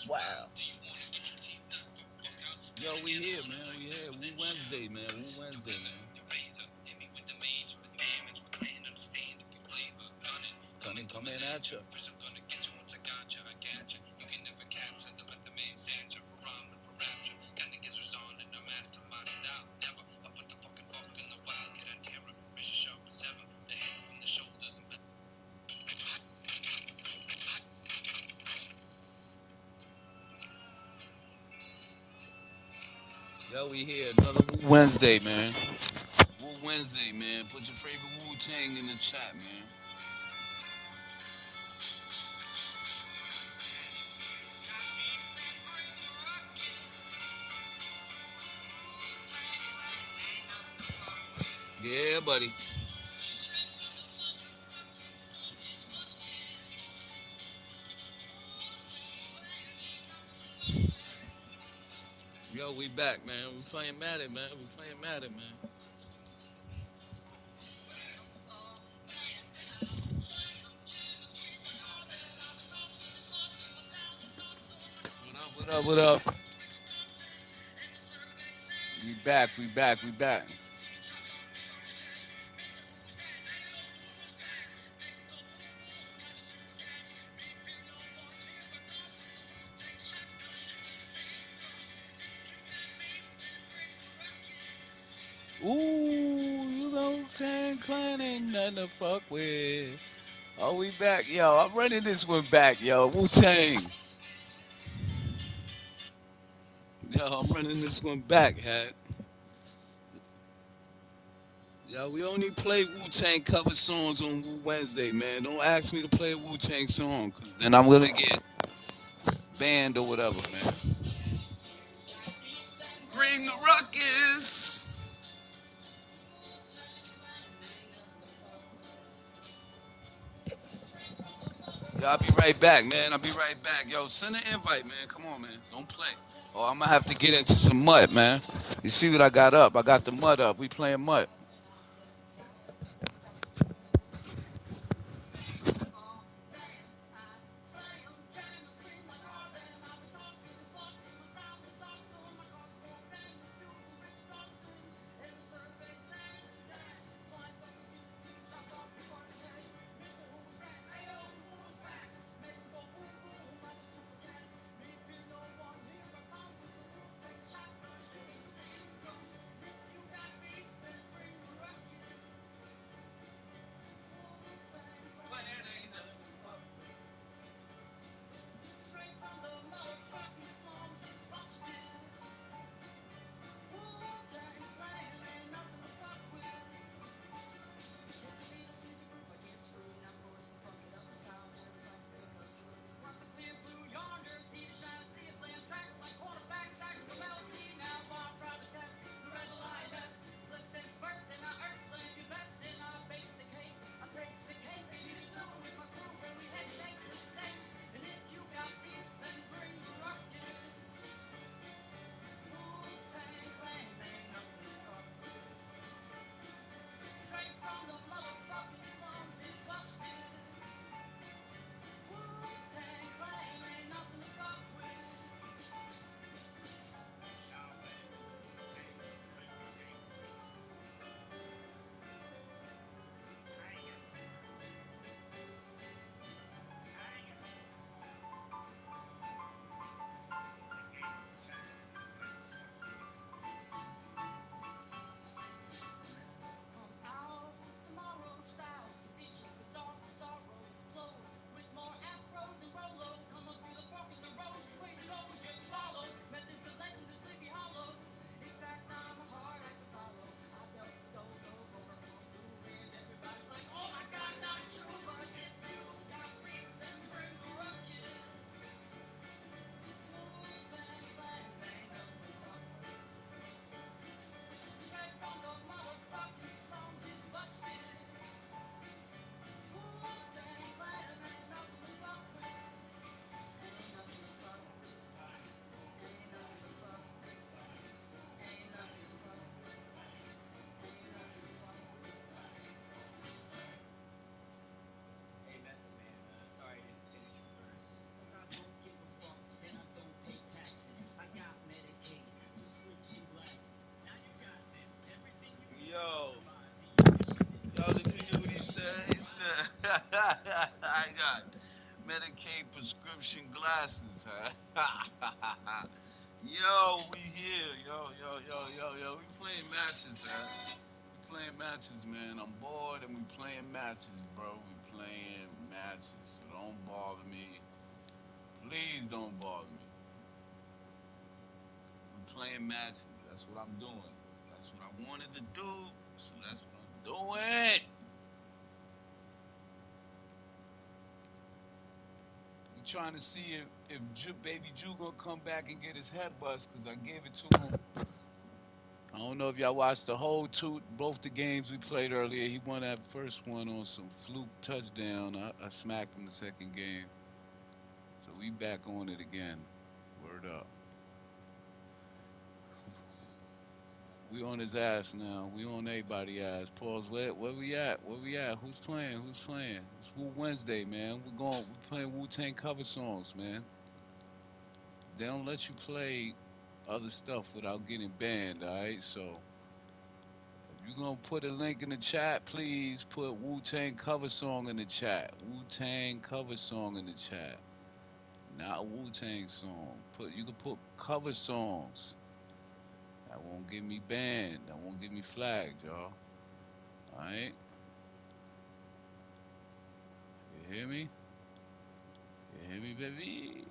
Wow. Yo, we here, man. We here. Woo Wednesday, man. Woo Wednesday, man. Coming at you. Yo, we here. Another Woo Wednesday, man. Woo Wednesday, man. Put your favorite Wu Tang in the chat, man. Yeah, buddy. Yo, we back, man. We playing Madden, man. We playing Madden, man. What up? What up? What up? We back. We back. We back. Ooh, you know, Tang Clan ain't nothing to fuck with. Oh, we back, yo. I'm running this one back, yo. Wu Tang. Yo, I'm running this one back, hat. Yo, we only play Wu Tang cover songs on Wu Wednesday, man. Don't ask me to play a Wu Tang song, cause then I'm gonna get banned or whatever, man. Bring the ruckus. Yo, I'll be right back, man. I'll be right back. Yo, send an invite, man. Come on, man. Don't play. Oh, I'm gonna have to get into some MUT, man. You see what I got up? I got the MUT up. We playing MUT. Medicaid prescription glasses, huh? Yo, we here. Yo. We playing matches, huh? We playing matches, man. I'm bored and we playing matches, bro. We playing matches. So don't bother me. Please don't bother me. We playing matches. That's what I'm doing. That's what I wanted to do. So that's what I'm doing. We trying to see if baby Jew gonna come back and get his head bust because I gave it to him. I don't know if y'all watched the whole both the games we played earlier. He won that first one on some fluke touchdown. I smacked him the second game. So we back on it again. Word up. We on his ass now. We on everybody's ass. Pause. Where we at? Where we at? Who's playing? Who's playing? It's Wu Wednesday, man. We playing Wu-Tang cover songs, man. They don't let you play other stuff without getting banned, alright? So if you're gonna put a link in the chat, please put Wu-Tang cover song in the chat. Wu-Tang cover song in the chat. Not a Wu-Tang song. You can put cover songs. That won't get me banned. That won't get me flagged, y'all. Alright? You hear me? You hear me, baby?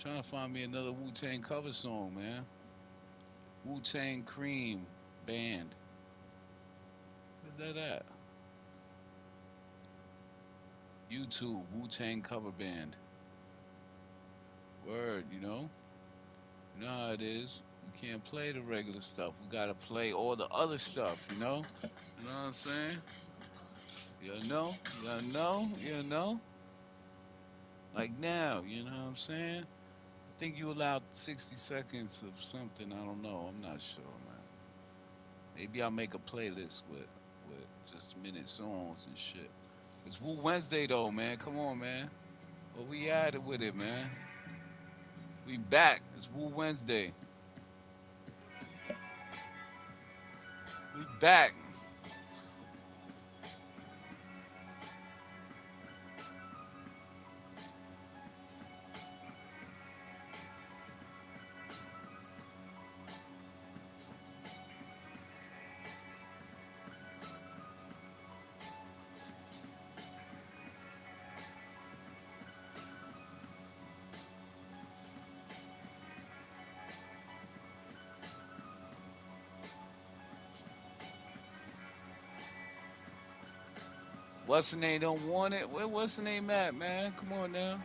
Trying to find me another Wu-Tang cover song, man. Wu-Tang Cream band. Where's that at? YouTube, Wu-Tang cover band. Word, you know? You know how it is. We can't play the regular stuff. We gotta play all the other stuff, you know? You know what I'm saying? You know? You know? You know? Like now, you know what I'm saying? I think you allowed 60 seconds of something. I don't know. I'm not sure, man. Maybe I'll make a playlist with just minute songs and shit. It's Woo Wednesday though, man. Come on, man. Well, we at it with it, man. We back. It's Woo Wednesday. We back. What's the name? Don't want it. What's the name at, man? Come on now.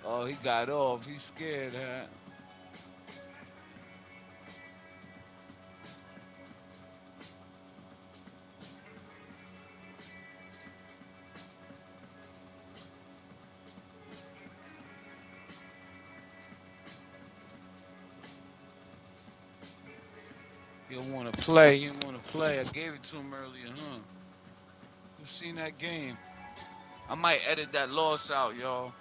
Oh, he got off. He's scared, huh? He don't want to play. He don't want to play. I gave it to him earlier, huh? You seen that game? I might edit that loss out, y'all.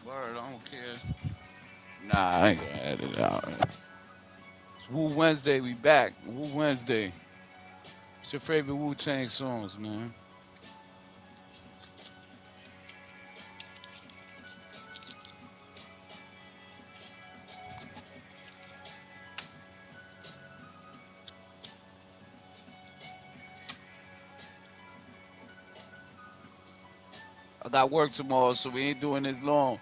Word, I don't care. Nah, I ain't gonna edit it out. It's Woo Wednesday, we back. Woo Wednesday. What's your favorite Wu Tang songs, man? I got work tomorrow, so we ain't doing this long.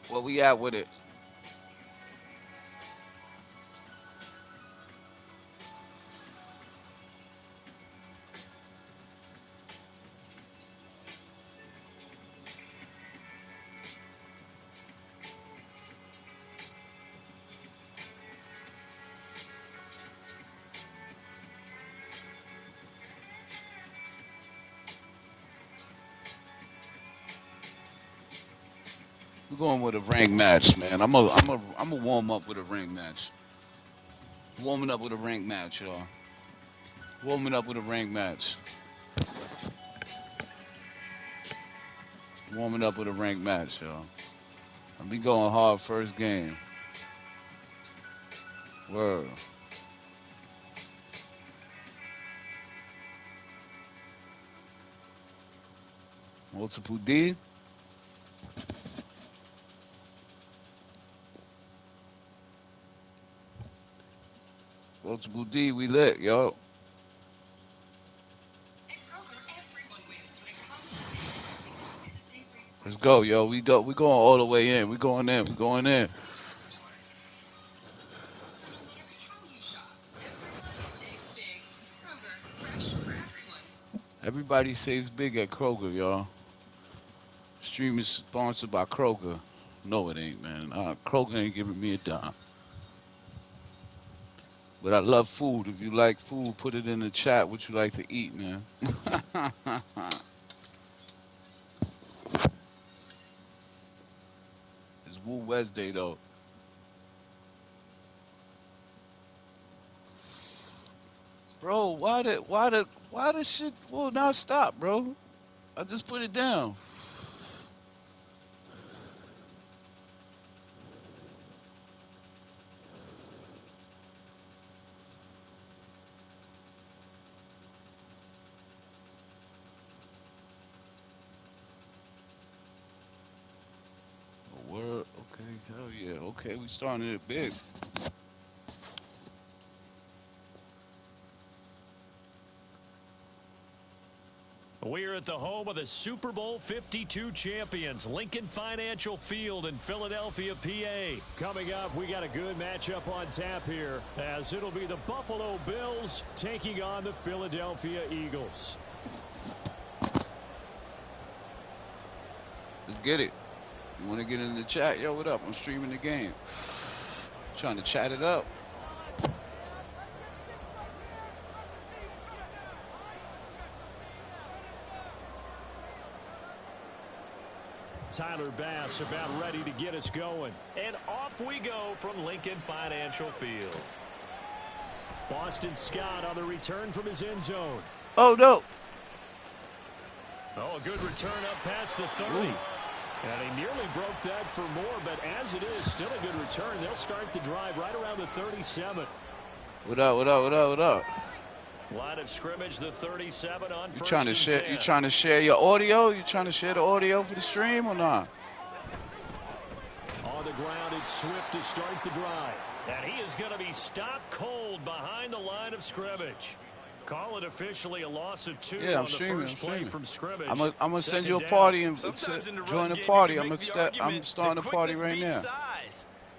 Where we at with it? We're going with a ring match, man. I'm a warm up with a ring match. Warming up with a ring match, y'all. Warming up with a ring match. Warming up with a ring match, y'all. I'll be going hard first game. Word. Multiple D. Multiple D, we lit, yo. Let's go, yo. We going all the way in. We going in. We going in. Everybody saves big at Kroger, y'all. Stream is sponsored by Kroger. No, it ain't, man. Kroger ain't giving me a dime. But I love food. If you like food, put it in the chat what you like to eat, man. It's Woo Wednesday, though. Bro, why the shit will not stop, bro? I just put it down. Word, okay, hell yeah, okay, we starting it big. We're at the home of the Super Bowl 52 champions, Lincoln Financial Field in Philadelphia, PA. Coming up, we got a good matchup on tap here, as it'll be the Buffalo Bills taking on the Philadelphia Eagles. Let's get it. You want to get in the chat? Yo, what up? I'm streaming the game. Trying to chat it up. Tyler Bass about ready to get us going. And off we go from Lincoln Financial Field. Boston Scott on the return from his end zone. Oh, no. Oh, a good return up past the 30. Ooh. And he nearly broke that for more, but as it is, still a good return. They'll start the drive right around the 37. What up, what up, what up, what up? Line of scrimmage, the 37 on first trying to share? 10. You trying to share your audio? You trying to share the audio for the stream or not? On the ground, it's Swift to start the drive. And he is going to be stopped cold behind the line of scrimmage. Call it officially a loss of 2 on the first play from scrimmage. I'm gonna send you a party and join the party. I'm starting a party right now.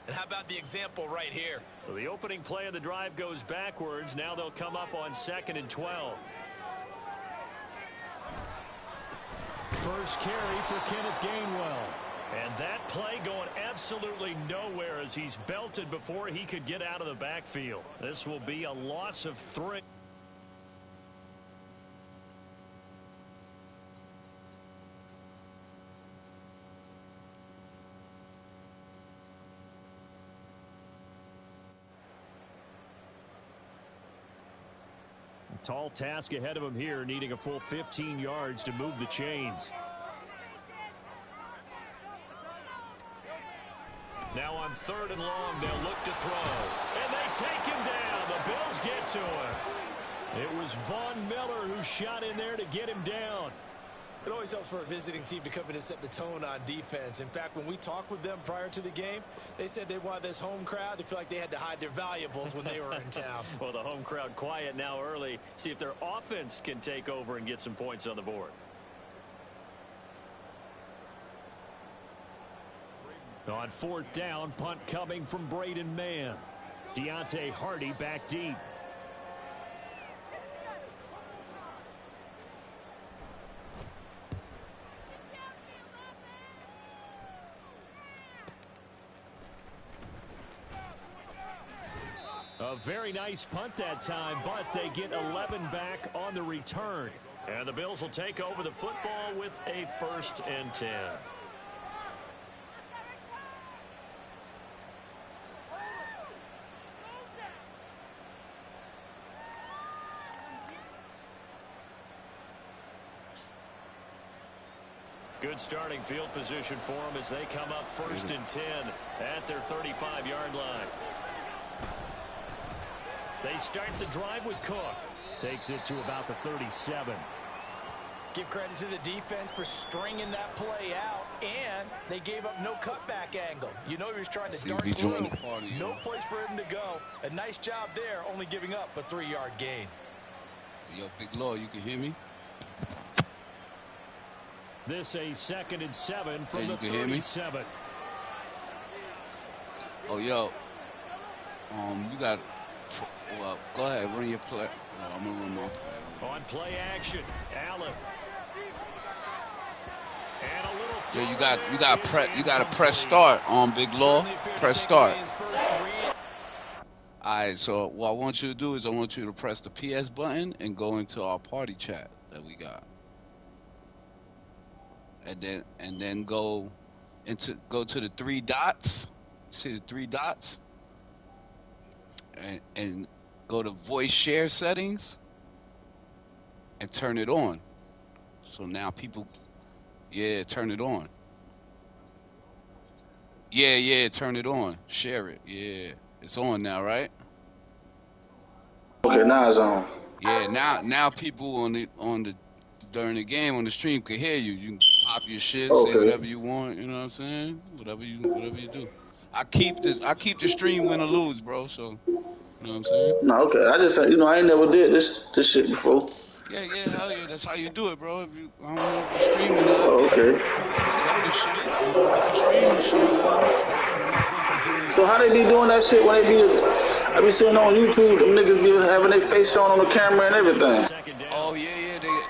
And how about the example right here? So the opening play of the drive goes backwards. Now they'll come up on 2nd and 12. First carry for Kenneth Gainwell. And that play going absolutely nowhere as he's belted before he could get out of the backfield. This will be a loss of 3. Tall task ahead of him here, needing a full 15 yards to move the chains. Now on 3rd and long, they'll look to throw. And they take him down. The Bills get to him. It was Von Miller who shot in there to get him down. It always helps for a visiting team to come in and set the tone on defense. In fact, when we talked with them prior to the game, they said they wanted this home crowd to feel like they had to hide their valuables when they were in town. Well, the home crowd quiet now early. See if their offense can take over and get some points on the board. On 4th down, punt coming from Braden Mann. Deontay Hardy back deep. A very nice punt that time, but they get 11 back on the return. And the Bills will take over the football with a 1st and 10. Good starting field position for them as they come up 1st and 10 at their 35-yard line. They start the drive with Cook. Takes it to about the 37. Give credit to the defense for stringing that play out, and they gave up no cutback angle. You know he was trying to dart through. No place for him to go. A nice job there, only giving up a 3-yard gain. Yo, Big Law, you can hear me? This a 2nd and 7 from the 37. Oh, yo. You got... Well, go ahead, run your play. Oh, I'm going to run my play. On play action, Allen. And a little you got to press start on Big Law. Press start. All right, so what I want you to do is I want you to press the PS button and go into our party chat that we got. And then go to the 3 dots. See the 3 dots? And go to voice share settings and turn it on. So now people, turn it on. Turn it on. Share it. Yeah, it's on now, right? Okay, now it's on. Yeah, now people on the during the game on the stream can hear you. You can pop your shit, Okay. say whatever you want. You know what I'm saying? Whatever you do. I keep the stream win or lose, bro. So. You know what I'm saying? No, okay. I just, I ain't never did this shit before. Yeah, hell yeah. That's how you do it, bro. If you, I don't know if you're streaming that. Oh, okay. So how they be doing that shit when I be seeing on YouTube, them niggas be having their face shown on the camera and everything. Oh, yeah.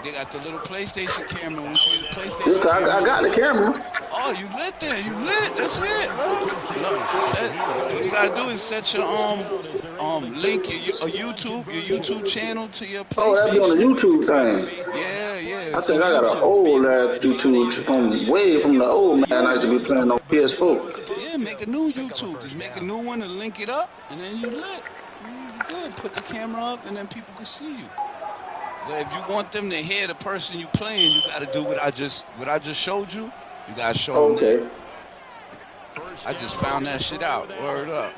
They got the little PlayStation camera. Once you get the PlayStation camera. I got the camera. Oh, you lit there. You lit. That's it, bro. Look, what you gotta do is set your link your YouTube channel to your PlayStation. Oh, that be on the YouTube thing. Yeah. I think I got an old YouTube from way from the old man I used to be playing on PS4. Yeah, make a new YouTube. Just make a new one and link it up, and then you lit. You good. Put the camera up, and then people can see you. But if you want them to hear the person you playing, you gotta do what I just showed you. You gotta show them that. I just found that shit out. Word up.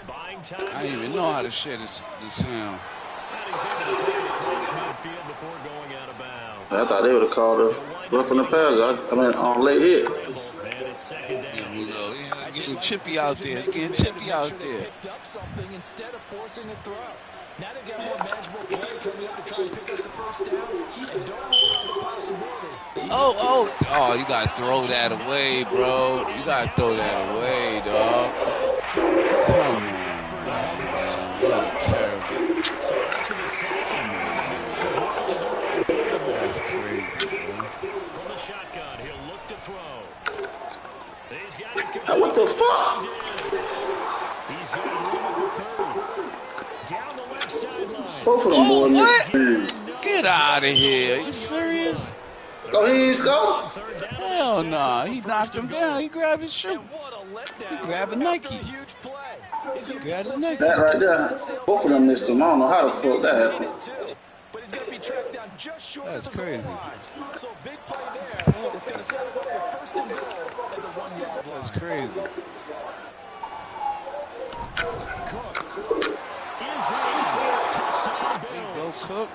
I didn't even know how to share this sound. I thought they would have called a roughing the passer. I mean, on late hit. Getting chippy out there. It's getting chippy out there. Picked up something instead of forcing a throw. Now they got more manageable play coming up to try and pick up the first down. And don't rule out the possibility. Oh, you gotta throw that away, bro. You gotta throw that away, dog. Come on, man. What a terrible. That's crazy, bro. From the shotgun, he'll look to throw. He's got it. What the fuck? He's got room at the 30. Down the left sideline. Both of them boys. What? Get out of here. You serious? Oh, he ain't score? Hell nah. He knocked him down. He grabbed his shoe. He grabbed a Nike. He grabbed a Nike. That right there. Both of them missed him. I don't know how the fuck that happened. But he's going to be tracked down just short That's of the crazy. goal line. So big play there. It's going to set him up for first and goal at the 1-yard line. That's crazy. Cook is in. Touchdown Bills. Go Cook.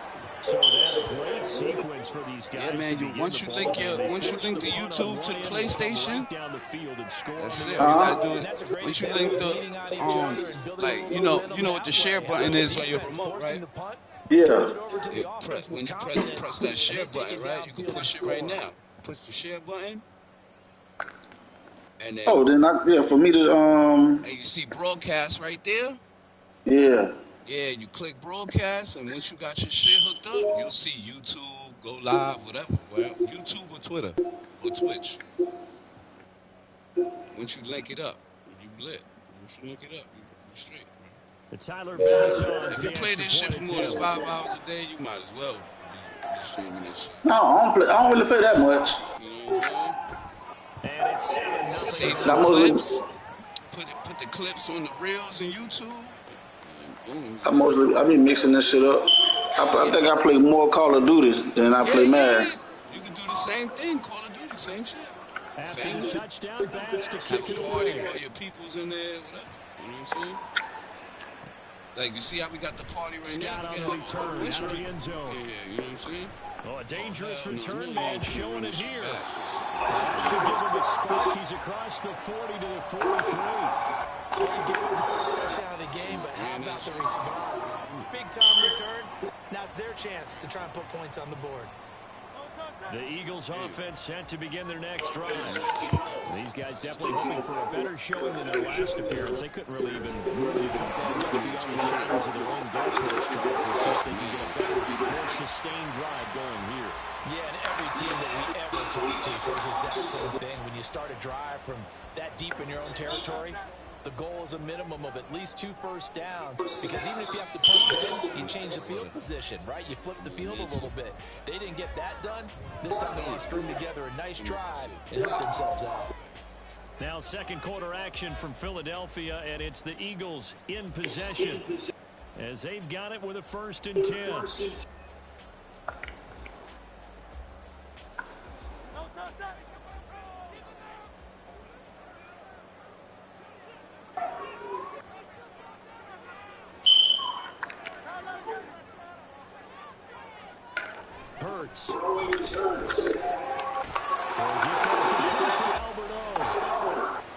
So that's a great sequence for these guys. Yeah, man. Once you link the YouTube to the PlayStation, down the field and score. that's it. You gotta do it. Once you link the like you know what the share button is on your remote, right? Yeah. When you press that share button, right? You can push it right now. Push the share button, and then for me to and you see broadcast right there. Yeah. Yeah, you click broadcast, and once you got your shit hooked up, you'll see YouTube, go live, whatever. Well, YouTube or Twitter or Twitch. Once you link it up, you lit. Once you link it up, you straight. The Tyler Bass on. If you play this shit for more than 5 hours a day, you might as well be streaming this shit. No, I don't really play that much. You know what I'm saying? And it's 7-0. Save some clips. Put the clips on the reels and YouTube. I be mixing this shit up. I think I play more Call of Duty than I play Madden. You can do the same thing, Call of Duty, same shit. After the touchdown, Bass to kick it Party away. while your people's in there, whatever. You know what I'm saying? Like, you see how we got the party right now? Scott on the return out of the end zone. Yeah, you know what I'm saying? Oh, a dangerous return man showing it here. That should give him a spike. He's across the 40 to the 43. Well, he gave him the first touchdown of the game, but how about the response? Big-time return. Now it's their chance to try and put points on the board. The Eagles offense set to begin their next drive. These guys definitely hoping for a better showing than their last appearance. They couldn't really even move the football much beyond the shadows of their own goalpost drives. We'll see if they can get a better, more sustained drive going here. Yeah, and every team that we ever talk to says the exact same thing. When you start a drive from that deep in your own territory, the goal is a minimum of at least 2 first downs, because even if you have to punt then, you change the field position, right? You flip the field a little bit. They didn't get that done. This time they want to string together a nice drive and help themselves out. Now second quarter action from Philadelphia, and it's the Eagles in possession as they've got it with a 1st and 10.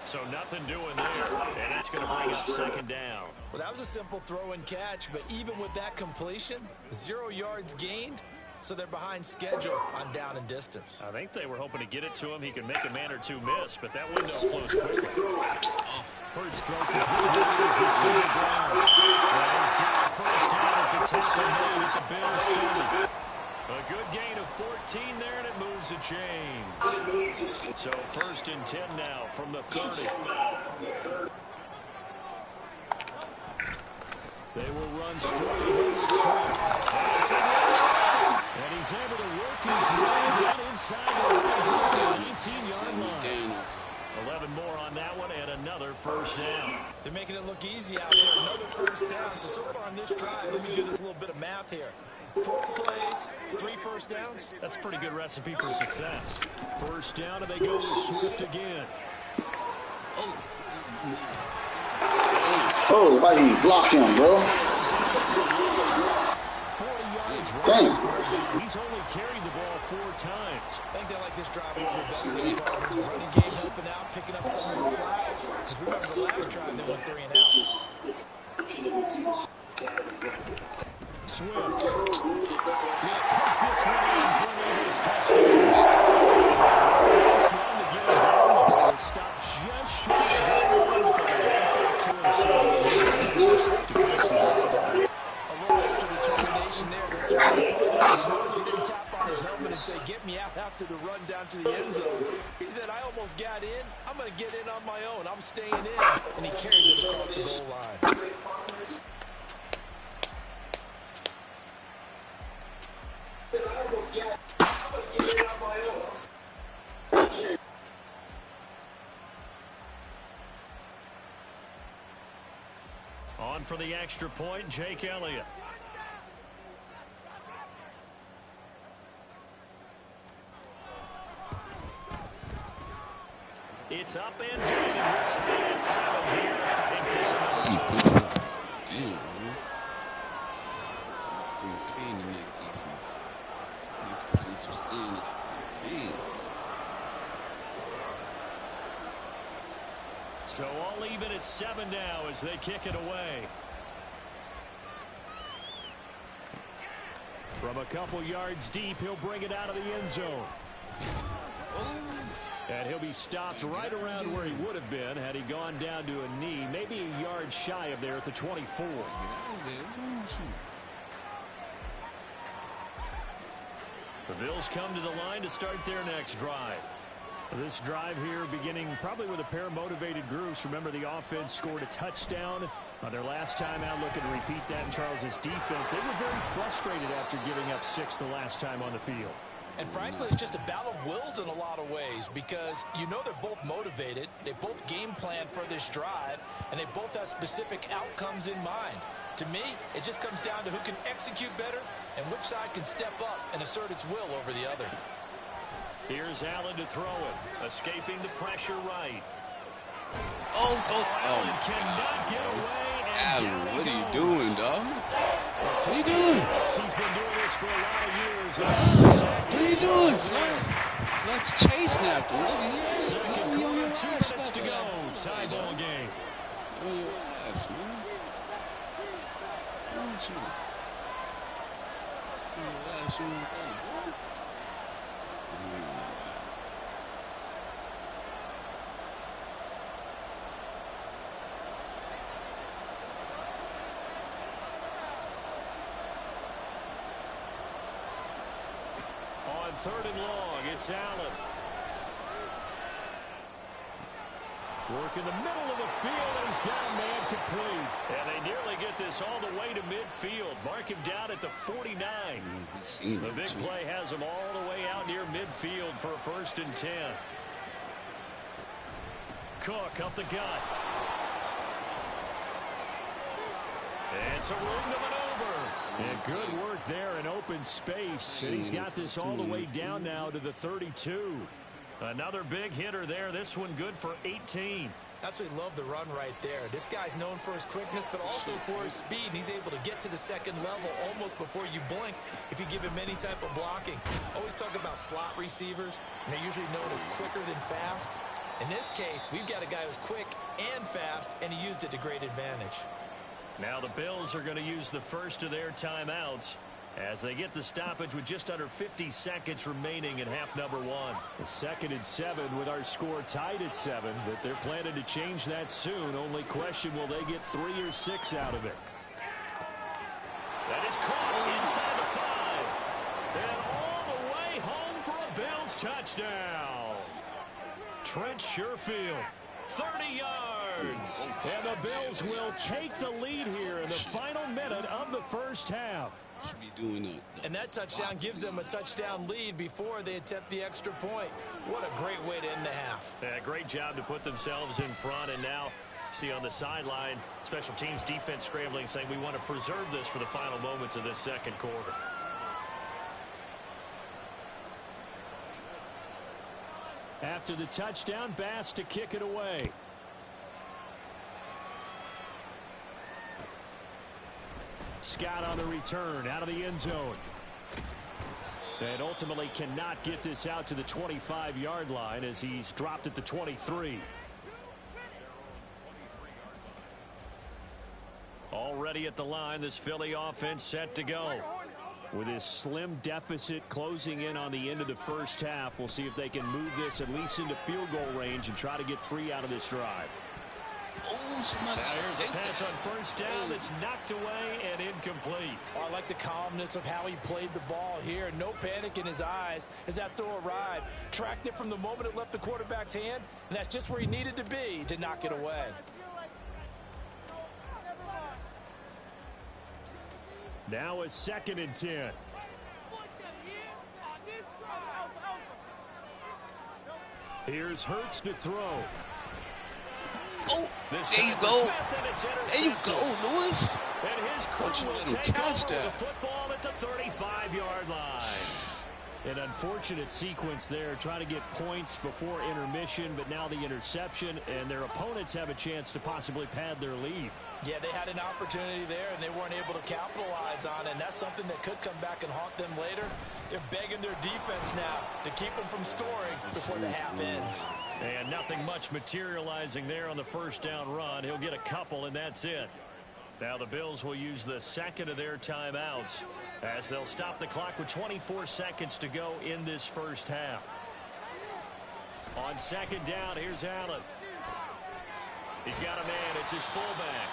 So nothing doing there, and it's going to bring up 2nd down. Well, that was a simple throw and catch, but even with that completion, 0 yards gained, so they're behind schedule on down and distance. I think they were hoping to get it to him. He could make a man or 2 miss, but that window closed quickly. Hurts throw completely to Brown. He's got 1st down as a tackle made at the Bills 30. A good gain of 14 there, and it moves the chains. So 1st and 10 now from the 30. They will run straight here. And he's able to work his way down inside the 19-yard line. 11 more on that one, and another 1st down. They're making it look easy out there. Another 1st down. So far on this drive, let me do this little bit of math here. 4 plays, 3 first downs. That's a pretty good recipe for success. 1st down, and they go with Swift again. Oh, why did you block him, bro? 40 yards. Dang. He's only carried the ball 4 times. I think they like this drive a little bit better than the running game, helping out, picking up some of the slack. Because remember, the last drive, they went 3 and out. Swift. Will take this one in front of his touchdown. This one to get him down there. Stop just short of the goal line, but they right back to him. A little extra determination there. Notice he didn't tap on his helmet and say, "Get me out," after the run down to the end zone. He said, "I almost got in. I'm going to get in on my own. I'm staying in." And he carries it across the goal line. On for the extra point, Jake Elliott. It's up and good, and we're tied at 7 here in quarter number 2. Damn, man. Pain in that defense. Makes the defensive stand. Man. So all even at 7 now as they kick it away. From a couple yards deep, he'll bring it out of the end zone. And he'll be stopped right around where he would have been had he gone down to a knee, maybe a yard shy of there at the 24. The Bills come to the line to start their next drive. This drive here beginning probably with a pair of motivated groups. Remember, the offense scored a touchdown on their last time out. Looking to repeat that in Charles's defense. They were very frustrated after giving up 6 the last time on the field. And frankly, it's just a battle of wills in a lot of ways, because you know they're both motivated. They both game plan for this drive, and they both have specific outcomes in mind. To me, it just comes down to who can execute better and which side can step up and assert its will over the other. Here's Allen to throw it, escaping the pressure right. Allen cannot get away. Allen, what are you doing, dog? What are you doing? He's been doing this for a lot of years. you doing, Flex? Let's chasing after him. Second quarter, 2 minutes to go. Tie ball game. Oh, your ass, man. Why don't you? Oh, your ass, you want to throw, boy? On 3rd and long, it's Allen. Work in the middle of the field, and he's got a man complete. And they nearly get this all the way to midfield. Mark him down at the 49. The big play has him all the way out near midfield for a 1st and 10. Cook up the gut. And some room to maneuver. And good work there in open space. And he's got this all the way down now to the 32. Another big hitter there. This one good for 18. Absolutely love the run right there. This guy's known for his quickness, but also for his speed. And he's able to get to the 2nd level almost before you blink if you give him any type of blocking. Always talk about slot receivers, and they're usually known as quicker than fast. In this case, we've got a guy who's quick and fast, and he used it to great advantage. Now the Bills are going to use the first of their timeouts as they get the stoppage with just under 50 seconds remaining in half number 1. The 2nd and 7 with our score tied at 7, but they're planning to change that soon. Only question, will they get 3 or 6 out of it? That is caught inside the 5. And all the way home for a Bills touchdown. Trent Sherfield, 30 yards. And the Bills will take the lead here in the final minute of the first half. Should be doing that. And that touchdown gives them a touchdown lead before they attempt the extra point. What a great way to end the half. Yeah, great job to put themselves in front. And now, see on the sideline, special teams defense scrambling, saying we want to preserve this for the final moments of this 2nd quarter. After the touchdown, Bass to kick it away. Scott on the return out of the end zone. And ultimately cannot get this out to the 25-yard line as he's dropped at the 23. Already at the line, this Philly offense set to go. With his slim deficit closing in on the end of the first half, we'll see if they can move this at least into field goal range and try to get 3 out of this drive. Oh, somebody. There's a pass on 1st down that's knocked away and incomplete. Oh, I like the calmness of how he played the ball here. No panic in his eyes as that throw arrived. Tracked it from the moment it left the quarterback's hand, and that's just where he needed to be to knock it away. Now a 2nd and 10. Here's Hurts to throw. Oh, there you go. There you go, Lewis. And his crew will take over the football at the 35-yard line. An unfortunate sequence there, trying to get points before intermission, but now the interception, and their opponents have a chance to possibly pad their lead. Yeah, they had an opportunity there, and they weren't able to capitalize on it, and that's something that could come back and haunt them later. They're begging their defense now to keep them from scoring before the half ends. And nothing much materializing there on the 1st down run. He'll get a couple, and that's it. Now the Bills will use the 2nd of their timeouts as they'll stop the clock with 24 seconds to go in this first half. On 2nd down, here's Allen. He's got a man. It's his fullback.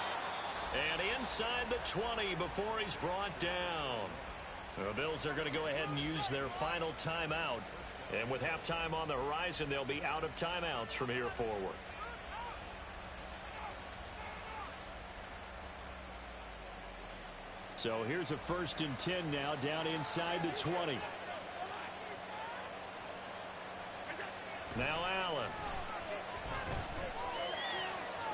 And inside the 20 before he's brought down. The Bills are going to go ahead and use their final timeout. And with halftime on the horizon, they'll be out of timeouts from here forward. So here's a 1st and 10 now down inside the 20. Now Allen.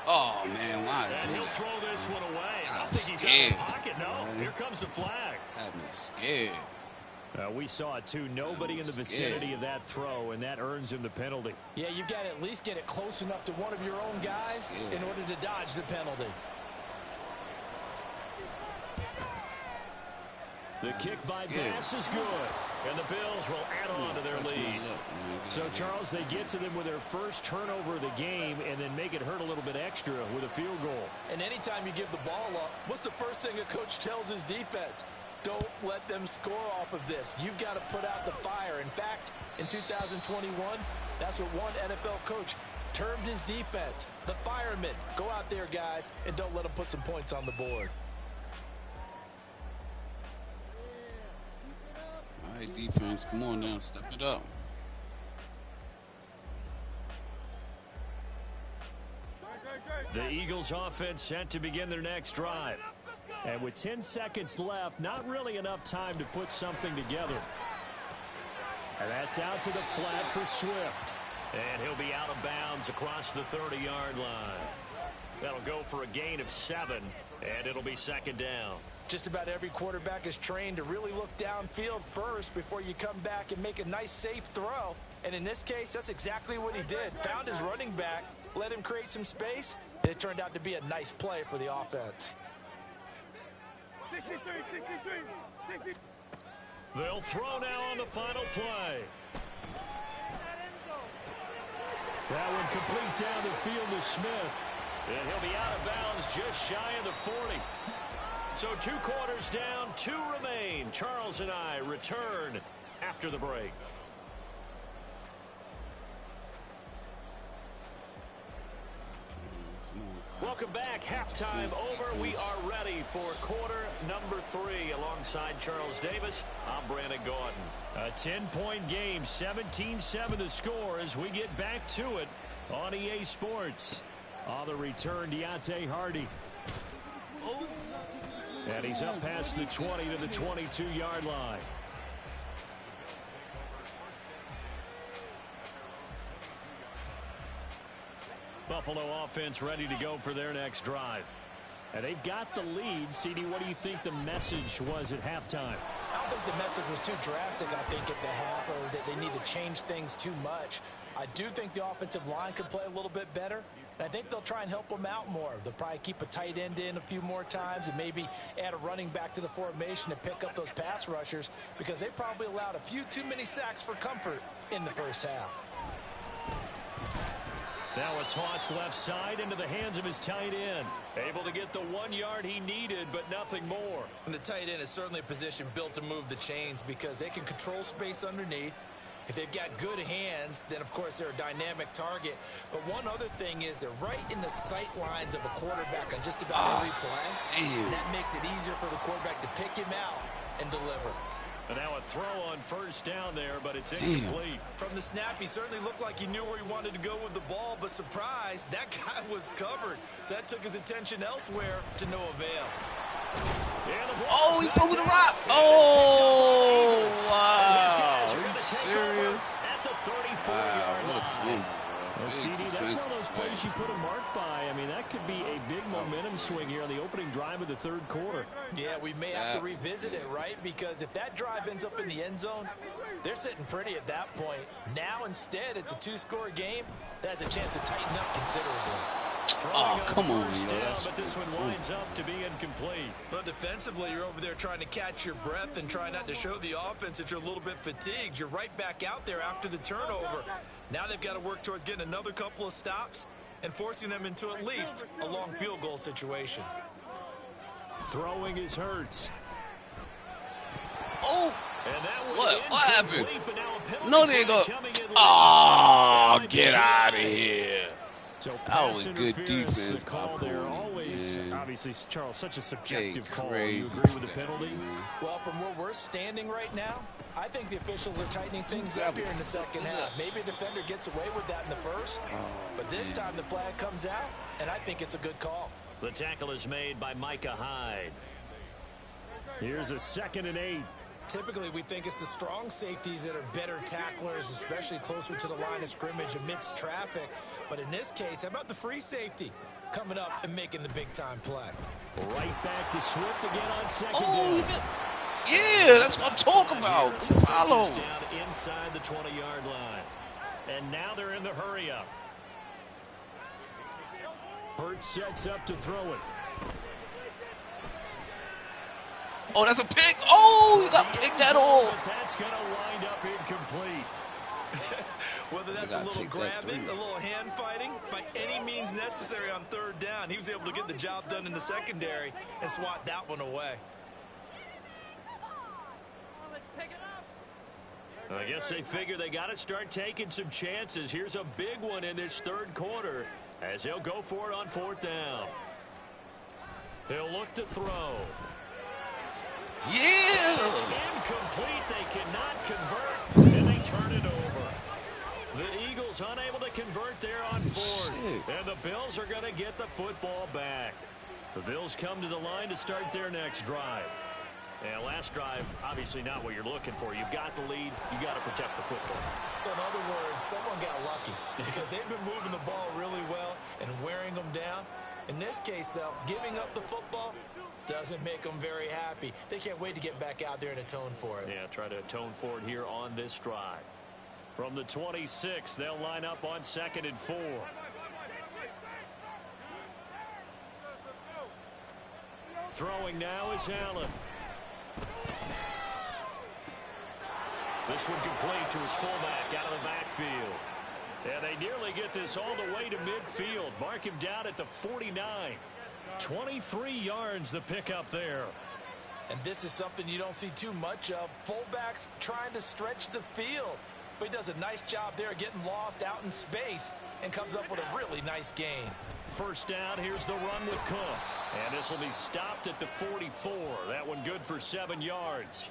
Oh, man, why? And he'll throw this one away. I don't think he's scared. out of the pocket. No, here comes the flag. Had me scared. We saw it too. Nobody in the vicinity of that throw, and that earns him the penalty. Yeah, you've got to at least get it close enough to one of your own guys in order to dodge the penalty. The kick by Bass is good. And the Bills will add on to their lead. So, Charles, they get to them with their first turnover of the game and then make it hurt a little bit extra with a field goal. And anytime you give the ball up, what's the first thing a coach tells his defense? Don't let them score off of this. You've got to put out the fire. In fact, in 2021, that's what one NFL coach termed his defense, the firemen. Go out there, guys, and don't let them put some points on the board. All right, defense, come on now, step it up. The Eagles offense set to begin their next drive. And with 10 seconds left, not really enough time to put something together. And that's out to the flat for Swift. And he'll be out of bounds across the 30-yard line. That'll go for a gain of 7, and it'll be second down. Just about every quarterback is trained to really look downfield first before you come back and make a nice, safe throw. And in this case, that's exactly what he did. Found his running back, let him create some space, and it turned out to be a nice play for the offense. They'll throw now on the final play. That one complete down the field to Smith. And he'll be out of bounds just shy of the 40. So 2 quarters down, 2 remain. Charles and I return after the break. Welcome back. Halftime over. We are ready for quarter number 3. Alongside Charles Davis, I'm Brandon Gordon. A 10-point game, 17-7 the score as we get back to it on EA Sports. On the return, Deontay Hardy. And he's up past the 20 to the 22-yard line. Buffalo offense ready to go for their next drive. And they've got the lead. CD, what do you think the message was at halftime? I don't think the message was too drastic, I think, at the half, or that they need to change things too much. I do think the offensive line could play a little bit better. And I think they'll try and help them out more. They'll probably keep a tight end in a few more times and maybe add a running back to the formation to pick up those pass rushers, because they probably allowed a few too many sacks for comfort in the first half. Now a toss left side into the hands of his tight end. Able to get the 1 yard he needed, but nothing more. And the tight end is certainly a position built to move the chains because they can control space underneath. If they've got good hands, then, of course, they're a dynamic target. But one other thing is they're right in the sight lines of a quarterback on just about every play. And that makes it easier for the quarterback to pick him out and deliver. And now a throw on first down there, but it's incomplete. From the snap, he certainly looked like he knew where he wanted to go with the ball, but surprise, that guy was covered. So that took his attention elsewhere to no avail. Oh, he threw the rock. Oh, wow. Are you serious? At the 34-yard line. Well, CD, that's one of those plays you put a mark by. I mean, that could be a big momentum swing here on the opening drive of the third quarter. Yeah, we may have to revisit it, right? Because if that drive ends up in the end zone, they're sitting pretty at that point. Now, instead, it's a 2-score game. That has a chance to tighten up considerably. Oh, come on, down, but this one winds up to be incomplete. But defensively, you're over there trying to catch your breath and try not to show the offense that you're a little bit fatigued. You're right back out there after the turnover. Now they've got to work towards getting another couple of stops and forcing them into at least a long field goal situation. Throwing is Hurts. Oh, and that what happened? But now a penalty No, they go. Oh, get out of here. So that was good defense. Call there. Always, obviously, Charles, such a subjective call. Crazy. You agree with the penalty? Well, from where we're standing right now, I think the officials are tightening things up here in the second half. Maybe a defender gets away with that in the first, but this time the flag comes out, and I think it's a good call. The tackle is made by Micah Hyde. Here's a 2nd and 8. Typically, we think it's the strong safeties that are better tacklers, especially closer to the line of scrimmage amidst traffic. But in this case, how about the free safety coming up and making the big-time play? Right back to Swift again on 2nd down. Yeah, that's what I'm talking about. Follow. Down inside the 20-yard line. And now they're in the hurry-up. Hurts sets up to throw it. Oh, that's a pick. Oh, you got picked at all. That's going to wind up incomplete. Whether that's a little grabbing, a little hand fighting, by any means necessary on third down, he was able to get the job done in the secondary and swat that one away. I guess they figure they got to start taking some chances. Here's a big one in this third quarter as he'll go for it on fourth down. He'll look to throw. Yeah! It's incomplete. They cannot convert, and they turn it over. The Eagles unable to convert there on fourth. And the Bills are going to get the football back. The Bills come to the line to start their next drive. And last drive, obviously not what you're looking for. You've got the lead. You've got to protect the football. So in other words, someone got lucky because they've been moving the ball really well and wearing them down. In this case, though, giving up the football doesn't make them very happy. They can't wait to get back out there and atone for it. Yeah, try to atone for it here on this drive. From the 26, they'll line up on 2nd and 4. Throwing now is Allen. This one complete to his fullback out of the backfield. And they nearly get this all the way to midfield. Mark him down at the 49. 23 yards the pickup there. And this is something you don't see too much of. Fullbacks trying to stretch the field. But he does a nice job there getting lost out in space and comes up with a really nice gain. First down, here's the run with Cook. And this will be stopped at the 44. That one good for 7 yards.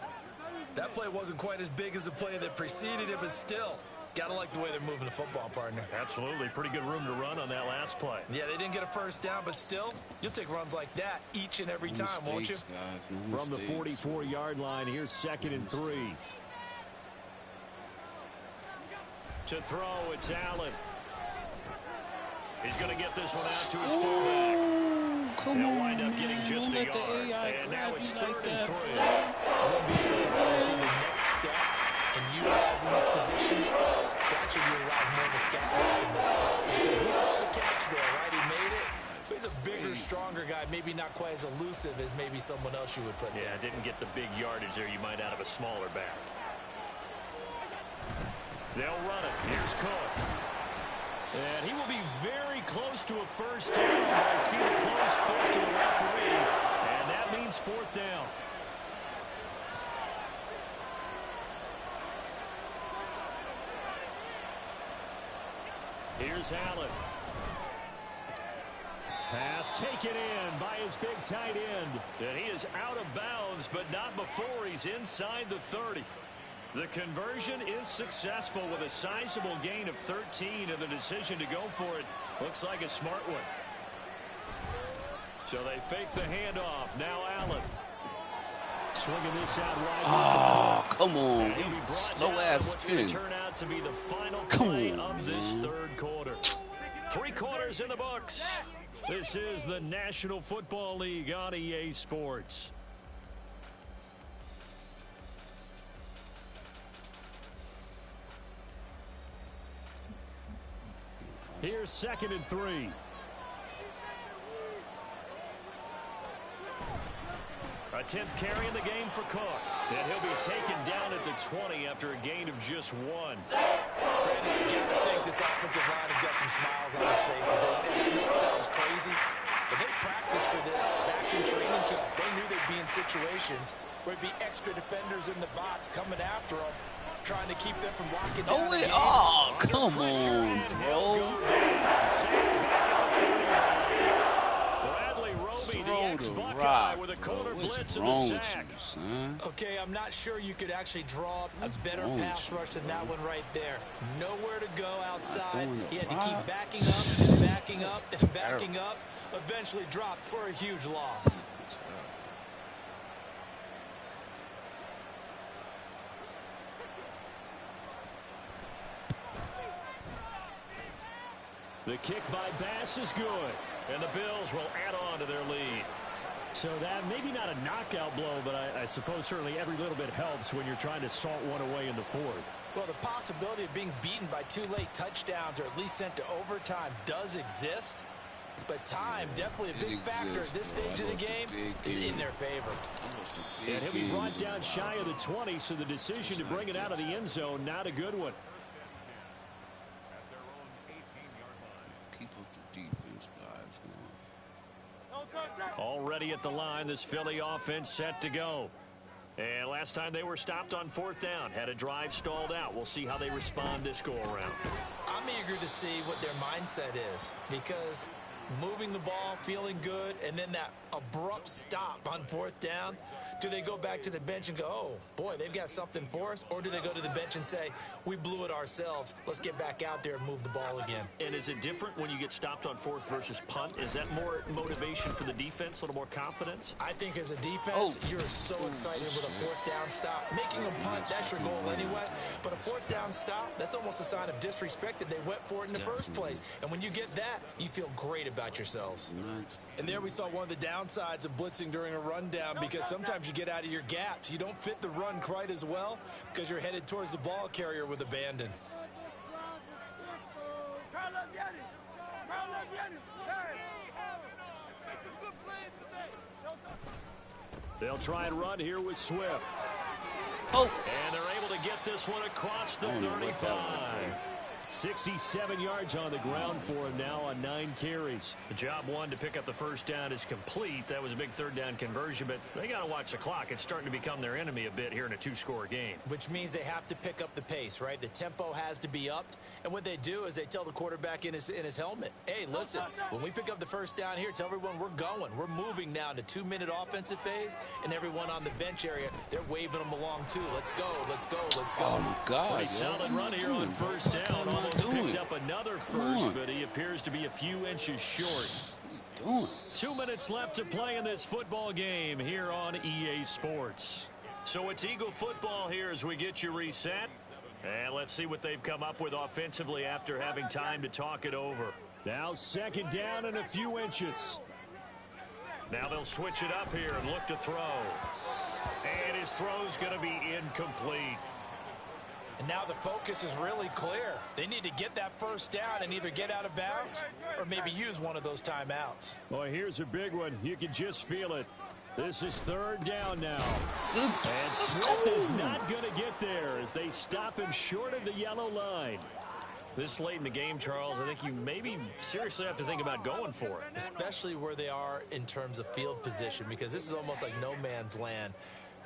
That play wasn't quite as big as the play that preceded it, but still, got to like the way they're moving the football, partner. Absolutely. Pretty good room to run on that last play. Yeah, they didn't get a first down, but still, you'll take runs like that each and every time, won't you? From the 44-yard line, here's 2nd and 3. To throw, it's Allen. He's going to get this one out to his fullback. He'll wind up getting just a yard. And now it's 3rd and 3. I wouldn't be surprised to see the next step in utilizing this position. It's actually utilized more of a scat back in this spot. Because we saw the catch there, right? He made it. So he's a bigger, stronger guy, maybe not quite as elusive as maybe someone else you would put there. Yeah, didn't get the big yardage there you might out of a smaller back. They'll run it. Here's Cook. And he will be very close to a first down. I see the close fist to the referee. And that means 4th down. Here's Allen. Pass taken in by his big tight end. And he is out of bounds, but not before he's inside the 30. The conversion is successful with a sizable gain of 13, and the decision to go for it looks like a smart one. So they fake the handoff. Now Allen. Swinging this out wide. Oh, come on. Slow-ass spin. Turn out to be the final play of this third quarter. 3 quarters in the books. This is the National Football League on EA Sports. Here's 2nd and 3. A 10th carry in the game for Cook. And he'll be taken down at the 20 after a gain of just 1. Brandon, you got to think this offensive line has got some smiles on its faces. And I know it sounds crazy, but they practiced for this back in training camp. They knew they'd be in situations where it'd be extra defenders in the box coming after them, trying to keep them from locking down. Oh, come on, bro. Bradley Roby, the ex-Buckeye, with a corner blitz and the sack. Okay, I'm not sure you could actually draw up a better pass rush than that one right there. Nowhere to go outside. He had to keep backing up and backing up and backing up. Eventually dropped for a huge loss. The kick by Bass is good, and the Bills will add on to their lead. So that maybe not a knockout blow, but I suppose certainly every little bit helps when you're trying to salt one away in the 4th. Well, the possibility of being beaten by 2 late touchdowns or at least sent to overtime does exist. But time, definitely a big factor at this stage of the game, is in their favor. And he'll be brought down shy of the 20, so the decision to bring it out of the end zone, not a good one. Keep up the defense, guys. Already at the line, this Philly offense set to go. And last time they were stopped on 4th down, had a drive stalled out. We'll see how they respond this go-around. I'm eager to see what their mindset is, because moving the ball, feeling good, and then that abrupt stop on 4th down. Do they go back to the bench and go, oh, boy, they've got something for us? Or do they go to the bench and say, we blew it ourselves. Let's get back out there and move the ball again. And is it different when you get stopped on 4th versus punt? Is that more motivation for the defense, a little more confidence? I think as a defense, you're so excited with a 4th down stop. Making a punt, that's your goal anyway. But a 4th down stop, that's almost a sign of disrespect that they went for it in the first place. And when you get that, you feel great about yourselves. And there we saw one of the downsides of blitzing during a rundown, because sometimes you get out of your gaps. You don't fit the run quite as well because you're headed towards the ball carrier with abandon. They'll try and run here with Swift. Oh. And they're able to get this one across the 35. 67 yards on the ground for him now on 9 carries. The job one to pick up the first down is complete. That was a big 3rd down conversion, but they got to watch the clock. It's starting to become their enemy a bit here in a 2-score game. Which means they have to pick up the pace, right? The tempo has to be upped. And what they do is they tell the quarterback in his helmet, hey, listen, when we pick up the first down here, tell everyone we're going. We're moving now to 2-minute offensive phase, and everyone on the bench area, they're waving them along too. Let's go, let's go, let's go. Oh, my God. Pretty solid run here on first down. Almost picked up another first, but he appears to be a few inches short. 2 minutes left to play in this football game here on EA Sports. So it's Eagle football here as we get you reset. And let's see what they've come up with offensively after having time to talk it over. Now 2nd down and a few inches. Now they'll switch it up here and look to throw. And his throw's going to be incomplete. And now the focus is really clear. They need to get that first down and either get out of bounds or maybe use one of those timeouts. Well, here's a big one. You can just feel it. This is 3rd down now. And Swift is not going to get there as they stop him short of the yellow line. This late in the game, Charles, I think you maybe seriously have to think about going for it. Especially where they are in terms of field position, because this is almost like no man's land.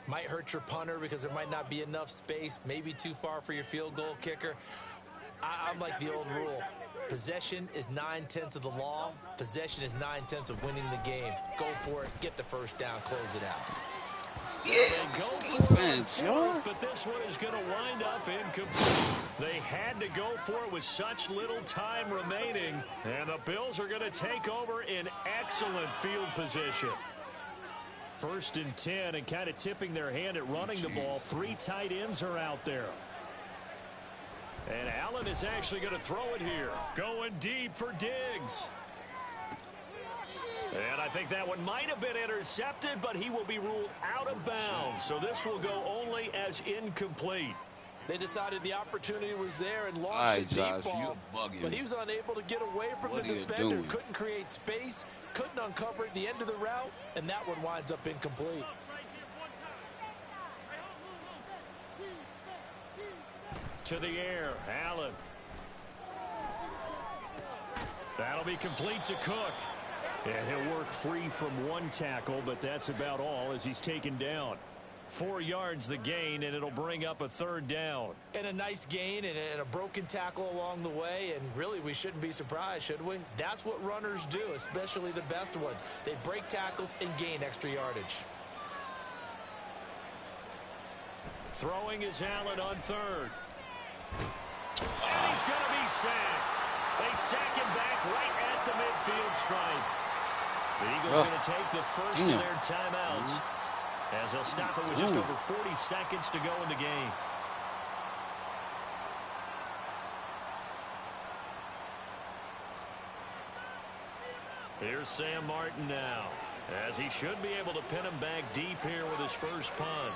Might hurt your punter because there might not be enough space, maybe too far for your field goal kicker. I'm like the old rule. Possession is 9/10 of the law. Possession is 9/10 of winning the game. Go for it. Get the first down. Close it out. They go for it, but this one is going to wind up incomplete. They had to go for it with such little time remaining, and the Bills are going to take over in excellent field position. 1st and 10, and kind of tipping their hand at running the ball. 3 tight ends are out there. And Allen is actually going to throw it here. Going deep for Diggs. And I think that one might have been intercepted, but he will be ruled out of bounds. So this will go only as incomplete. They decided the opportunity was there and lost the deep ball. But he was unable to get away from the defender. Couldn't create space. Couldn't uncover at the end of the route. And that one winds up incomplete. To the air, Allen. That'll be complete to Cook. And he'll work free from one tackle, but that's about all as he's taken down. 4 yards the gain, and it'll bring up a 3rd down. And a nice gain and a broken tackle along the way, and really we shouldn't be surprised, should we? That's what runners do, especially the best ones. They break tackles and gain extra yardage. Throwing is Allen on 3rd. And he's going to be sacked. They sack him back right at the midfield stripe. The Eagles going to take the first of their timeouts as they'll stop it with just over 40 seconds to go in the game. Here's Sam Martin now, as he should be able to pin him back deep here with his first punt.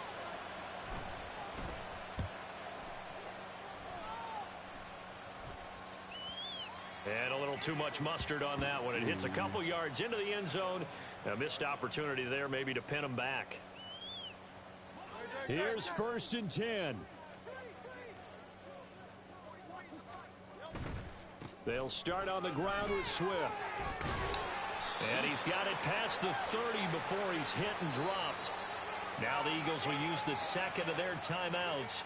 And a little too much mustard on that one. It hits a couple yards into the end zone. A missed opportunity there maybe to pin him back. Here's 1st and 10. They'll start on the ground with Swift. And he's got it past the 30 before he's hit and dropped. Now the Eagles will use the second of their timeouts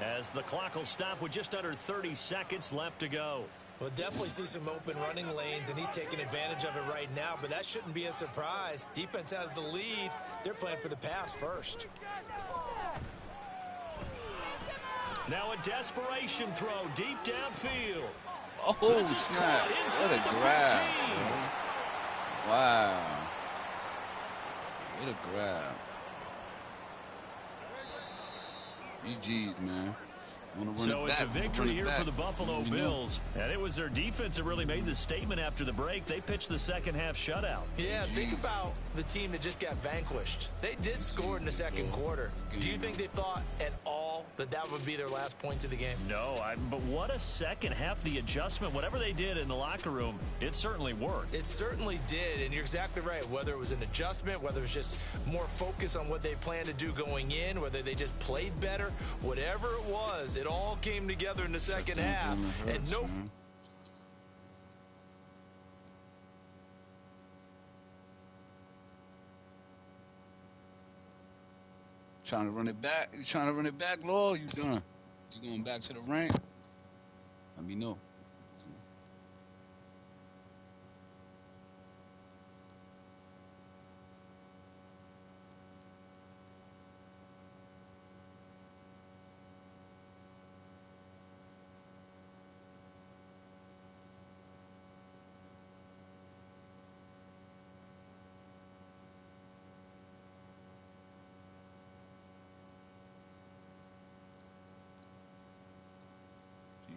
as the clock will stop with just under 30 seconds left to go. We'll definitely see some open running lanes, and he's taking advantage of it right now, but that shouldn't be a surprise. Defense has the lead. They're playing for the pass first. Now a desperation throw deep downfield. Oh, snap. What a grab. Wow. What a grab. GG's, man. So it's a victory here for the Buffalo Bills. And it was their defense that really made the statement after the break. They pitched the second half shutout. Yeah, think about the team that just got vanquished. They did score in the second quarter. Do you think they thought at all that that would be their last points of the game? No, but what a second half. The adjustment, whatever they did in the locker room, it certainly worked. It certainly did, and you're exactly right. Whether it was an adjustment, whether it was just more focus on what they planned to do going in, whether they just played better, whatever it was, it all came together in the second half. And nope. Trying to run it back? You trying to run it back, Lord? You done? You going back to the rank? Let me know.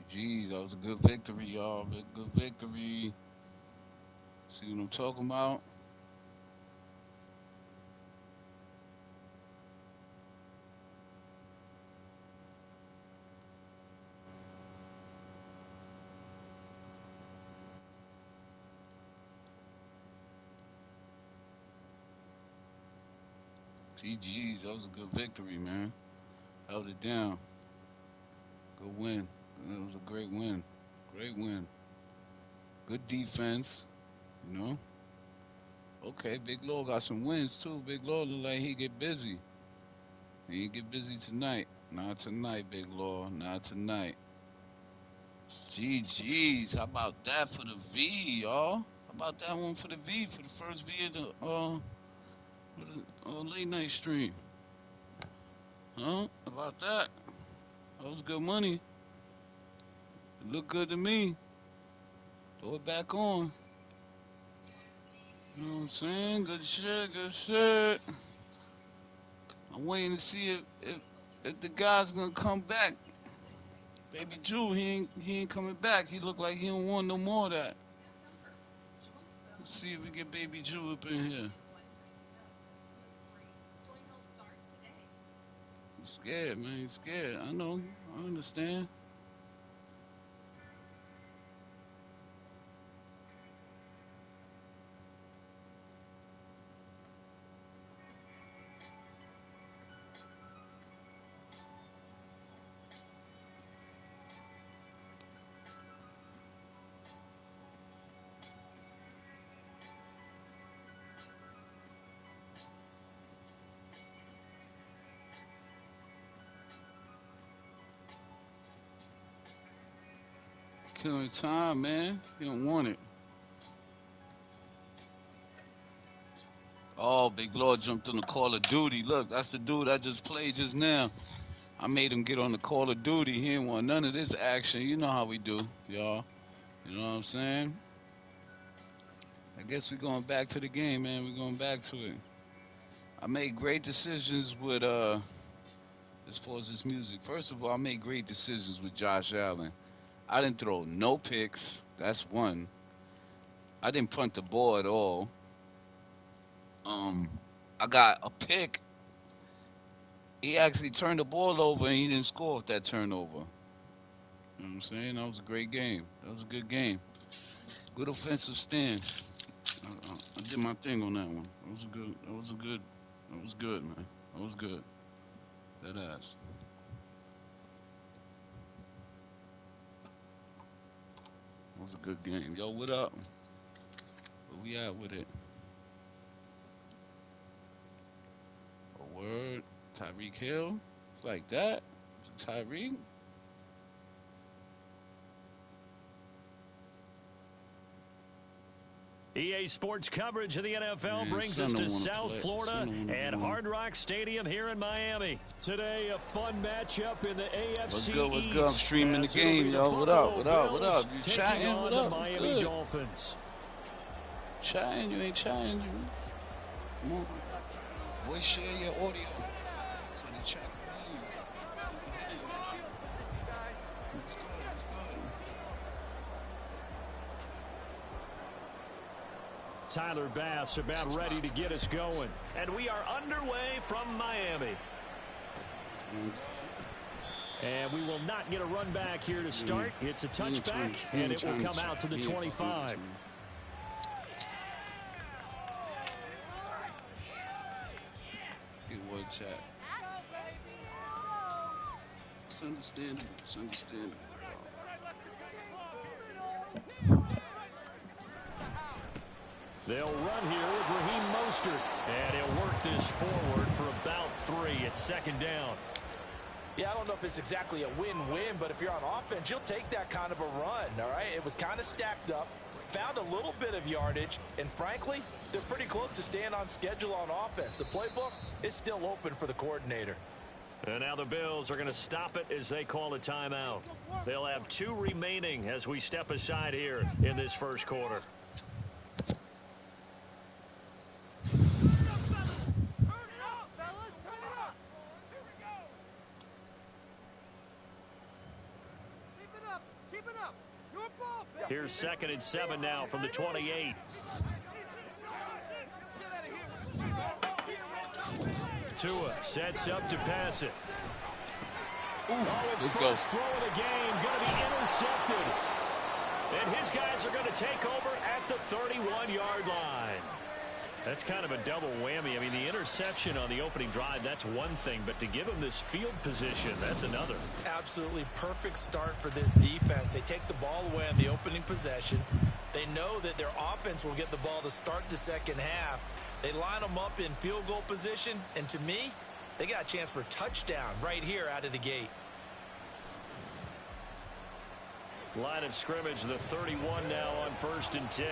Geez, that was a good victory, y'all. Good victory. See what I'm talking about? GG's, that was a good victory, man. Held it down. Good win. It was a great win. Great win. Good defense, you know. Okay, Big Law got some wins, too. Big Law look like he get busy. He get busy tonight. Not tonight, Big Law. Not tonight. GG's. How about that for the V, y'all? How about that one for the V, for the first V of the late night stream? Huh? How about that? That was good money. It looked good to me. Throw it back on. You know what I'm saying? Good shit, good shit. I'm waiting to see if the guy's gonna come back. Baby Jew, he ain't coming back. He look like he don't want no more of that. Let's see if we get Baby Jew up in here. He's scared, man. He's scared. I know. I understand. Killing time, man. He don't want it. Oh, Big Lord jumped on the Call of Duty. Look, that's the dude I just played just now. I made him get on the Call of Duty. He didn't want none of this action. You know how we do, y'all. You know what I'm saying? I guess we're going back to the game, man. We're going back to it. I made great decisions with, as far as this music. First of all, I made great decisions with Josh Allen. I didn't throw no picks. That's one. I didn't punt the ball at all. I got a pick. He actually turned the ball over and he didn't score with that turnover. You know what I'm saying? That was a great game. That was a good game. Good offensive stand. I did my thing on that one. That was good. That was good, man. That was good. That ass. That was a good game. Yo, what up? Where we at with it? A word. Tyreek Hill? It's like that? Tyreek? EA Sports coverage of the NFL brings us to South Florida and Hard Rock Stadium here in Miami. Today, a fun matchup in the AFC What's good? What's East. good? I'm streaming the game, yo. What up? What up? What up? You chatting? What up? The Miami Dolphins. Chatting? You ain't chatting? You? Come on. Boy, share your audio. So the chat can hear you. Let's go. Let's go. Tyler Bass about ready to get us going. And we are underway from Miami. And we will not get a run back here to start. It's a touchback, and it will come out to the 25. It was chat. It's understandable. It's understandable. They'll run here with Raheem Mostert. And he'll work this forward for about 3. It's second down. Yeah, I don't know if it's exactly a win-win, but if you're on offense, you'll take that kind of a run, all right? It was kind of stacked up, found a little bit of yardage, and frankly, they're pretty close to staying on schedule on offense. The playbook is still open for the coordinator. And now the Bills are going to stop it as they call a timeout. They'll have 2 remaining as we step aside here in this first quarter. Here's 2nd and 7 now from the 28. Tua sets up to pass it. Let's go. Throw of the game going to be intercepted. And his guys are going to take over at the 31-yard line. That's kind of a double whammy. I mean, the interception on the opening drive, that's one thing. But to give him this field position, that's another. Absolutely perfect start for this defense. They take the ball away on the opening possession. They know that their offense will get the ball to start the second half. They line them up in field goal position. And to me, they got a chance for a touchdown right here out of the gate. Line of scrimmage, the 31 now on 1st and 10.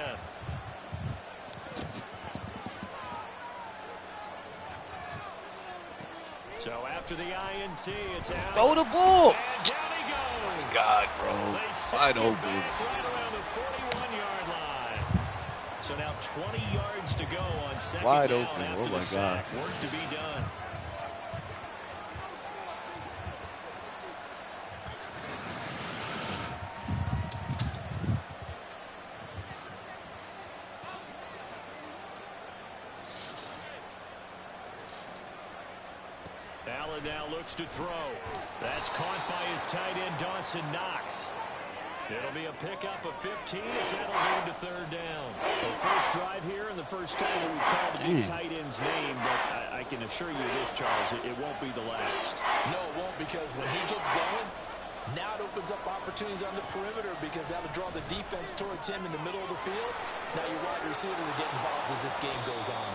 So after the INT, it's out. Throw the ball. And down he goes. Oh my God, bro. Wide open. Right around the 41-yard line. So now 20 yards to go on second Wide down open. after Oh my the sack. Work to be done. Allen now looks to throw. That's caught by his tight end, Dawson Knox. It'll be a pickup of 15 as that'll lead to 3rd down. The first drive here and the first time that we've called the big tight end's name, but I can assure you this, Charles, it won't be the last. No, it won't, because when he gets going, now it opens up opportunities on the perimeter because that'll draw the defense towards him in the middle of the field. Now your wide receivers will get involved as this game goes on.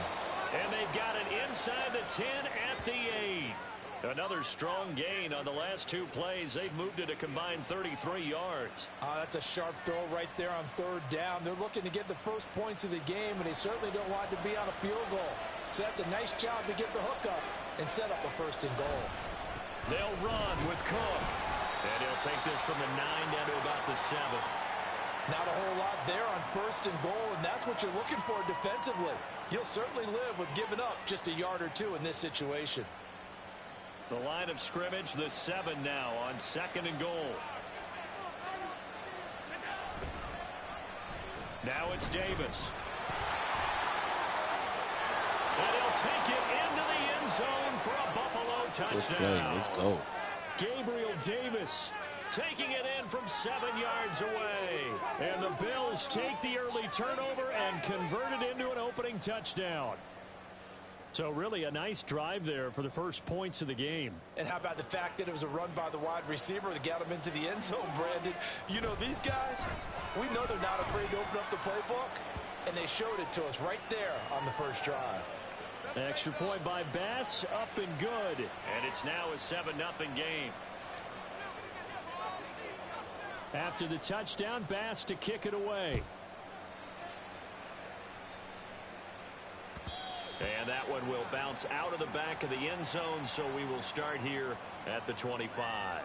And they've got it inside the 10 at the 8. Another strong gain on the last 2 plays. They've moved it a combined 33 yards. That's a sharp throw right there on 3rd down. They're looking to get the first points of the game, and they certainly don't want to be on a field goal. So that's a nice job to get the hook up and set up a 1st and goal. They'll run with Cook. And he'll take this from the 9 down to about the 7. Not a whole lot there on 1st and goal, and that's what you're looking for defensively. You'll certainly live with giving up just a yard or 2 in this situation. The line of scrimmage, the 7 now on 2nd and goal. Now it's Davis. And he'll take it into the end zone for a Buffalo touchdown. Let's go. Gabriel Davis taking it in from 7 yards away. And the Bills take the early turnover and convert it into an opening touchdown. So really a nice drive there for the first points of the game. And how about the fact that it was a run by the wide receiver that got him into the end zone, Brandon? You know, these guys, we know they're not afraid to open up the playbook, and they showed it to us right there on the first drive. Extra point by Bass, up and good. And it's now a 7-0 game. After the touchdown, Bass to kick it away. And that one will bounce out of the back of the end zone, so we will start here at the 25.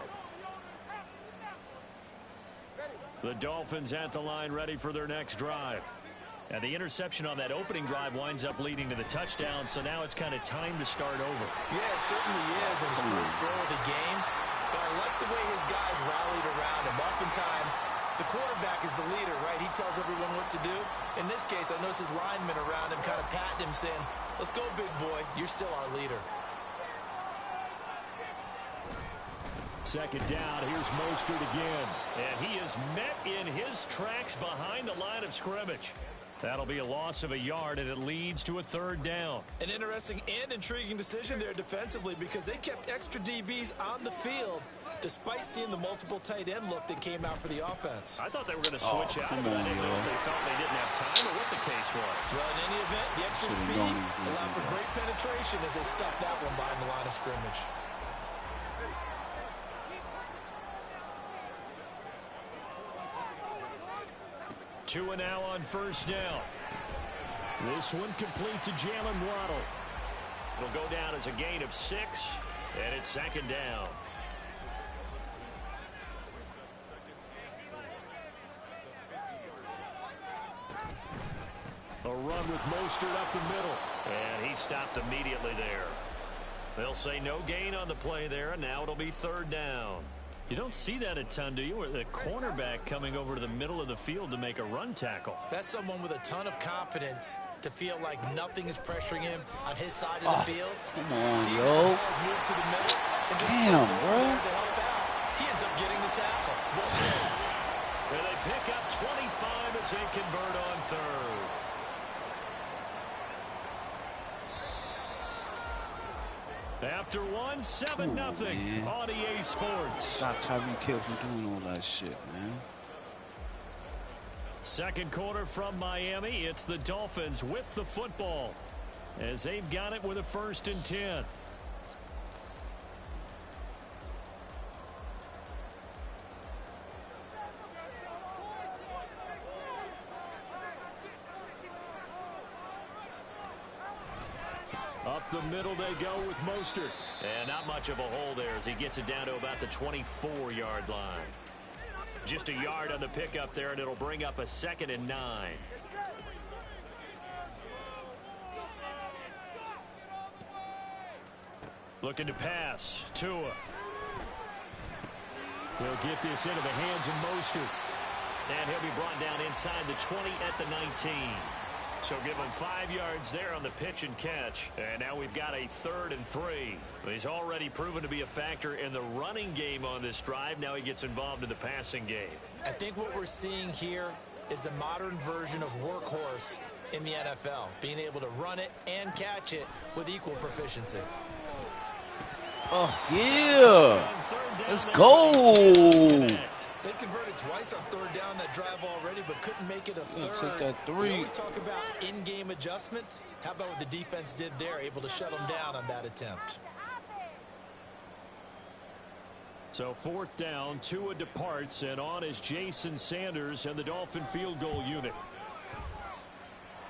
The Dolphins at the line, ready for their next drive. And the interception on that opening drive winds up leading to the touchdown, so now it's kind of time to start over. Yeah, it certainly is in his first throw of the game. But I like the way his guys rallied around him. Oftentimes, the quarterback is the leader, right? He tells everyone what to do. In this case, I noticed his linemen around him kind of patting him, saying, "Let's go, big boy. You're still our leader." Second down, here's Mostert again. And he is met in his tracks behind the line of scrimmage. That'll be a loss of a yard, and it leads to a third down. An interesting and intriguing decision there defensively, because they kept extra DBs on the field despite seeing the multiple tight end look that came out for the offense. I thought they were going to switch out, but I didn't know if they felt they didn't have time or what the case was. Well, in any event, the extra speed allowed for great penetration as they stuffed that one behind the line of scrimmage. Two and now on first down. This one complete to Jalen Waddle. It'll go down as a gain of 6, and it's second down. A run with Mostert up the middle, and he stopped immediately there. They'll say no gain on the play there, and now it'll be third down. You don't see that a ton, do you? Where the cornerback coming over to the middle of the field to make a run tackle. That's someone with a ton of confidence to feel like nothing is pressuring him on his side of the field. Come on, yo. To the middle and just damn, bro. To help out. He ends up getting the tackle. And they pick up 25 as they convert on third. After one, 7-0 on EA Sports. Stop Tyreek Hill from doing all that shit, man. Second quarter from Miami. It's the Dolphins with the football as they've got it with a 1st and 10. Up the middle they go with Mostert. And not much of a hole there as he gets it down to about the 24-yard line. Just a yard on the pickup there, and it'll bring up a 2nd and 9. Looking to pass. Tua. They'll get this into the hands of Mostert. And he'll be brought down inside the 20 at the 19. So give him 5 yards there on the pitch and catch. And now we've got a 3rd and 3. He's already proven to be a factor in the running game on this drive. Now he gets involved in the passing game. I think what we're seeing here is the modern version of workhorse in the NFL. Being able to run it and catch it with equal proficiency. Oh, yeah. Let's go. They converted twice on 3rd down that drive already, but couldn't make it a 3rd. Take that 3. We always talk about in-game adjustments. How about what the defense did there, able to shut them down on that attempt? So 4th down, Tua departs, and on is Jason Sanders and the Dolphin field goal unit.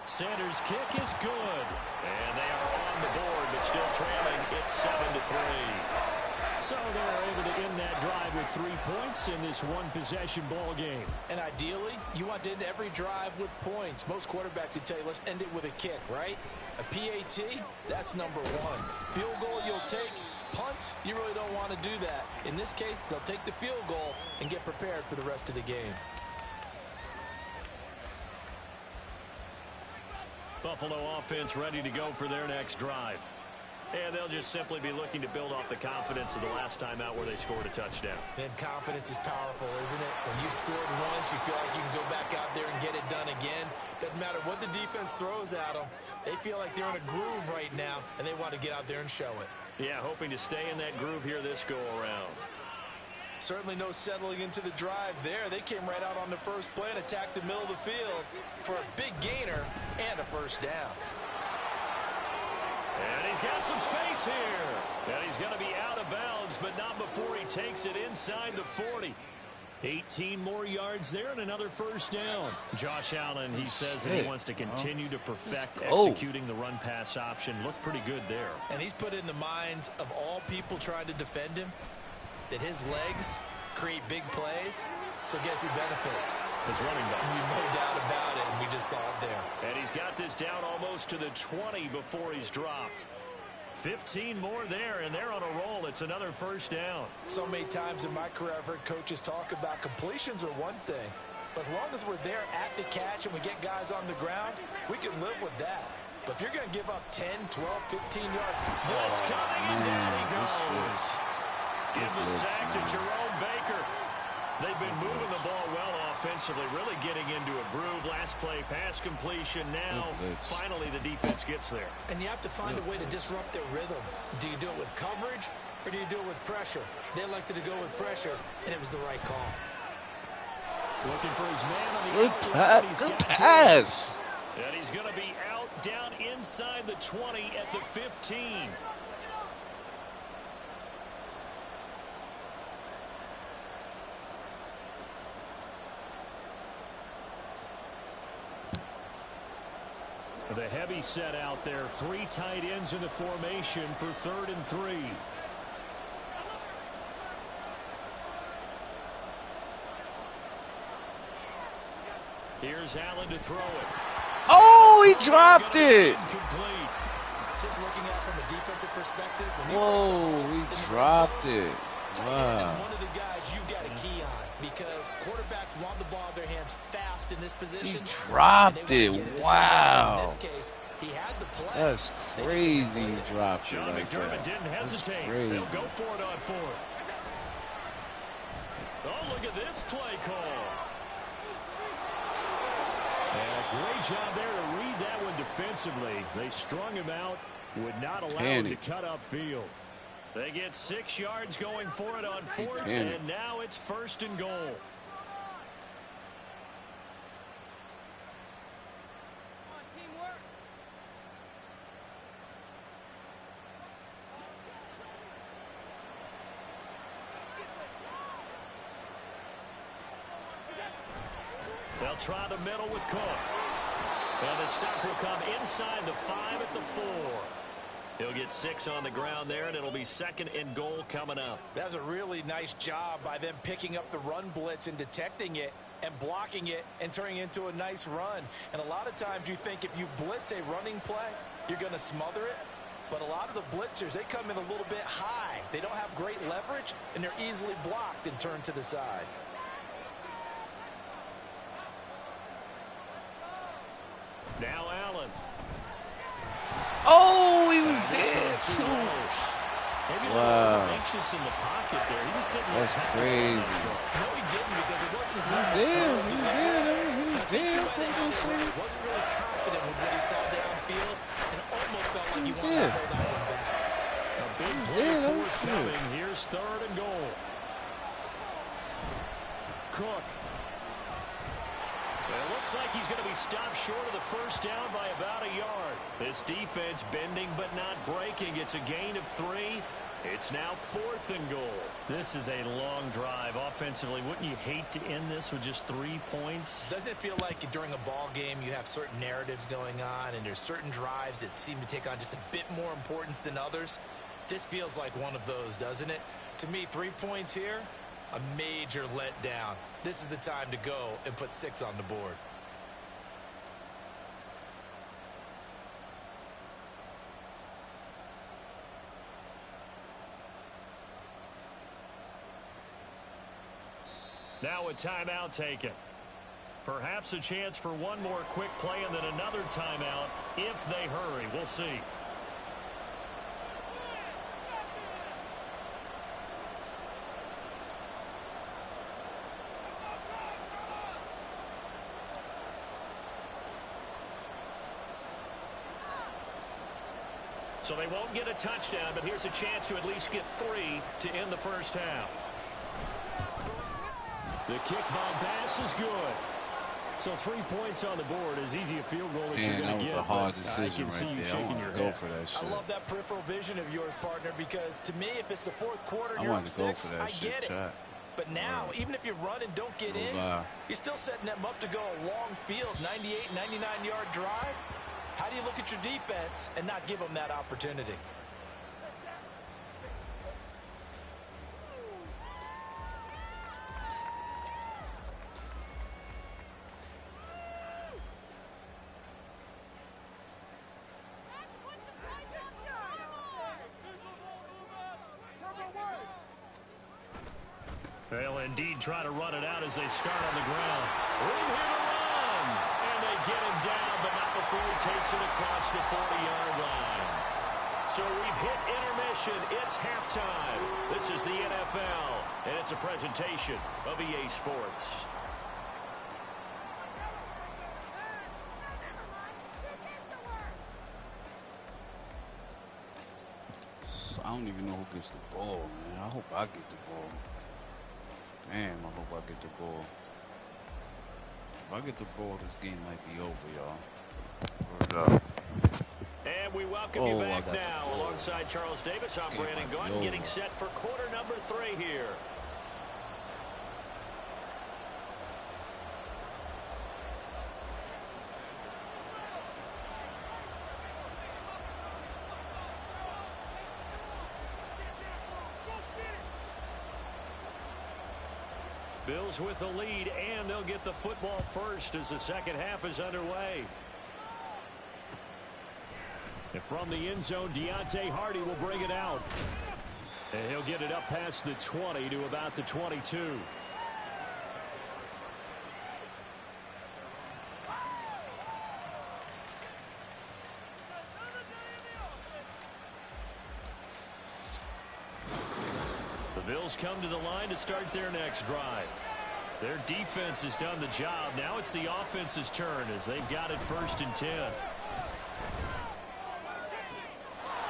Sanders' kick is good. And they are on the board, but still trailing. It's 7-3. So they're able to end that drive with 3 points in this one-possession ball game. And ideally, you want to end every drive with points. Most quarterbacks would tell you, let's end it with a kick, right? A PAT, that's number 1. Field goal you'll take. Punts, you really don't want to do that. In this case, they'll take the field goal and get prepared for the rest of the game. Buffalo offense ready to go for their next drive. And they'll just simply be looking to build off the confidence of the last time out where they scored a touchdown. And confidence is powerful, isn't it? When you've scored once, you feel like you can go back out there and get it done again. Doesn't matter what the defense throws at them. They feel like they're in a groove right now, and they want to get out there and show it. Yeah, hoping to stay in that groove here this go-around. Certainly no settling into the drive there. They came right out on the first play and attacked the middle of the field for a big gainer and a first down. And he's got some space here. And he's going to be out of bounds, but not before he takes it inside the 40. 18 more yards there and another first down. Josh Allen, he says that he wants to continue to perfect executing the run-pass option. Looked pretty good there. And he's put in the minds of all people trying to defend him that his legs create big plays. So guess who benefits? His running back. No doubt about it, and we just saw it there. And he's got this down almost to the 20 before he's dropped. 15 more there, and they're on a roll. It's another first down. So many times in my career, I've heard coaches talk about completions are one thing. But as long as we're there at the catch and we get guys on the ground, we can live with that. But if you're going to give up 10, 12, 15 yards, blitz coming, and down he goes. Give the sack to Jerome Baker. They've been moving the ball well offensively, really getting into a groove. Last play, pass completion. Now, finally, the defense gets there. And you have to find a way to disrupt their rhythm. Do you do it with coverage, or do you do it with pressure? They elected to go with pressure, and it was the right call. Looking for his man on the good pass. And he's going to be out down inside the 20 at the 15. The heavy set out there. 3 tight ends in the formation for 3rd and 3. Here's Allen to throw it. Oh, he dropped it. Incomplete. Just looking at it from a defensive perspective. Whoa, he dropped it. Wow. Is one of the guys you've got a key on because quarterbacks want the ball in their hands fast in this position. He dropped it. Wow. In this case, he had the play. That's crazy. He dropped it. Sean like McDermott that. didn't hesitate. They'll go for it on 4th. Oh, look at this play call. And a great job there to read that one defensively. They strung him out, would not allow him to cut upfield. They get 6 yards going for it on 4th, and now it's 1st and goal. They'll try the middle with Cook. And the stop will come inside the 5 at the 4. He'll get 6 on the ground there, and it'll be 2nd and goal coming up. That's a really nice job by them picking up the run blitz and detecting it and blocking it and turning it into a nice run. And a lot of times you think if you blitz a running play, you're going to smother it. But a lot of the blitzers, they come in a little bit high. They don't have great leverage, and they're easily blocked and turned to the side. Now Allen. Oh, he was there too. Maybe wow. Anxious in the pocket there. He just didn't. That's crazy. No, he didn't because it wasn't his He was there. He wasn't really confident with what he saw downfield and almost felt like he wanted to pull that one back. A big play forthcoming. Here's 3rd and goal. Cook. It looks like he's going to be stopped short of the first down by about a yard. This defense bending but not breaking. It's a gain of 3. It's now 4th and goal. This is a long drive offensively. Wouldn't you hate to end this with just 3 points? Doesn't it feel like during a ball game you have certain narratives going on and there's certain drives that seem to take on just a bit more importance than others? This feels like one of those, doesn't it? To me, 3 points here, a major letdown. This is the time to go and put 6 on the board. Now a timeout taken. Perhaps a chance for one more quick play and then another timeout if they hurry. We'll see. So they won't get a touchdown, but here's a chance to at least get 3 to end the first half. The kickball pass is good. So 3 points on the board, as easy a field goal as you're going to get. That was a hard decision I can see right you there. shaking your Go head. for that shit. I love that peripheral vision of yours, partner, because to me, if it's the fourth quarter and you're up 6, I get it. But now, even if you run and don't get in, you're still setting them up to go a long field, 98, 99-yard drive. How do you look at your defense and not give them that opportunity? They'll indeed try to run it out as they start on the ground. Room here to run. And they get him down, but not before he takes it across the 40-yard line. So we've hit intermission. It's halftime. This is the NFL, and it's a presentation of EA Sports. I don't even know who gets the ball, man. I hope I get the ball. Damn, I hope I get the ball. If I get the ball, this game might be over, y'all. Word up. And we welcome you back now. Alongside Charles Davis, I'm Brandon Gunn, getting set for quarter number 3 here. Bills with the lead, and they'll get the football first as the second half is underway. And from the end zone, Deontay Hardy will bring it out. And he'll get it up past the 20 to about the 22. Bills come to the line to start their next drive. Their defense has done the job. Now it's the offense's turn as they've got it 1st and 10.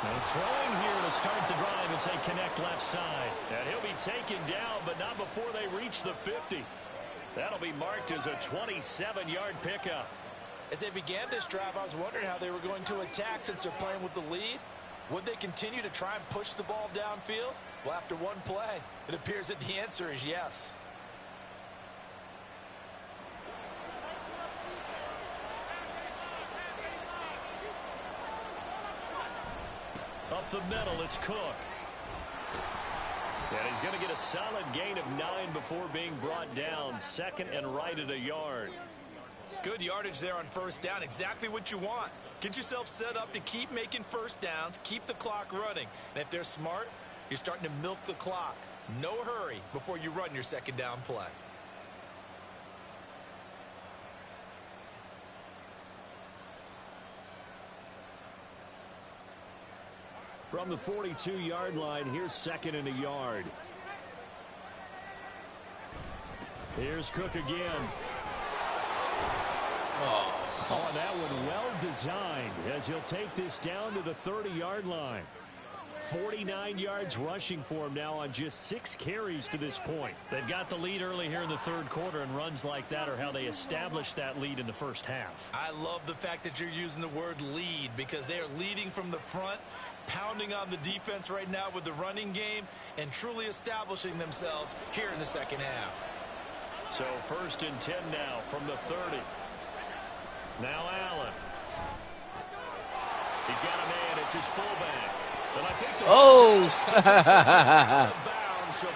And throwing here to start the drive as they connect left side. And he'll be taken down, but not before they reach the 50. That'll be marked as a 27-yard pickup. As they began this drive, I was wondering how they were going to attack since they're playing with the lead. Would they continue to try and push the ball downfield? Well, after one play, it appears that the answer is yes. Up the middle, it's Cook. And he's going to get a solid gain of 9 before being brought down. 2nd and right at a yard. Good yardage there on 1st down. Exactly what you want. Get yourself set up to keep making 1st downs, keep the clock running. And if they're smart, you're starting to milk the clock. No hurry before you run your 2nd down play. From the 42-yard line, here's 2nd and a yard. Here's Cook again. Oh, and that one well designed as he'll take this down to the 30-yard line. 49 yards rushing for him now on just 6 carries to this point. They've got the lead early here in the 3rd quarter, and runs like that are how they establish that lead in the 1st half. I love the fact that you're using the word lead because they are leading from the front, pounding on the defense right now with the running game, and truly establishing themselves here in the 2nd half. So 1st and 10 now from the 30. Now Allen. He's got a man. It's his fullback. But I think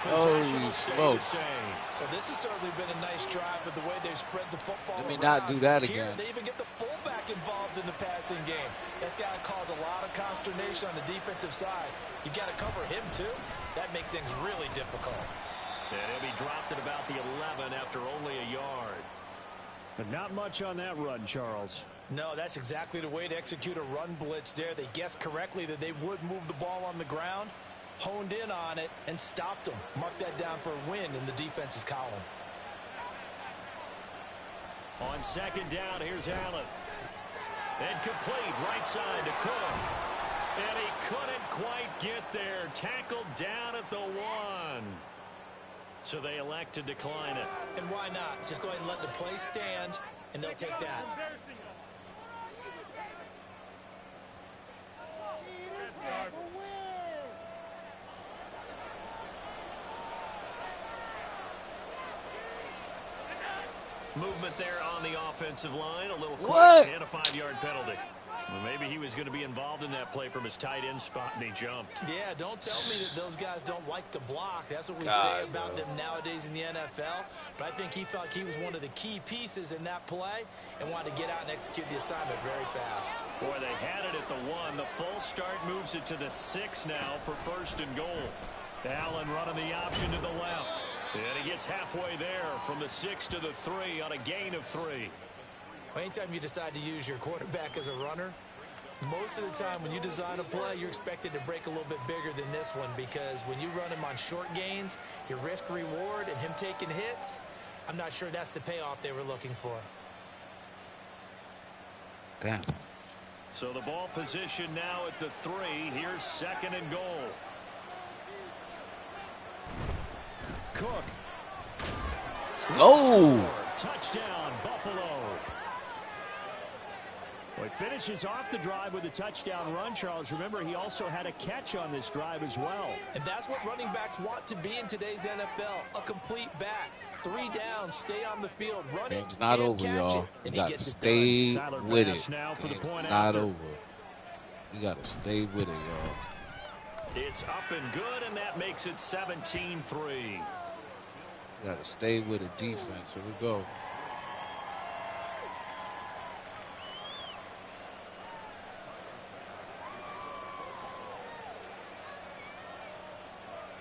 holy smokes. Well, this has certainly been a nice drive with the way they've spread the football Let me around. not do that again. Here, they even get the fullback involved in the passing game. That's got to cause a lot of consternation on the defensive side. You've got to cover him, too. That makes things really difficult. And he'll be dropped at about the 11 after only a yard. But not much on that run, Charles. No, that's exactly the way to execute a run blitz there. They guessed correctly that they would move the ball on the ground, honed in on it, and stopped them. Mark that down for a win in the defense's column. On 2nd down, here's Allen. And complete right side to Cook. And he couldn't quite get there. Tackled down at the 1. So they elect to decline it. And why not? Just go ahead and let the play stand, and they'll take that. Movement there on the offensive line. A little quick and a 5-yard penalty. Well, maybe he was going to be involved in that play from his tight end spot, and he jumped. Yeah, don't tell me that those guys don't like to block. That's what we say about them nowadays in the NFL. But I think he thought he was one of the key pieces in that play and wanted to get out and execute the assignment very fast. Boy, they had it at the 1. The full start moves it to the 6 now for 1st and goal. Allen running the option to the left. And he gets halfway there from the 6 to the 3 on a gain of 3. Well, anytime you decide to use your quarterback as a runner, most of the time when you design a play, you're expected to break a little bit bigger than this one, because when you run him on short gains, your risk-reward and him taking hits, I'm not sure that's the payoff they were looking for. Damn. So the ball position now at the 3. Here's 2nd and goal. Cook. Go! Touchdown, Buffalo. Well, he finishes off the drive with a touchdown run, Charles. Remember, he also had a catch on this drive as well. And that's what running backs want to be in today's NFL, a complete back. 3 downs, stay on the field, run it. Game's not over, y'all. You got to stay with it. Game's not over. You got to stay with it, y'all. It's up and good, and that makes it 17-3. You got to stay with the defense. Here we go.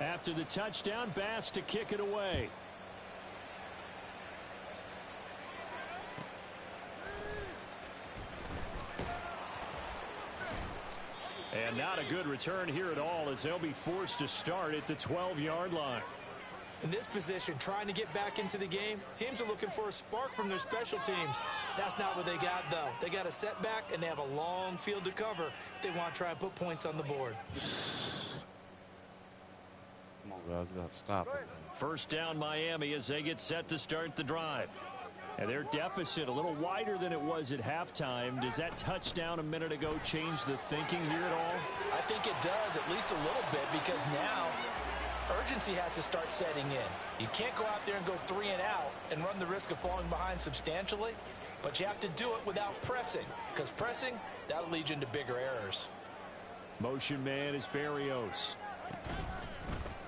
After the touchdown, Bass to kick it away. And not a good return here at all, as they'll be forced to start at the 12-yard line. In this position, trying to get back into the game, teams are looking for a spark from their special teams. That's not what they got, though. They got a setback, and they have a long field to cover if they want to try and put points on the board. Come on, guys. Got to stop it. First down, Miami, as they get set to start the drive. And their deficit a little wider than it was at halftime. Does that touchdown a minute ago change the thinking here at all? I think it does, at least a little bit, because now urgency has to start setting in. You can't go out there and go 3 and out and run the risk of falling behind substantially, but you have to do it without pressing, because pressing, that'll lead you into bigger errors. Motion man is Berrios.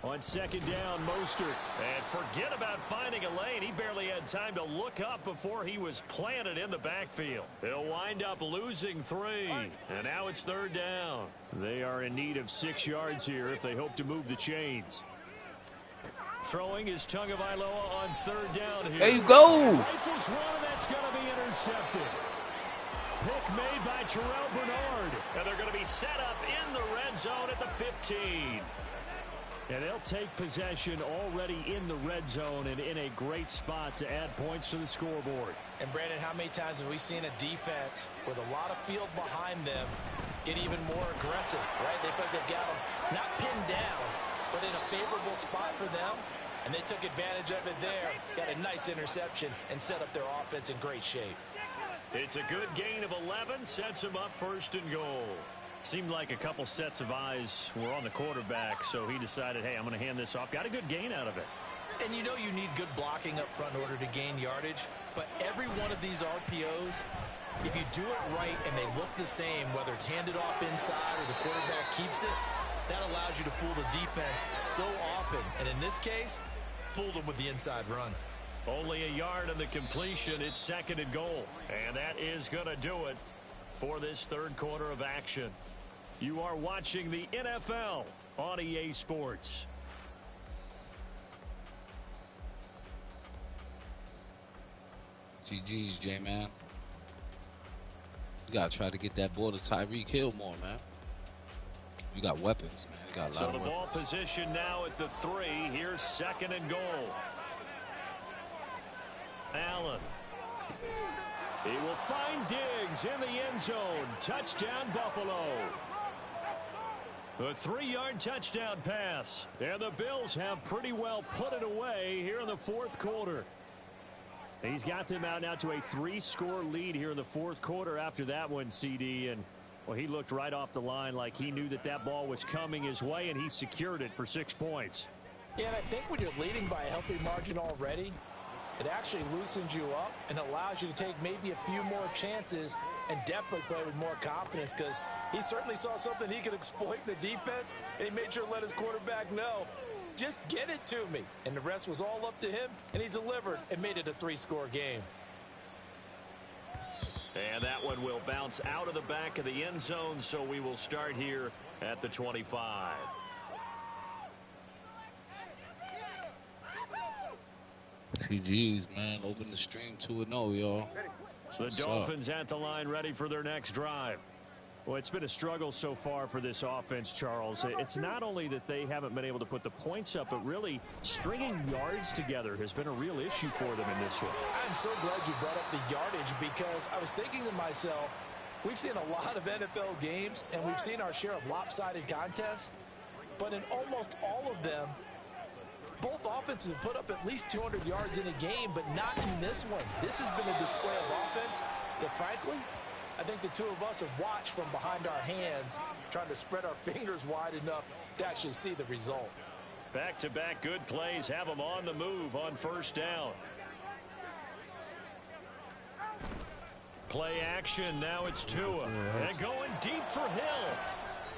On 2nd down, Mostert. And forget about finding a lane. He barely had time to look up before he was planted in the backfield. They'll wind up losing 3. And now it's 3rd down. They are in need of 6 yards here if they hope to move the chains. Throwing is Tagovailoa on 3rd down here. There you go. Rifles one, and that's going to be intercepted. Pick made by Terrell Bernard. And they're going to be set up in the red zone at the 15. And they'll take possession already in the red zone and in a great spot to add points to the scoreboard. And, Brandon, how many times have we seen a defense with a lot of field behind them get even more aggressive, right? They feel like they've got them not pinned down, but in a favorable spot for them. And they took advantage of it there. Got a nice interception and set up their offense in great shape. It's a good gain of 11. Sets them up 1st and goal. Seemed like a couple sets of eyes were on the quarterback, so he decided, hey, I'm going to hand this off. Got a good gain out of it. And you know you need good blocking up front in order to gain yardage, but every one of these RPOs, if you do it right and they look the same, whether it's handed off inside or the quarterback keeps it, that allows you to fool the defense so often. And in this case, fooled them with the inside run. Only a yard on the completion. It's 2nd and goal. And that is going to do it for this 3rd quarter of action. You are watching the NFL on EA Sports. GG's, J-Man. You got to try to get that ball to Tyreek Hill more, man. You got weapons, man. You got a lot of weapons. So the ball position now at the 3. Here's 2nd and goal. Allen. He will find Diggs in the end zone. Touchdown, Buffalo. A 3-yard touchdown pass. And the Bills have pretty well put it away here in the fourth quarter. He's got them out now to a 3-score lead here in the fourth quarter after that one, CD. And, well, he looked right off the line like he knew that that ball was coming his way, and he secured it for 6 points. Yeah, and I think when you're leading by a healthy margin already, it actually loosens you up and allows you to take maybe a few more chances and definitely play with more confidence, because he certainly saw something he could exploit in the defense, and he made sure to let his quarterback know, just get it to me. And the rest was all up to him, and he delivered and made it a 3-score game. And that one will bounce out of the back of the end zone, so we will start here at the 25. GG's, man. Open the stream 2-0, y'all. The Dolphins at the line, ready for their next drive. Well, it's been a struggle so far for this offense, Charles. It's not only that they haven't been able to put the points up, but really stringing yards together has been a real issue for them in this one. I'm so glad you brought up the yardage, because I was thinking to myself, we've seen a lot of NFL games, and we've seen our share of lopsided contests, but in almost all of them, both offenses have put up at least 200 yards in a game, but not in this one. This has been a display of offense that, frankly, I think the two of us have watched from behind our hands, trying to spread our fingers wide enough to actually see the result. Back-to-back good plays have them on the move on first down. Play action. Now it's Tua. And going deep for Hill.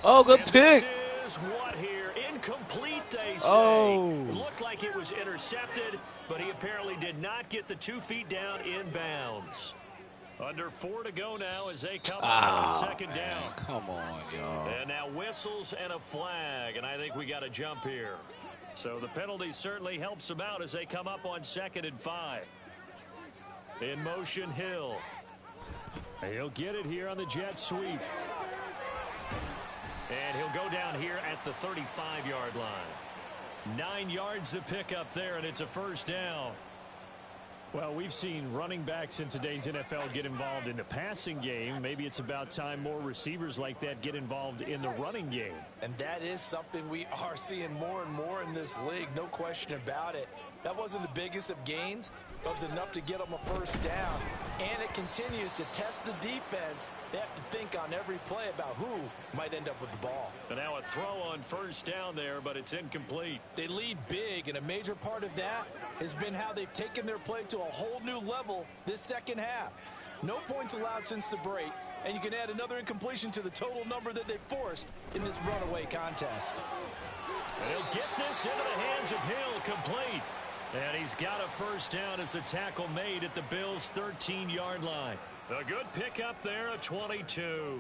Oh, good pick. This is what here? Incomplete, they say. Oh. It looked like it was intercepted, but he apparently did not get the 2 feet down in bounds. Under 4 to go now as they come out on second down. Come on, y'all. And now whistles and a flag, and I think we got a jump here. So the penalty certainly helps them out as they come up on 2nd and 5. In motion, Hill. He'll get it here on the jet sweep. And he'll go down here at the 35-yard line. 9 yards to pick up there, and it's a first down. Well, we've seen running backs in today's NFL get involved in the passing game. Maybe it's about time more receivers like that get involved in the running game. And that is something we are seeing more and more in this league, no question about it. That wasn't the biggest of gains, but it was enough to get them a first down. And it continues to test the defense. They have to think on every play about who might end up with the ball. And now a throw on first down there, but it's incomplete. They lead big, and a major part of that has been how they've taken their play to a whole new level this second half. No points allowed since the break, and you can add another incompletion to the total number that they forced in this runaway contest. And he'll get this into the hands of Hill, complete. And he's got a first down as the tackle made at the Bills' 13-yard line. A good pickup there, a 22.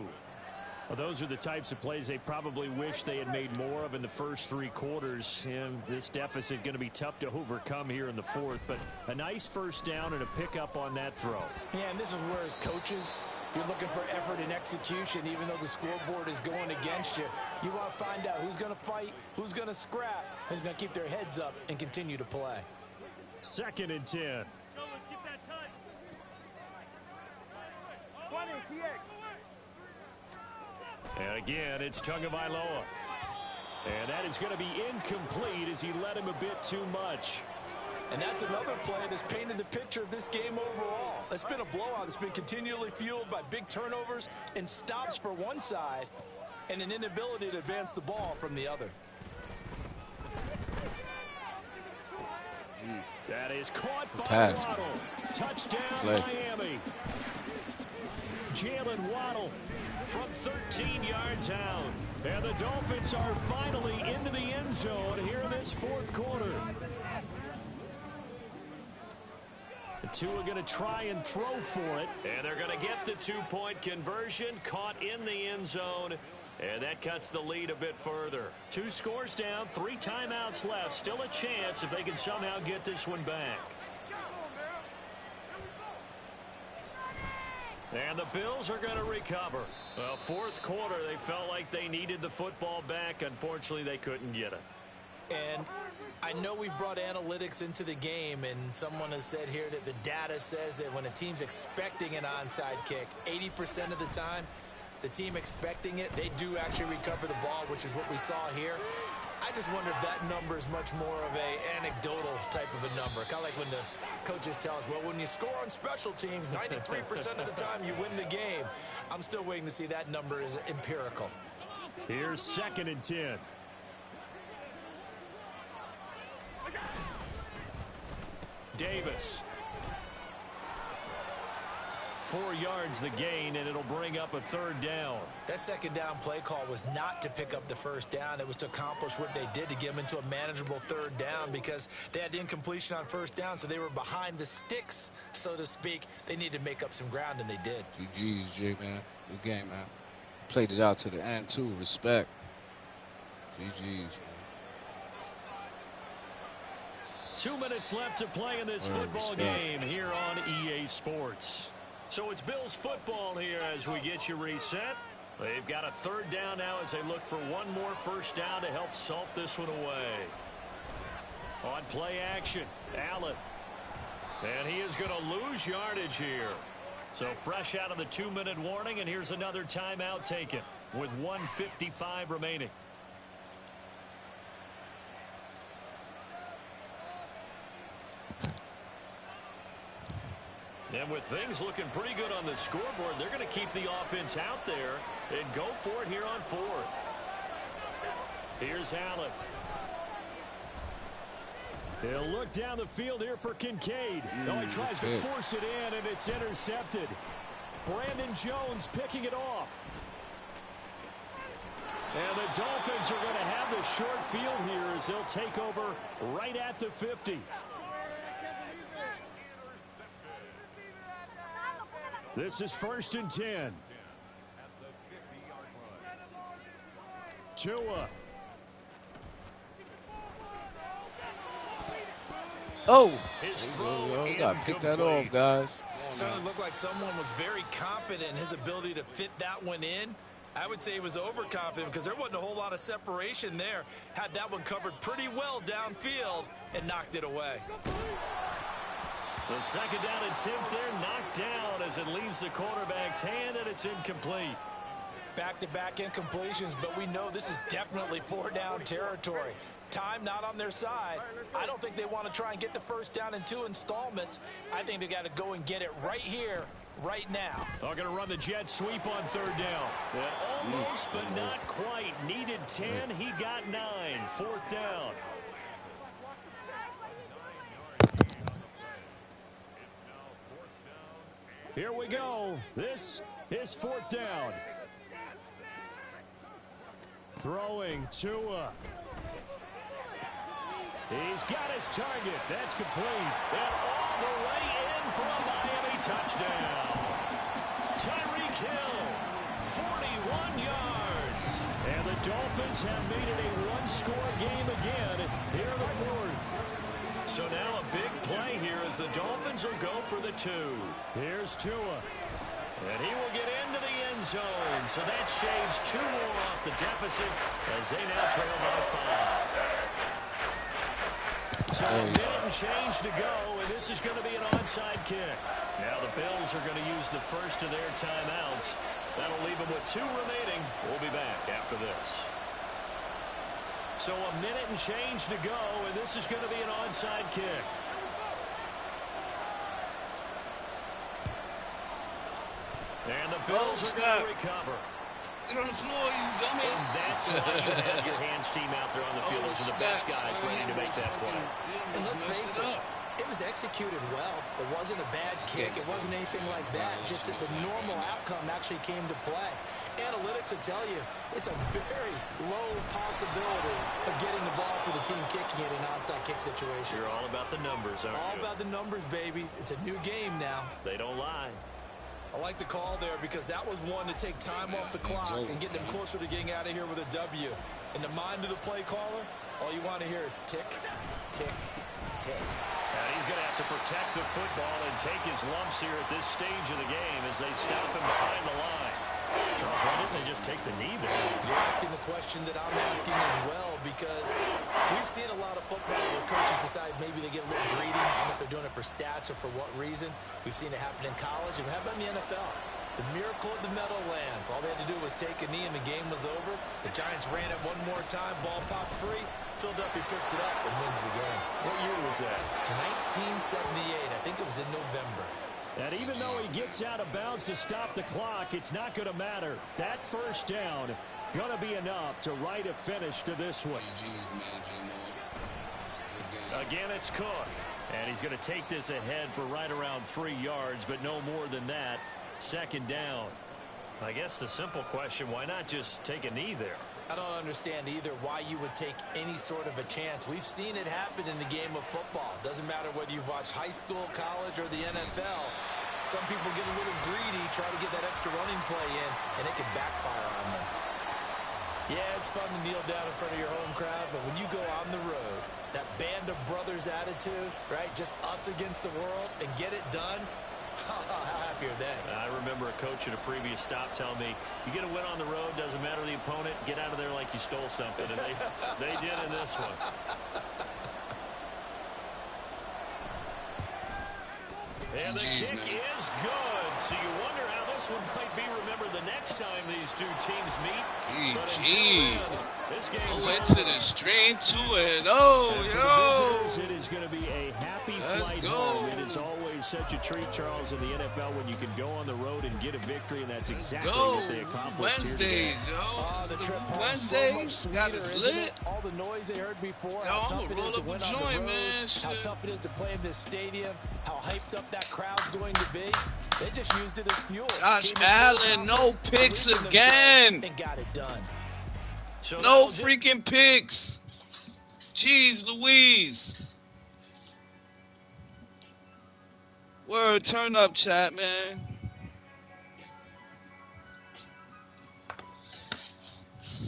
Well, those are the types of plays they probably wish they had made more of in the first 3 quarters. And this deficit going to be tough to overcome here in the fourth. But a nice first down and a pickup on that throw. Yeah, and this is where, as coaches, you're looking for effort and execution, even though the scoreboard is going against you. You want to find out who's going to fight, who's going to scrap, who's going to keep their heads up and continue to play. 2nd and 10. Let's get that touch. 20, TX. And again, it's Tagovailoa. And that is going to be incomplete as he led him a bit too much. And that's another play that's painted the picture of this game overall. It's been a blowout. It's been continually fueled by big turnovers and stops for one side and an inability to advance the ball from the other. That is caught by Waddle. Touchdown, Miami. Jalen Waddle from 13 yards out. And the Dolphins are finally into the end zone here in this fourth quarter. The two are going to try and throw for it. And they're going to get the 2-point conversion, caught in the end zone. And that cuts the lead a bit further. 2 scores down, 3 timeouts left. Still a chance if they can somehow get this one back. And the Bills are going to recover. Well, fourth quarter, they felt like they needed the football back. Unfortunately, they couldn't get it. And I know we brought analytics into the game, and someone has said here that the data says that when a team's expecting an onside kick, 80% of the time, the team expecting it, they do actually recover the ball, which is what we saw here. I just wonder if that number is much more of a anecdotal type of a number. Kind of like when the coaches tell us, well, when you score on special teams, 93% of the time you win the game. I'm still waiting to see that number is empirical. Here's 2nd and 10. Davis. 4 yards the gain, and it'll bring up a 3rd down. That 2nd down play call was not to pick up the 1st down. It was to accomplish what they did to get them into a manageable 3rd down because they had incompletion on 1st down, so they were behind the sticks, so to speak. They needed to make up some ground, and they did. GG's, J-Man. Good game, man. Played it out to the end, too. Respect. GG's, man. 2 minutes left to play in this football game here on EA Sports. So it's Bills football here as we get you reset. They've got a 3rd down now as they look for one more 1st down to help salt this one away. On play action, Allen. And he is going to lose yardage here. So fresh out of the 2-minute warning, and here's another timeout taken with 1:55 remaining. And with things looking pretty good on the scoreboard, they're going to keep the offense out there and go for it here on 4th. Here's Allen. He'll look down the field here for Kincaid. He tries to force it in, and it's intercepted. Brandon Jones picking it off. And the Dolphins are going to have the short field here as they'll take over right at the 50. This is 1st and 10. Tua. Oh, got to pick that off, guys. Certainly looked like someone was very confident in his ability to fit that one in. I would say he was overconfident because there wasn't a whole lot of separation there. Had that one covered pretty well downfield and knocked it away. The 2nd down attempt there knocked down as it leaves the quarterback's hand, and it's incomplete. Back-to-back incompletions, but we know this is definitely 4-down territory. Time not on their side. I don't think they want to try and get the 1st down in 2 installments. I think they got to go and get it right here, right now. They're going to run the jet sweep on 3rd down. Almost, but not quite. Needed 10. He got 9. 4th down. Here we go. This is 4th down. Throwing Tua. He's got his target. That's complete. And all the way in for a Miami touchdown. Tyreek Hill, 41 yards. And the Dolphins have made it a one-score game again here in the 4th. So now a big play here as the Dolphins will go for the 2. Here's Tua. And he will get into the end zone. So that shaves 2 more off the deficit as they now trail by 5. So a minute and change to go, and this is going to be an onside kick. Now the Bills are going to use the first of their timeouts. That'll leave them with 2 remaining. We'll be back after this. So a minute and change to go, and this is going to be an onside kick. And the Bills are going to recover. Get on the floor, you dummy. And that's why you have your hands team out there on the field. Those are the best guys ready to make that play. And let's face it was executed well. It wasn't a bad kick. It wasn't anything like that. Just that the normal outcome actually came to play. Analytics will tell you it's a very low possibility of getting the ball for the team kicking it in an onside kick situation. You're all about the numbers, aren't you? All about the numbers, baby. It's a new game now. They don't lie. I like the call there because that was one to take time off the clock and get them closer to getting out of here with a W. In the mind of the play caller, all you want to hear is tick, tick, tick. And he's going to have to protect the football and take his lumps here at this stage of the game as they stop him behind the line. Charles, why didn't they just take the knee there? You're asking the question that I'm asking as well because we've seen a lot of football where coaches decide maybe they get a little greedy. I don't know if they're doing it for stats or for what reason. We've seen it happen in college, and how about in the NFL? The miracle of the Meadowlands. All they had to do was take a knee and the game was over. The Giants ran it one more time. Ball popped free. Philadelphia picks it up and wins the game. What year was that? 1978. I think it was in November. And even though he gets out of bounds to stop the clock, it's not going to matter. That first down going to be enough to write a finish to this one. Again, it's Cook. And he's going to take this ahead for right around 3 yards, but no more than that. Second down. I guess the simple question, why not just take a knee there? I don't understand either why you would take any sort of a chance. We've seen it happen in the game of football. Doesn't matter whether you've watched high school, college, or the NFL. Some people get a little greedy, try to get that extra running play in, and it can backfire on them. Yeah, it's fun to kneel down in front of your home crowd, but when you go on the road, that band of brothers attitude, right? Just us against the world and get it done. How happy are they? I remember a coach at a previous stop telling me, you get a win on the road, doesn't matter the opponent, get out of there like you stole something. And they did in this one. And the kick is good. So you wonder how this one might be remembered the next time these two teams meet. But this game's into the stream 2-0. Yo. It is going to be a happy flight home. It is always such a treat, Charles, in the NFL when you can go on the road and get a victory, and that's exactly what they accomplished Wednesdays, here yo. The trip home Wednesdays so got us lit. All the noise they heard before, Yo, how tough it is to win on the road, man. how tough it is to play in this stadium, how hyped up that crowd's going to be. They just used it as fuel. Josh Allen, no picks again. And got it done. So no freaking picks. Jeez Louise. Word, turn up, chat, man.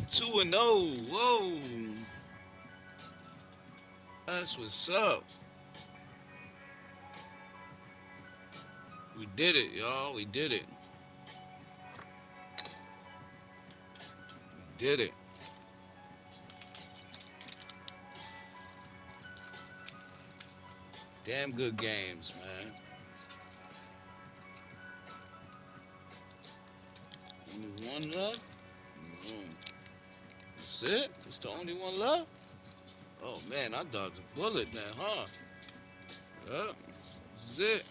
Two and 0. Whoa. That's what's up. We did it, y'all. We did it. We did it. Damn good games, man. Only one left? That's it? It's the only one left? Oh, man, I dodged a bullet then, huh? Yep. This is it.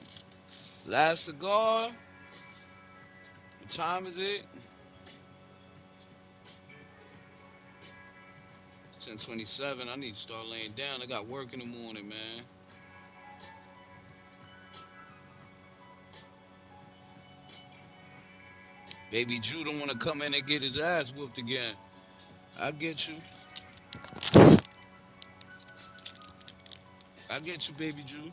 Last cigar. What time is it? 10:27. I need to start laying down. I got work in the morning, man. Baby Drew don't want to come in and get his ass whooped again. I get you. I get you, Baby Drew.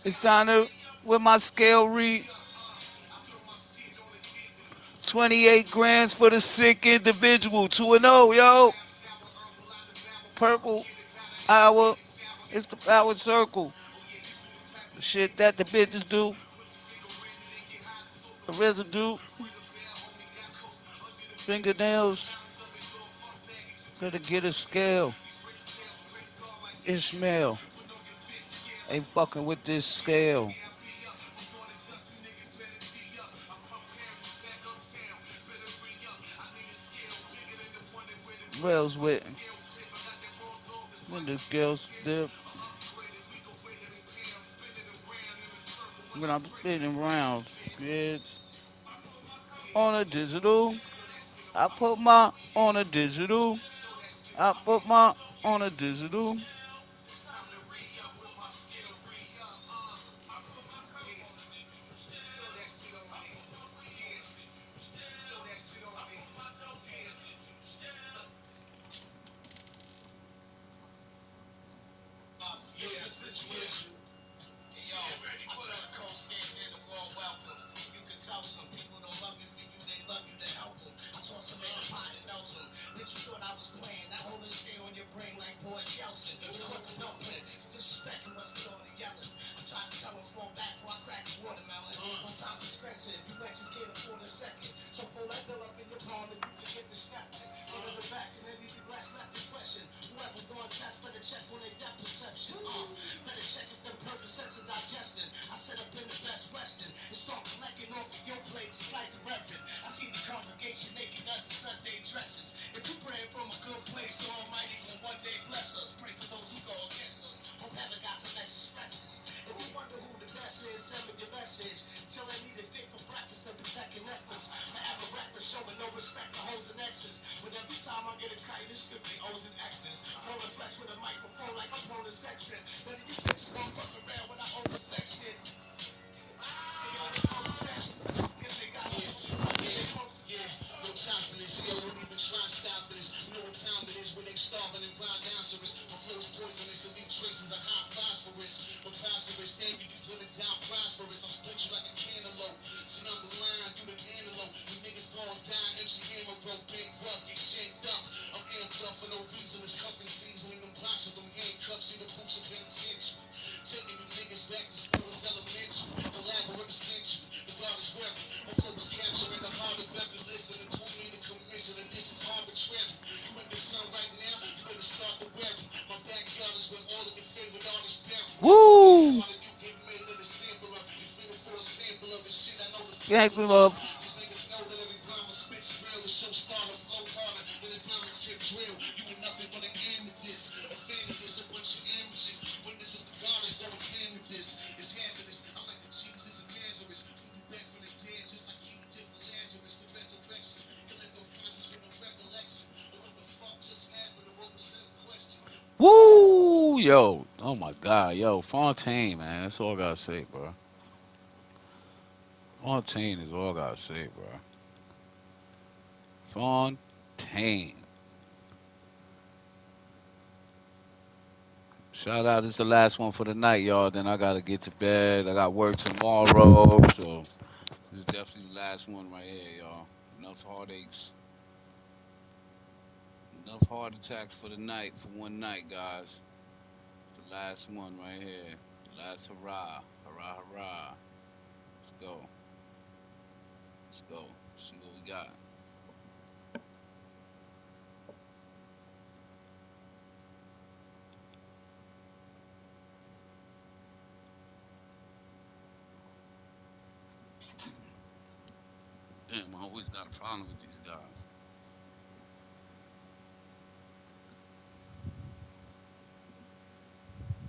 It's time to, with my scale read, 28 grams for the sick individual. 2-0, yo. Purple hour. It's the power circle. The shit that the bitches do. The residue. Fingernails. Gotta get a scale. Ishmael. Ain't fucking with this scale. Rails with. When the scales dip. When I'm spinning rounds, bitch. On a digital. I put my on a digital. I put my on a digital. Woo! Gangster love. Woo! Yo. Oh my God. Yo. Fontaine, man. That's all I gotta say, bro. Fontaine is all I gotta say, bro. Fontaine. Shout out. This is the last one for the night, y'all. Then I gotta get to bed. I got work tomorrow. So this is definitely the last one right here, y'all. Enough heartaches. Enough heart attacks for the night, for one night, guys. The last one right here. The last hurrah. Hurrah, hurrah. Let's go. Let's go. See what we got. Damn, I always got a problem with these guys.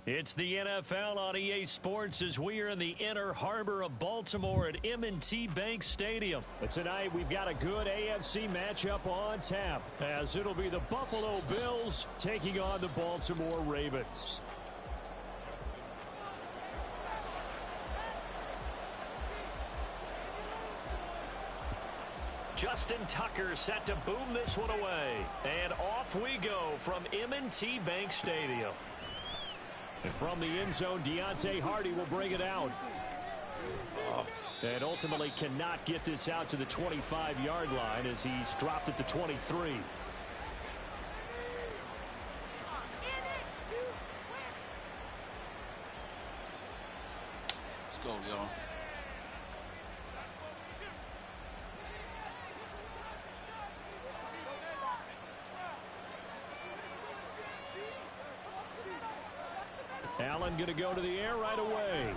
It's the NFL on EA Sports as we are in the inner harbor of Baltimore at M&T Bank Stadium. But tonight we've got a good AFC matchup on tap as it'll be the Buffalo Bills taking on the Baltimore Ravens. Justin Tucker set to boom this one away. And off we go from M&T Bank Stadium. And from the end zone, Deontay Hardy will bring it out. And ultimately cannot get this out to the 25-yard line as he's dropped at the 23. Let's go, y'all. Allen going to go to the air right away.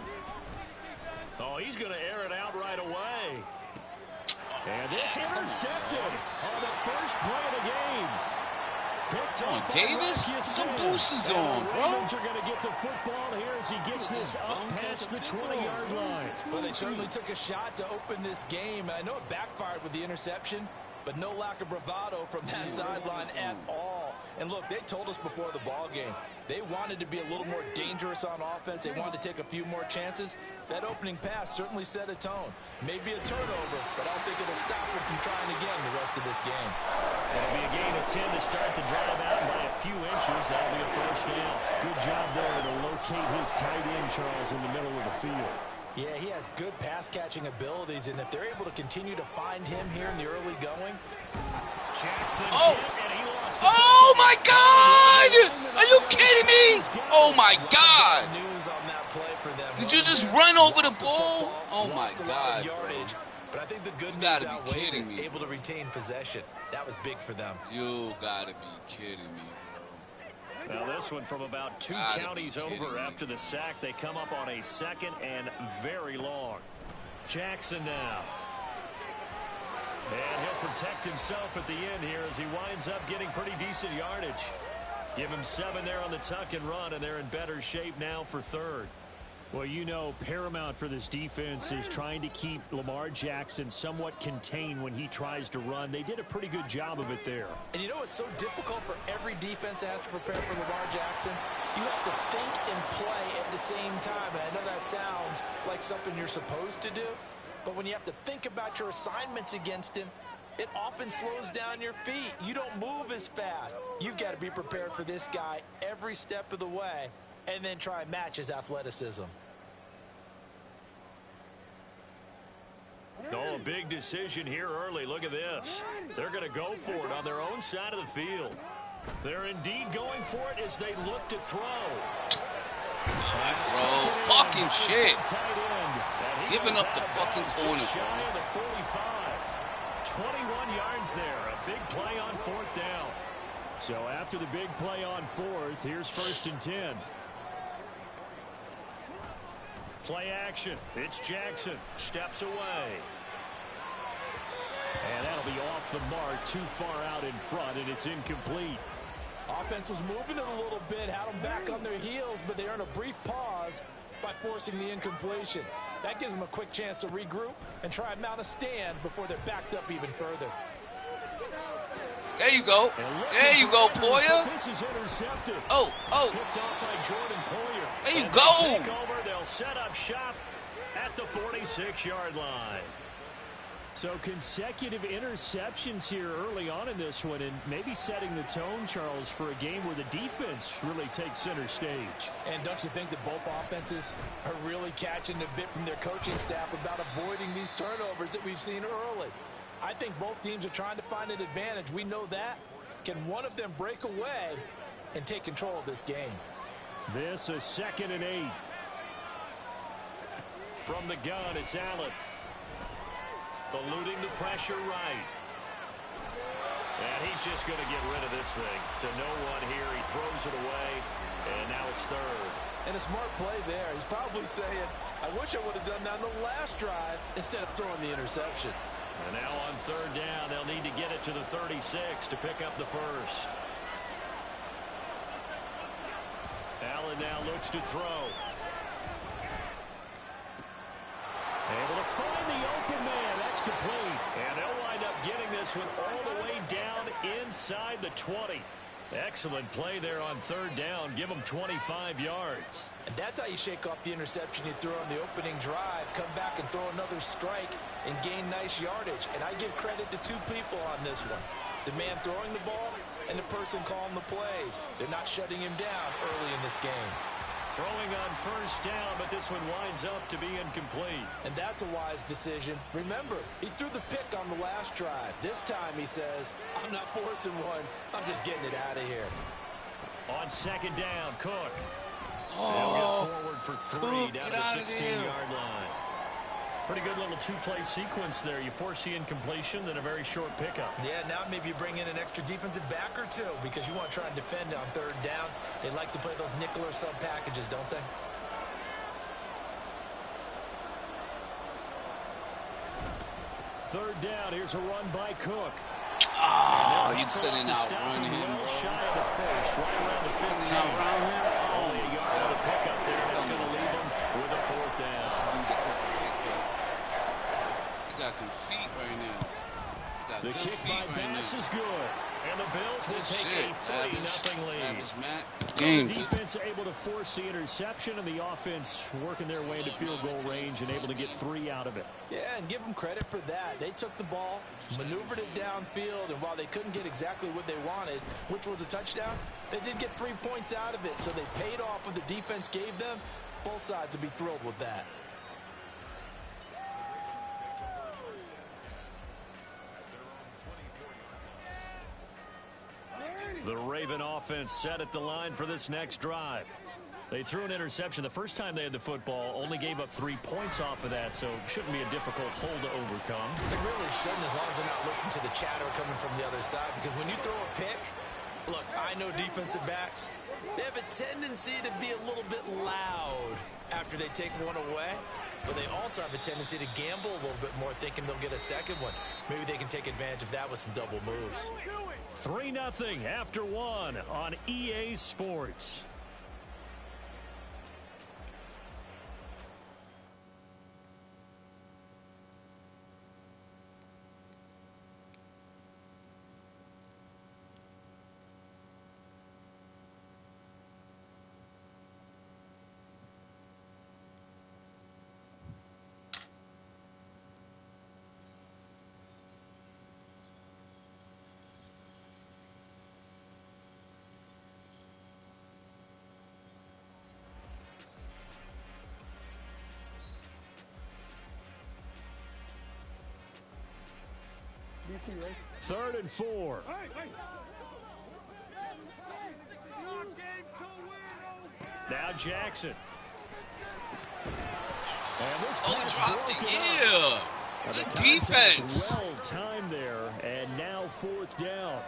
Oh, he's going to air it out right away. And this intercepted on the first play of the game. Picked Come on, up Davis. Put some boosters on, bro. Ravens are going to get the football here as he gets this up past the 20-yard line. Well, they certainly took a shot to open this game. I know it backfired with the interception, but no lack of bravado from that sideline at all. And look, they told us before the ball game, they wanted to be a little more dangerous on offense. They wanted to take a few more chances. That opening pass certainly set a tone. Maybe a turnover, but I don't think it'll stop them from trying again the rest of this game. It'll be a gain of 10 to start the drive out by a few inches. That'll be a first down. Good job there to locate his tight end, Charles, in the middle of the field. Yeah, he has good pass-catching abilities, and if they're able to continue to find him here in the early going. Jackson and he lost Oh, my God! Are you kidding me? Oh, my God! News on that play for them. Did you just run over the ball? Oh, my God, yardage, but I think the good You news gotta be outweighs kidding it. me. Able to retain possession. That was big for them. You gotta be kidding me, bro. Now this one from about two Gotta counties be kidding over me. after the sack. They come up on a second and very long. Jackson now. And he'll protect himself at the end here as he winds up getting pretty decent yardage. Give him 7 there on the tuck and run, and they're in better shape now for third. Well, you know, paramount for this defense is trying to keep Lamar Jackson somewhat contained when he tries to run. They did a pretty good job of it there. And you know it's so difficult for every defense that has to prepare for Lamar Jackson? You have to think and play at the same time. And I know that sounds like something you're supposed to do, but when you have to think about your assignments against him, it often slows down your feet. You don't move as fast. You've got to be prepared for this guy every step of the way and then try and match his athleticism. Oh, a big decision here early. Look at this. They're going to go for it on their own side of the field. They're indeed going for it as they look to throw. Bro, fucking shit. Giving up the fucking corner, Shy bro. of the 45. 21 yards there. A big play on fourth down. So after the big play on fourth, here's 1st and 10. Play action. It's Jackson. Steps away. And that'll be off the mark, too far out in front, and it's incomplete. Offense was moving it a little bit, had them back on their heels, but they earned a brief pause by forcing the incompletion. That gives them a quick chance to regroup and try and mount a stand before they're backed up even further. There you go. There you go, Poyer. This is intercepted. Oh. Picked off by Jordan Poyer. There you And go. they'll take over. They'll set up shop at the 46-yard line. So consecutive interceptions here early on in this one, and maybe setting the tone, Charles, for a game where the defense really takes center stage. And don't you think that both offenses are really catching a bit from their coaching staff about avoiding these turnovers that we've seen early? I think both teams are trying to find an advantage. We know that. Can one of them break away and take control of this game? This is 2nd and 8. From the gun, it's Allen. Eluding the pressure right. And he's just going to get rid of this thing to no one here. He throws it away, and now it's 3rd. And a smart play there. He's probably saying, I wish I would have done that on the last drive instead of throwing the interception. And now on 3rd down, they'll need to get it to the 36 to pick up the first. Allen now looks to throw. Able to find the open man. That's complete. And they'll wind up getting this one all the way down inside the 20. Excellent play there on 3rd down. Give them 25 yards. And that's how you shake off the interception you threw on the opening drive. Come back and throw another strike and gain nice yardage. And I give credit to 2 people on this one. The man throwing the ball and the person calling the plays. They're not shutting him down early in this game. Throwing on first down, but this one winds up to be incomplete. And that's a wise decision. Remember, he threw the pick on the last drive. This time he says, I'm not forcing one. I'm just getting it out of here. On second down, Cook. Oh, They'll get forward for 3 Cook, down get to the out of 16-yard line. Pretty good little two-play sequence there. You force the incompletion, then a very short pickup. Yeah, now maybe you bring in an extra defensive back or two because you want to try and defend on third down. They like to play those nickel or sub packages, don't they? Third down, here's a run by Cook. Oh, he's couldn't outrun him, bro. Shy of the first, right around the 15. Only a yard of the pickup there. That's going to leave him with a fourth down. He got them feet right now. The kick by Bass is good. And the Bills will take a 3-0 lead. The defense able to force the interception, and the offense working their way into field goal range and able to get 3 out of it. Yeah, and give them credit for that. They took the ball, maneuvered it downfield, and while they couldn't get exactly what they wanted, which was a touchdown, they did get 3 points out of it, so they paid off what the defense gave them. Both sides would be thrilled with that. The Raven offense set at the line for this next drive. They threw an interception the first time they had the football, only gave up 3 points off of that, so shouldn't be a difficult hole to overcome. They really shouldn't, as long as they're not listening to the chatter coming from the other side, because when you throw a pick, look, I know defensive backs, they have a tendency to be a little bit loud after they take one away, but they also have a tendency to gamble a little bit more, thinking they'll get a second one. Maybe they can take advantage of that with some double moves. 3-0 after 1 on EA Sports. Third and 4. Now Jackson. And this pass dropped it. Yeah. Good defense. Well timed there, and now fourth down.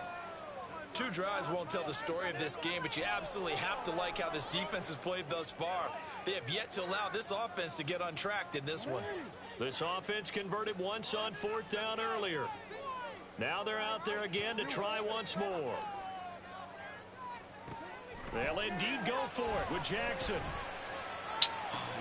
2 drives won't tell the story of this game, but you absolutely have to like how this defense has played thus far. They have yet to allow this offense to get untracked in this one. This offense converted once on fourth down earlier. Now they're out there again to try once more. They'll indeed go for it with Jackson. Oh,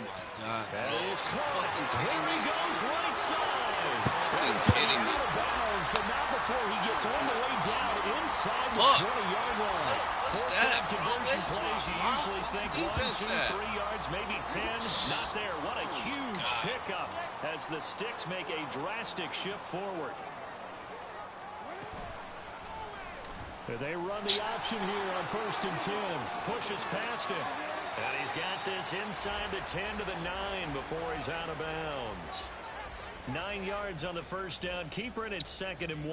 my God. That is caught. Here he goes right side. He's kidding me. Out of bounds, but not before he gets all the way down inside the 20-yard line. What's Fourth that? down conversion plays, you usually think 1, 2, 3 at? yards, maybe 10. Not there. What a huge pickup as the Sticks make a drastic shift forward. They run the option here on 1st and 10. Pushes past him. And he's got this inside the 10 to the 9 before he's out of bounds. 9 yards on the first down. Keeper, and it's 2nd and 1.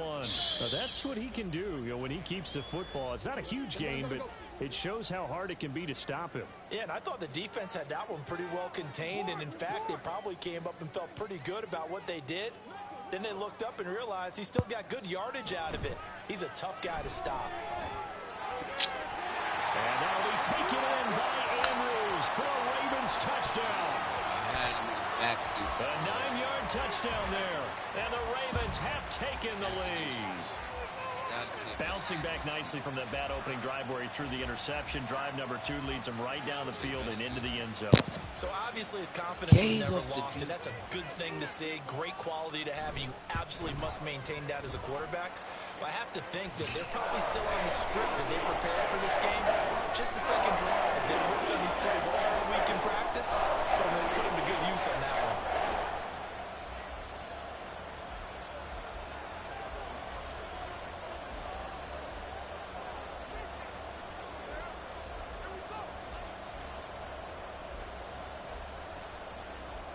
Now that's what he can do, when he keeps the football. It's not a huge gain, but it shows how hard it can be to stop him. Yeah, and I thought the defense had that one pretty well contained, and in fact, they probably came up and felt pretty good about what they did. Then they looked up and realized he still got good yardage out of it. He's a tough guy to stop. And that'll be taken in by Andrews for a Ravens touchdown. A 9-yard touchdown there. And the Ravens have taken the lead. Bouncing back nicely from that bad opening drive where he threw the interception. Drive number 2 leads him right down the field and into the end zone. So obviously his confidence is never lost, and that's a good thing to see. Great quality to have. You absolutely must maintain that as a quarterback. But I have to think that they're probably still on the script that they prepared for this game. Just the second drive. They've worked on these plays all week in practice. Put them to good use on that one.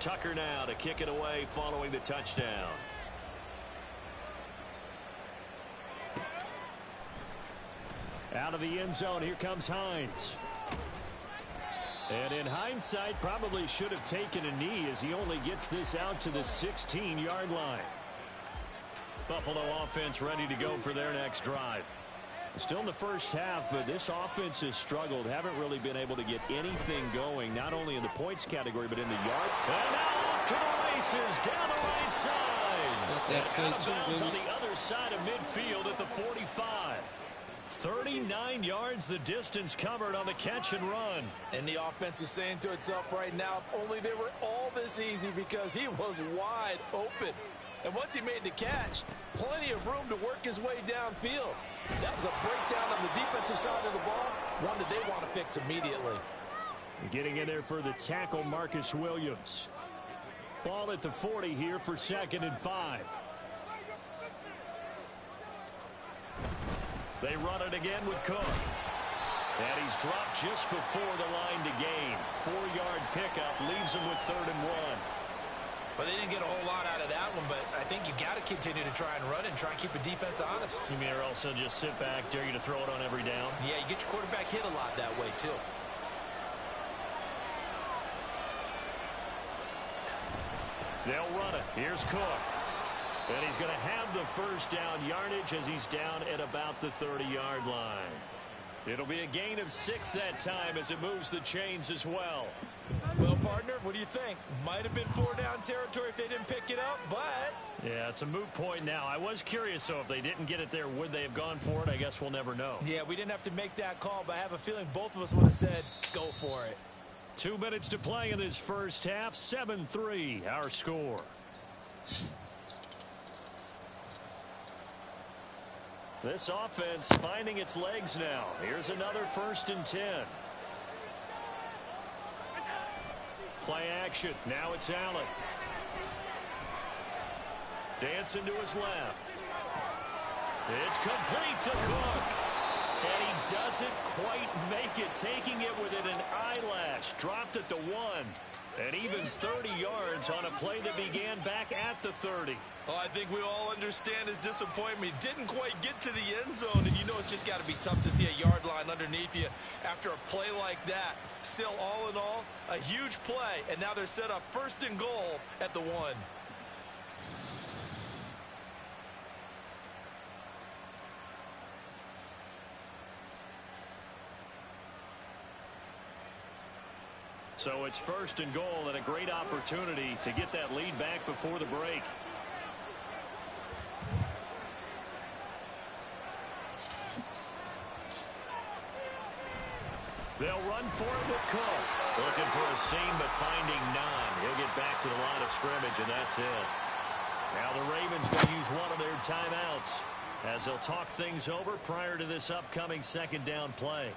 Tucker now to kick it away following the touchdown. Out of the end zone, here comes Hines. And in hindsight, probably should have taken a knee as he only gets this out to the 16-yard line. Buffalo offense ready to go for their next drive. Still in the first half, but this offense has struggled. Haven't really been able to get anything going, not only in the points category, but in the yard. And now off to the races, down the right side. And out of bounds on the other side of midfield at the 45. 39 yards the distance covered on the catch and run. And the offense is saying to itself right now, if only they were all this easy, because he was wide open. And once he made the catch, plenty of room to work his way downfield. That was a breakdown on the defensive side of the ball, one that they want to fix immediately. Getting in there for the tackle, Marcus Williams. Ball at the 40 here for 2nd and 5. They run it again with Cook. And he's dropped just before the line to gain. 4-yard pickup leaves him with 3rd and 1. Well, they didn't get a whole lot out of that one, but I think you got to continue to try and run and try and keep the defense honest. You mean also just sit back, dare you to throw it on every down? Yeah, you get your quarterback hit a lot that way, too. They'll run it. Here's Cook. And he's going to have the first down yardage as he's down at about the 30-yard line. It'll be a gain of 6 that time as it moves the chains as well. Well, partner, what do you think? Might have been 4-down territory if they didn't pick it up, but... Yeah, it's a moot point now. I was curious, so if they didn't get it there, would they have gone for it? I guess we'll never know. Yeah, we didn't have to make that call, but I have a feeling both of us would have said, go for it. 2 minutes to play in this first half. 7-3, our score. This offense finding its legs now. Here's another 1st and 10. Play action. Now it's Allen. Dancing to his left. It's complete to Cook. And he doesn't quite make it. Taking it within an eyelash. Dropped at the 1. And even 30 yards on a play that began back at the 30. Oh, I think we all understand his disappointment. He didn't quite get to the end zone, and you know it's just got to be tough to see a yard line underneath you after a play like that. Still, all in all, a huge play, and now they're set up 1st and goal at the 1. So it's 1st and goal and a great opportunity to get that lead back before the break. They'll run for it with Cook. Looking for a seam, but finding none. He'll get back to the line of scrimmage, and that's it. Now the Ravens going to use one of their timeouts as they'll talk things over prior to this upcoming 2nd down play.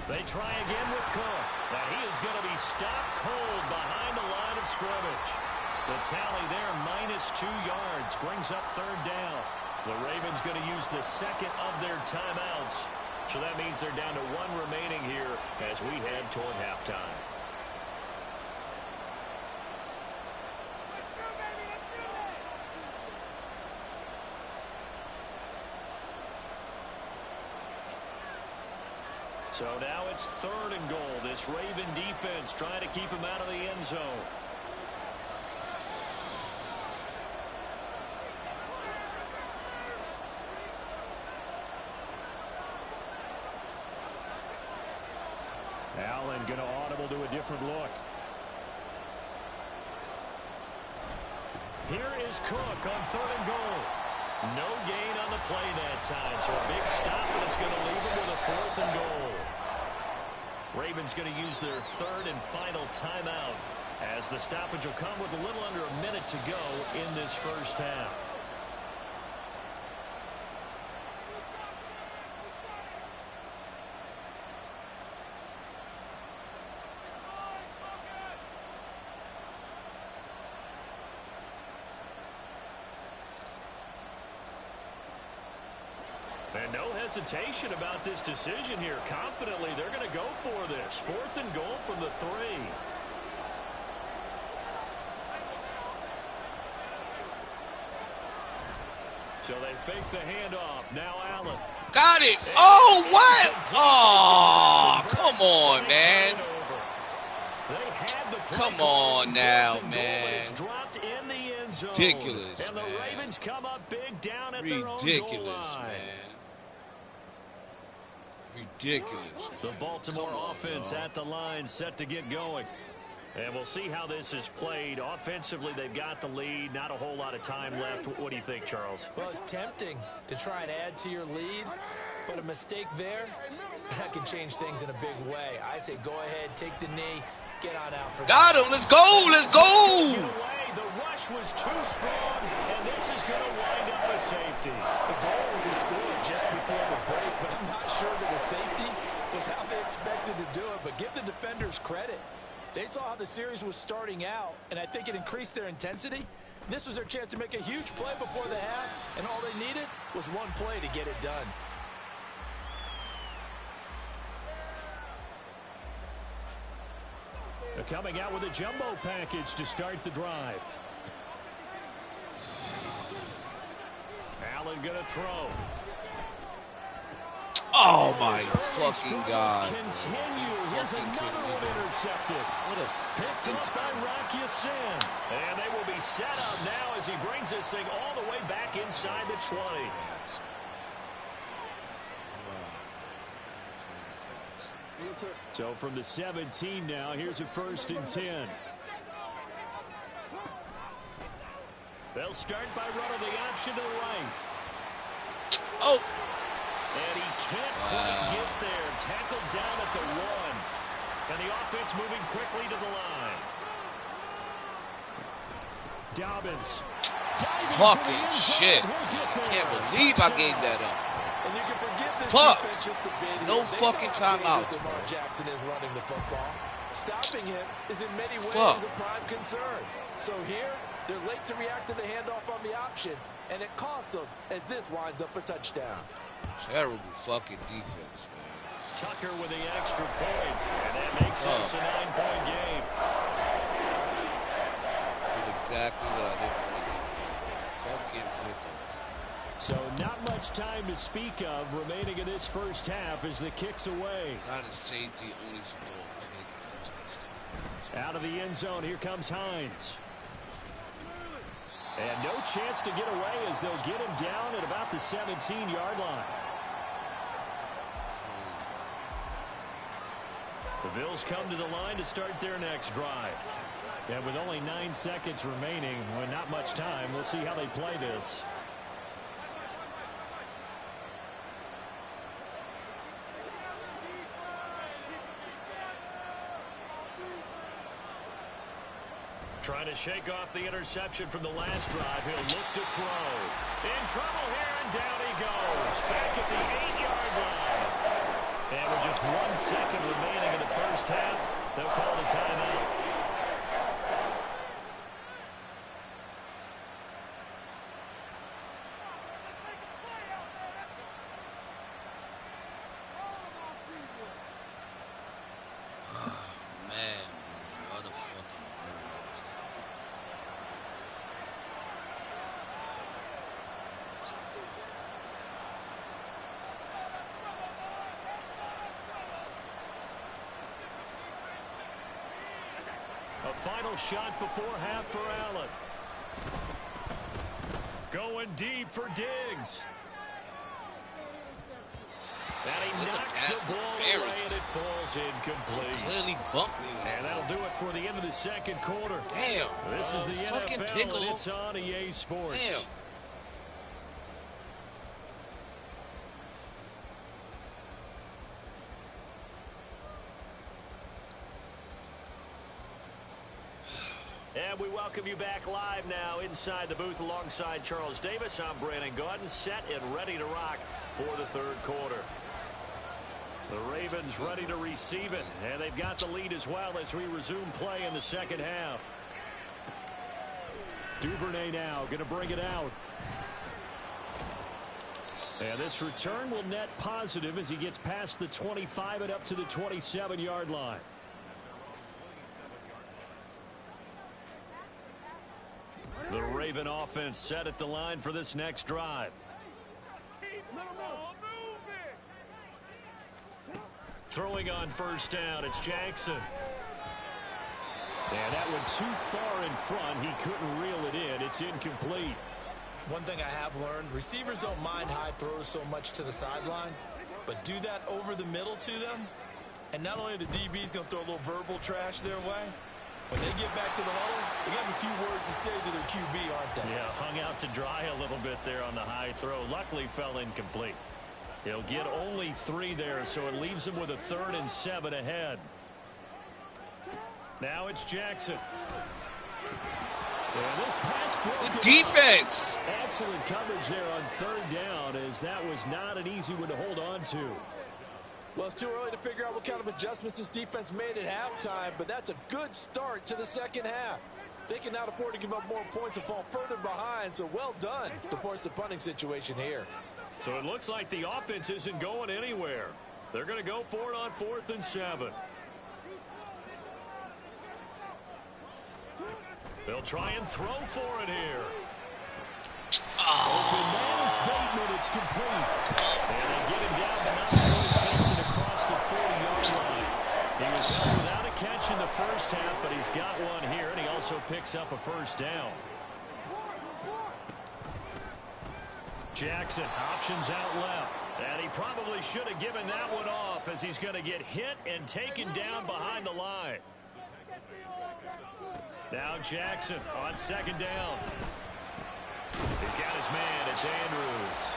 They try again with Cook. Now he is going to be stopped cold behind the line of scrimmage. The tally there, -2 yards, brings up 3rd down. The Ravens going to use the 2nd of their timeouts. So that means they're down to 1 remaining here as we head toward halftime. So now it's 3rd and goal. This Raven defense trying to keep him out of the end zone. Allen going to audible to a different look. Here is Cook on 3rd and goal. No gain on the play that time, so a big stop, and it's going to leave him with a 4th and goal. Ravens going to use their 3rd and final timeout as the stoppage will come with a little under a minute to go in this first half. And no hesitation about this decision here. Confidently, they're going to go for this. 4th and goal from the 3. So they fake the handoff. Now Allen. Got it. Oh, what? Oh, come on, man. Come on now, man. Ridiculous, and the Ravens come up big down at Ridiculous, their own goal line. Man. Ridiculous. The Baltimore offense at the line, set to get going. And we'll see how this is played. Offensively, they've got the lead. Not a whole lot of time left. What do you think, Charles? Well, it's tempting to try and add to your lead, but a mistake there, that can change things in a big way. I say go ahead, take the knee, get on out for Got him. Let's go. Let's go. The rush was too strong, and this is going to wind up a safety. The goal was a score just before the break, but I'm not sure that a safety was how they expected to do it. But give the defenders credit. They saw how the series was starting out, and I think it increased their intensity. This was their chance to make a huge play before the half, and all they needed was one play to get it done. They're coming out with a jumbo package to start the drive. Allen going to throw. Oh, my fucking God. Continue. Here's another one intercepted. What a picked up by Rocky Sin. And they will be set up now as he brings this thing all the way back inside the 20. So from the 17 now, here's a 1st and 10. They'll start by running the option to the right. Oh. And he can't quite get there. Tackled down at the 1. And the offense moving quickly to the line. Dobbins. Fucking shit. Can't believe I gave that up. And you can forgive this Fuck. just a bit. No fucking timeouts. Lamar Jackson is running the football. Stopping him is in many ways a prime concern. So here, they're late to react to the handoff on the option, and it costs them as this winds up a touchdown. Terrible fucking defense, man. Tucker with the extra point, and that makes this a 9-point game. Did exactly what I didn't want to do. Fucking flipping. So not much time to speak of remaining in this first half as the kick's away. Not a safety, only support. Out of the end zone, here comes Hines. And no chance to get away as they'll get him down at about the 17-yard line. The Bills come to the line to start their next drive. And with only 9 seconds remaining, with not much time, we'll see how they play this. Trying to shake off the interception from the last drive. He'll look to throw. In trouble here, and down he goes. Back at the 8-yard line. And with just 1 second remaining in the first half, they'll call the timeout. A final shot before half for Allen. Going deep for Diggs. And he knocks the ball away, and it falls incomplete. Clearly bumped me. And that'll do it for the end of the second quarter. Damn. This is the NFL, pickle. and it's on EA Sports. Damn. And we welcome you back live now inside the booth alongside Charles Davis. I'm Brandon Gaudin, set and ready to rock for the third quarter. The Ravens ready to receive it, and they've got the lead as well as we resume play in the second half. Duvernay now going to bring it out. And this return will net positive as he gets past the 25 and up to the 27-yard line. The Raven offense set at the line for this next drive. Throwing on first down, it's Jackson. And that one too far in front. He couldn't reel it in. It's incomplete. One thing I have learned, receivers don't mind high throws so much to the sideline, but do that over the middle to them, and not only are the DBs going to throw a little verbal trash their way, when they get back to the huddle, they got a few words to say to their QB, aren't they? Yeah, hung out to dry a little bit there on the high throw. Luckily fell incomplete. He'll get only 3 there, so it leaves him with a 3rd and 7 ahead. Now it's Jackson. And this pass broken. Defense. Excellent coverage there on 3rd down, as that was not an easy one to hold on to. Well, it's too early to figure out what kind of adjustments this defense made at halftime, but that's a good start to the second half. They cannot afford to give up more points and fall further behind, so well done to force the punting situation here. So it looks like the offense isn't going anywhere. They're going to go for it on 4th and 7. They'll try and throw for it here. Open man is Bateman. It's complete. And they get him down, but not before he takes it across the 40-yard line. He was held without a catch in the first half, but he's got one here, and he also picks up a first down. Jackson options out left, and he probably should have given that one off, as he's going to get hit and taken down behind the line. Now Jackson on 2nd down. He's got his man. It's Andrews.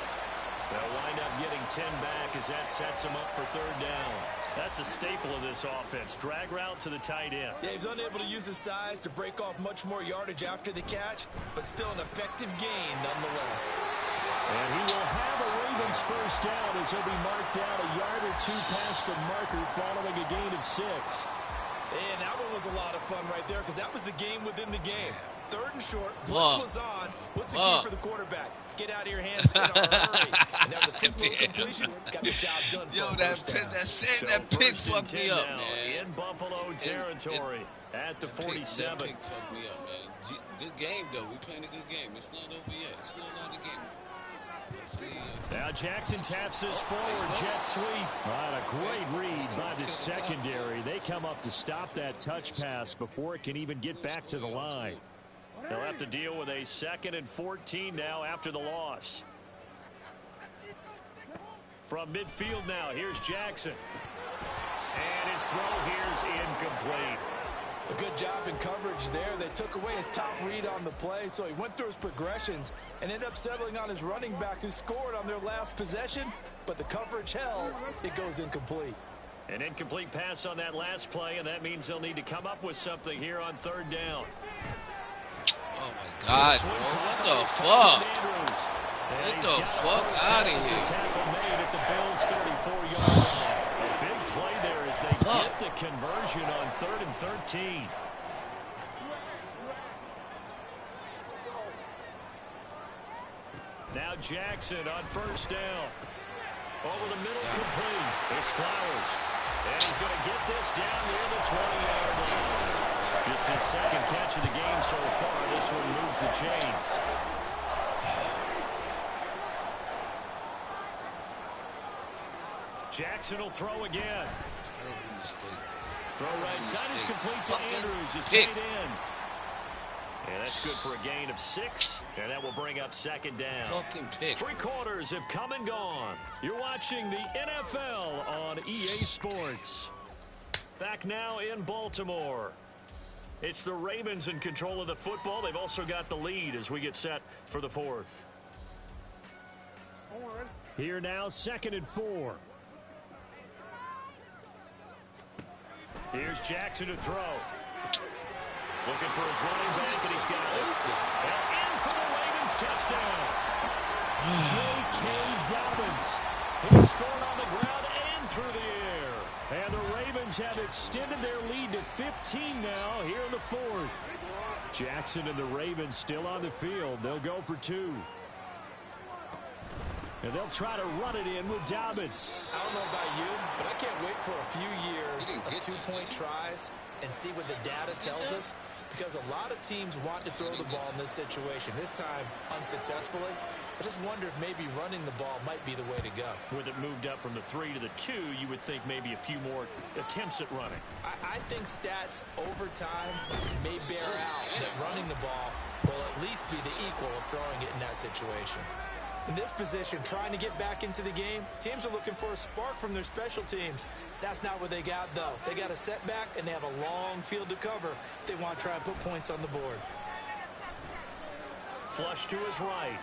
They'll wind up getting 10 back as that sets him up for 3rd down. That's a staple of this offense. Drag route to the tight end. Yeah, he's unable to use his size to break off much more yardage after the catch, but still an effective gain nonetheless. And he will have a Ravens first down as he'll be marked down a yard or 2 past the marker following a gain of 6. And that one was a lot of fun right there, because that was the game within the game. 3rd and short, blitz was on. What's the key for the quarterback? Get out of your hands in a hurry. And that was a quick little completion. Got the job done. Yo, that pick fucked me up, man. In Buffalo territory at the 47. That pick fucked me up, man. Good game, though. We're playing a good game. It's not over yet. It's still not a game. Now Jackson taps this forward, jet sweep. Right, a great read by the secondary. They come up to stop that touch pass before it can even get back to the line. They'll have to deal with a 2nd and 14 now after the loss. From midfield now, here's Jackson. And his throw here's incomplete. A good job in coverage there. They took away his top read on the play, so he went through his progressions and ended up settling on his running back, who scored on their last possession, but the coverage held. It goes incomplete. An incomplete pass on that last play, and that means they'll need to come up with something here on 3rd down. Oh, my God, bro. What the fuck? Get the fuck out of here. Tackle made at the Bills' 34-yard line. A big play there as they get the conversion on 3rd and 13. Now Jackson on first down. Over the middle, complete. It's Flowers. And he's going to get this down near the 20-yard line. Just his 2nd catch of the game so far. This one moves the chains. Jackson will throw again. Throw right side is complete to Andrews. His tight end. And that's good for a gain of 6. And that will bring up 2nd down. 3 quarters have come and gone. You're watching the NFL on EA Sports. Back now in Baltimore. It's the Ravens in control of the football. They've also got the lead as we get set for the 4th. Here now, 2nd and 4. Here's Jackson to throw. Looking for his running back, and he's got it. And in for the Ravens touchdown. J.K. Dobbins. He scored on the ground and through the air. And the Ravens have extended their lead to 15 now here in the 4th. Jackson and the Ravens still on the field. They'll go for 2. And they'll try to run it in with Dobbins. I don't know about you, but I can't wait for a few years of two-point tries and see what the data tells us, because a lot of teams want to throw the ball in this situation. This time, unsuccessfully. I just wonder if maybe running the ball might be the way to go. With it moved up from the 3 to the 2, you would think maybe a few more attempts at running. I think stats over time may bear out that running the ball will at least be the equal of throwing it in that situation. In this position, trying to get back into the game, teams are looking for a spark from their special teams. That's not what they got, though. They got a setback, and they have a long field to cover if they want to try and put points on the board. Flush to his right.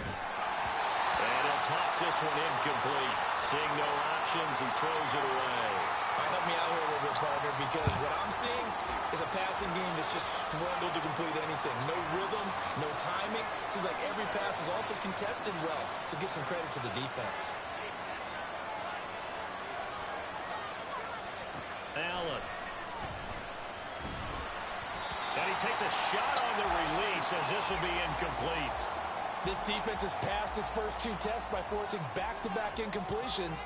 And he'll toss this one incomplete. Seeing no options, he throws it away. Help me out here a little bit, partner, because what I'm seeing is a passing game that's just struggled to complete anything. No rhythm, no timing. Seems like every pass is also contested well, so give some credit to the defense. Allen. And he takes a shot on the release as this will be incomplete. This defense has passed its first 2 tests by forcing back-to-back incompletions.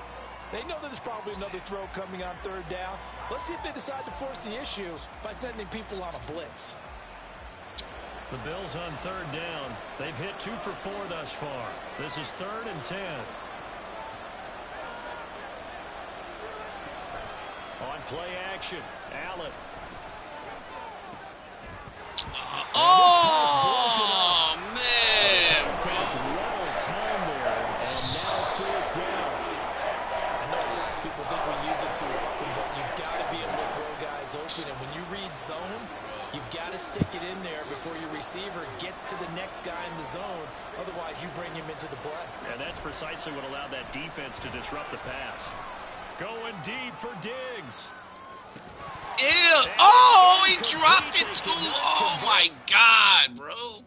They know that there's probably another throw coming on 3rd down. Let's see if they decide to force the issue by sending people on a blitz. The Bills on 3rd down. They've hit 2 for 4 thus far. This is 3rd and 10. On play action, Allen. Oh, man, bro. Well time there, and now 4th down. I know at times people think we use it too often, but you've got to be able to throw guys open. And when you read zone, you've got to stick it in there before your receiver gets to the next guy in the zone. Otherwise, you bring him into the play. And that's precisely what allowed that defense to disrupt the pass. Going deep for Diggs. Ew. Oh, he dropped it too. Oh, my God, bro.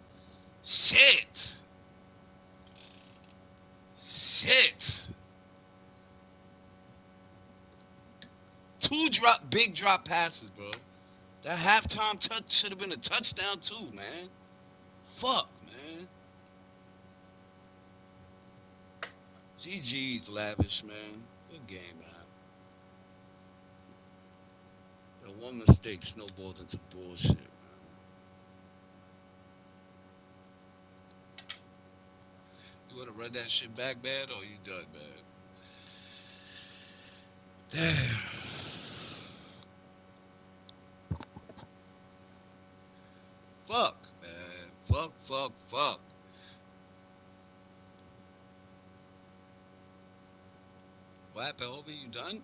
Shit. Shit. 2 big drop passes, bro. That halftime touch should have been a touchdown too, man. Fuck, man. GG's, Lavish, man. Good game, man. That one mistake snowballed into bullshit, man. You would have read that shit back bad, or you done bad? Damn. Fuck, man. Fuck. What happened, Obi? You done?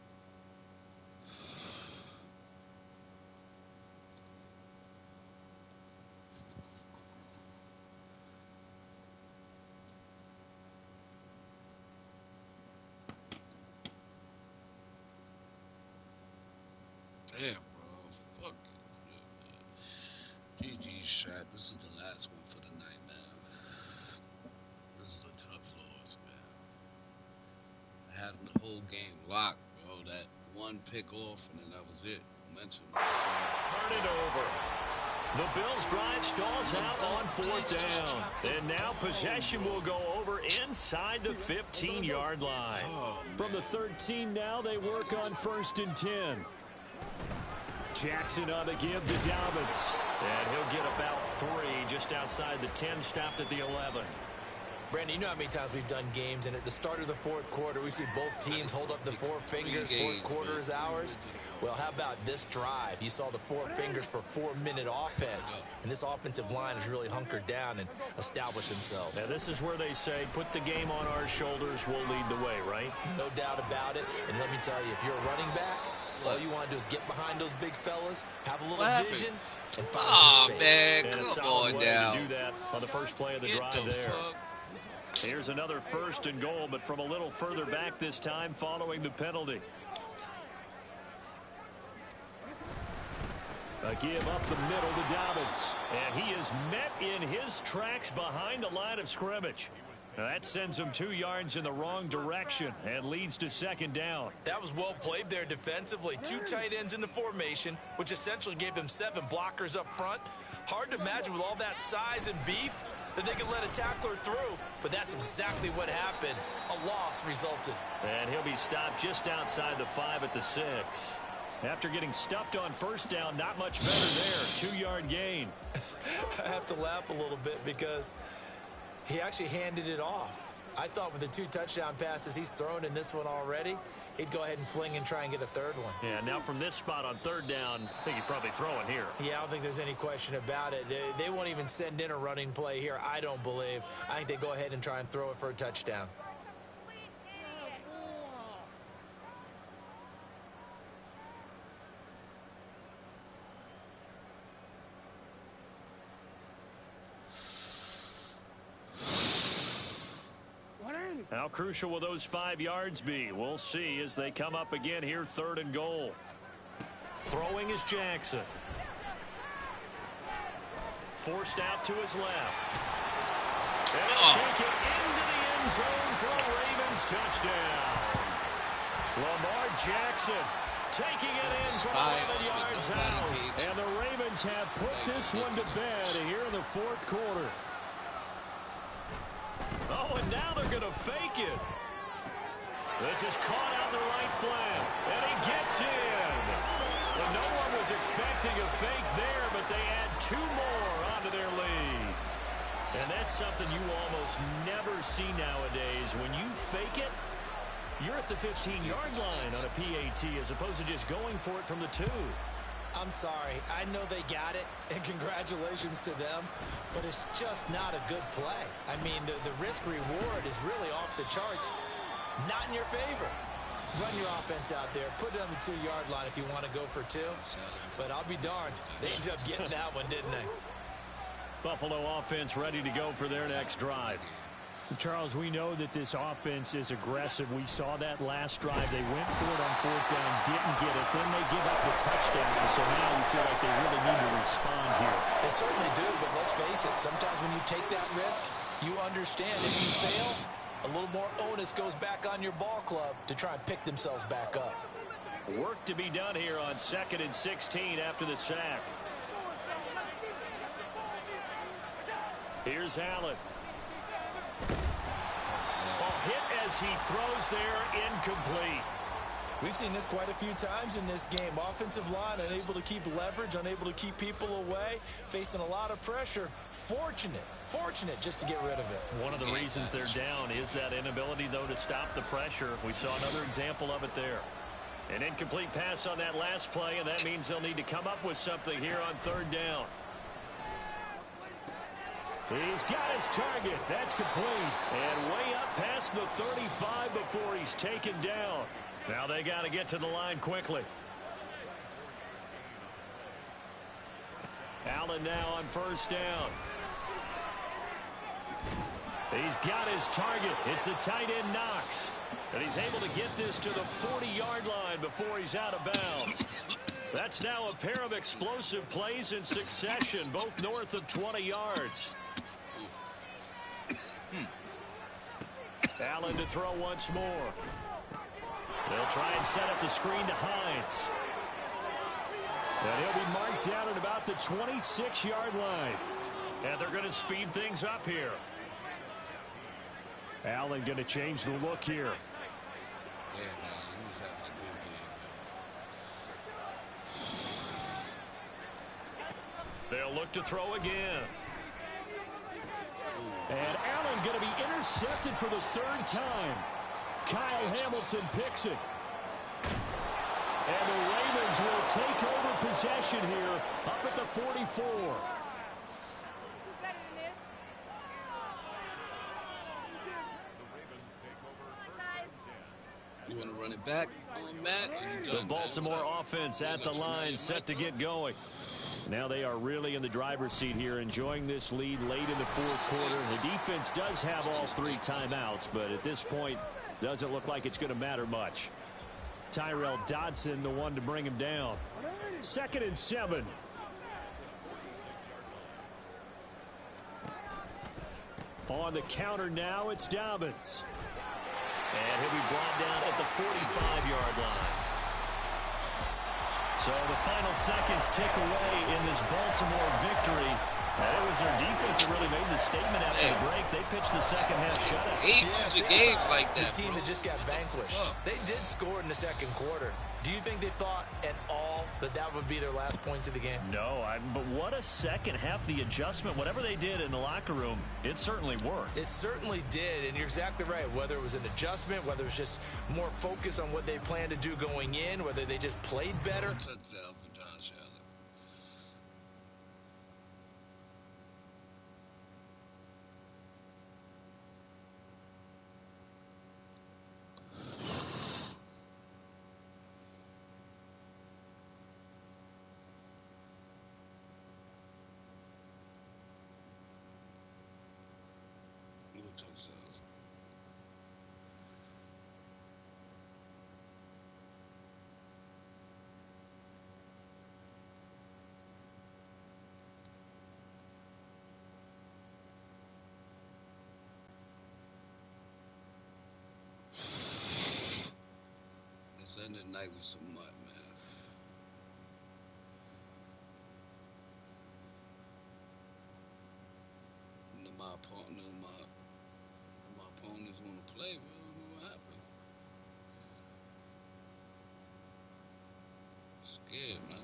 Damn, bro. Fuck it. GG shot. This is the last one for the night, man. This is a tough loss, man. I had the whole game locked, bro. That one pick off, and then that was it. Momentum. Turn it over. The Bills drive stalls out on 4th down. And now possession will go over inside the 15-yard line. From the 13 now, they work on 1st and 10. Jackson on the give to Dobbins. And he'll get about 3 just outside the 10, stopped at the 11. Brandon, you know how many times we've done games, and at the start of the 4th quarter, we see both teams hold up the 4 fingers, 4th quarter is ours. Well, how about this drive? You saw the 4 fingers for 4-minute offense, and this offensive line has really hunkered down and established themselves. Now, this is where they say, put the game on our shoulders, we'll lead the way, right? No doubt about it, and let me tell you, if you're a running back, all you want to do is get behind those big fellas, have a little vision, and find some space. Man, and come on down. To do that on the first play of the drive there. Here's another 1st and goal, but from a little further back this time following the penalty. A give up the middle to Dobbins. And he is met in his tracks behind the line of scrimmage. Now that sends him 2 yards in the wrong direction and leads to 2nd down. That was well played there defensively. 2 tight ends in the formation, which essentially gave them 7 blockers up front. Hard to imagine with all that size and beef that they could let a tackler through, but that's exactly what happened. A pass resulted. And he'll be stopped just outside the 5 at the 6. After getting stuffed on first down, not much better there. 2-yard gain. I have to laugh a little bit because he actually handed it off. I thought with the 2 touchdown passes he's thrown in this one already, he'd go ahead and fling and try and get a third one. Yeah, now from this spot on third down, I think he'd probably throw it here. Yeah, I don't think there's any question about it. They won't even send in a running play here, I don't believe. I think they go ahead and try and throw it for a touchdown. How crucial will those 5 yards be? We'll see as they come up again here, 3rd and goal. Throwing is Jackson. Forced out to his left. And he'll take it into the end zone for a Ravens touchdown. Lamar Jackson taking it in from 11 yards out. And the Ravens have put this one to bed here in the 4th quarter. Oh, and now they're going to fake it. This is caught out in the right flank, and he gets in. And no one was expecting a fake there, but they add 2 more onto their lead. And that's something you almost never see nowadays. When you fake it, you're at the 15-yard line on a PAT as opposed to just going for it from the 2. I'm sorry. I know they got it, and congratulations to them, but it's just not a good play. I mean, the risk-reward is really off the charts. Not in your favor. Run your offense out there. Put it on the 2-yard line if you want to go for 2. But I'll be darned. They ended up getting that one, didn't they? Buffalo offense ready to go for their next drive. Charles, we know that this offense is aggressive. We saw that last drive. They went for it on 4th down, didn't get it. Then they give up the touchdown. So now you feel like they really need to respond here. They certainly do, but let's face it. Sometimes when you take that risk, you understand if you fail, a little more onus goes back on your ball club to try and pick themselves back up. Work to be done here on 2nd and 16 after the sack. Here's Allen. Hit as he throws there, incomplete. We've seen this quite a few times in this game. Offensive line unable to keep leverage, unable to keep people away, facing a lot of pressure. Fortunate just to get rid of it. One of the reasons they're down is that inability, though, to stop the pressure. We saw another example of it there. An incomplete pass on that last play, and that means they'll need to come up with something here on 3rd down. He's got his target. That's complete. And way up past the 35 before he's taken down. Now they got to get to the line quickly. Allen now on 1st down. He's got his target. It's the tight end Knox. And he's able to get this to the 40-yard line before he's out of bounds. That's now a pair of explosive plays in succession, both north of 20 yards. Allen to throw once more. They'll try and set up the screen to Hines. And he'll be marked down at about the 26-yard line. And they're going to speed things up here. Allen going to change the look here. Yeah, man, he was having a good game. They'll look to throw again. And Allen going to be intercepted for the 3rd time. Kyle Hamilton picks it. And the Ravens will take over possession here up at the 44. You want to run it back on Matt? The Baltimore offense at the line, set to get going. Now they are really in the driver's seat here, enjoying this lead late in the 4th quarter. The defense does have all 3 timeouts, but at this point, doesn't look like it's going to matter much. Tyrell Dodson, the one to bring him down. 2nd and 7. On the counter now, it's Dobbins. And he'll be brought down at the 45-yard line. So the final seconds tick away in this Baltimore victory. And it was their defense that really made the statement after the break. They pitched the second half shutout. Losing games like that, the team that just got vanquished. They did score in the second quarter. Do you think they thought at all that that would be their last points of the game? No, but what a second half. The adjustment, whatever they did in the locker room, it certainly worked. It certainly did, and you're exactly right. Whether it was an adjustment, whether it was just more focus on what they planned to do going in, whether they just played better. Let's end the night with some MUT, man. My opponents want to play. We don't know what happened. Scared, man.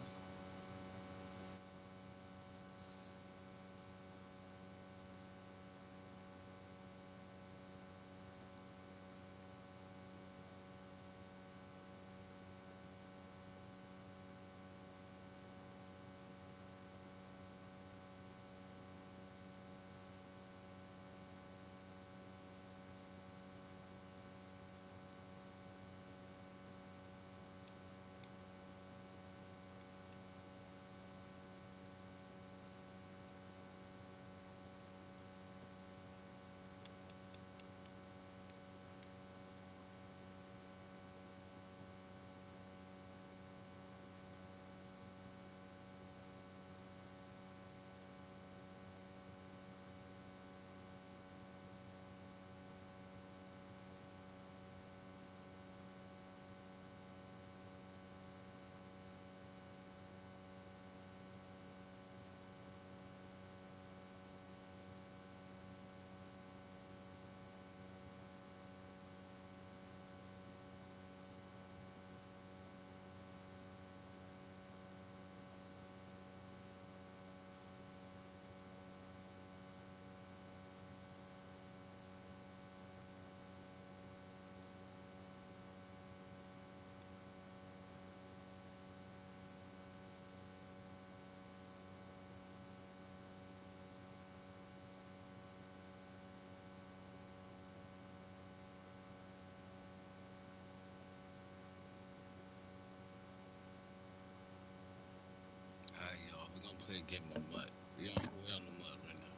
Play a game of MUT. We're on the MUT right now.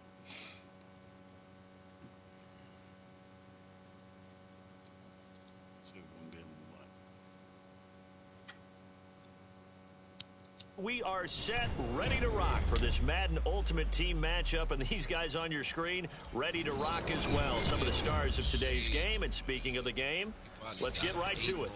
So we're going to be on the MUT. We are set, ready to rock for this Madden Ultimate Team matchup, and these guys on your screen ready to rock as well. Some of the stars of today's game, and speaking of the game, let's get right to it.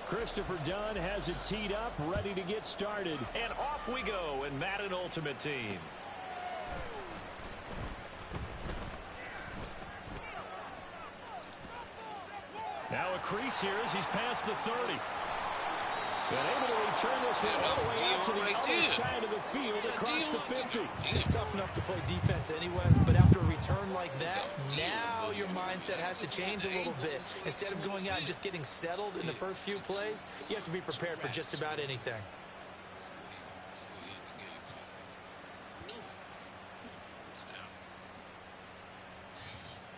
Christopher Dunn has it teed up, ready to get started. And off we go in Madden Ultimate Team. Now a crease here as he's past the 30. And able to return this one all the way out to the other side of the field across the 50. It's tough enough to play defense anyway, but after a return like that, now your mindset has to change a little bit. Instead of going out and just getting settled in the first few plays, you have to be prepared for just about anything.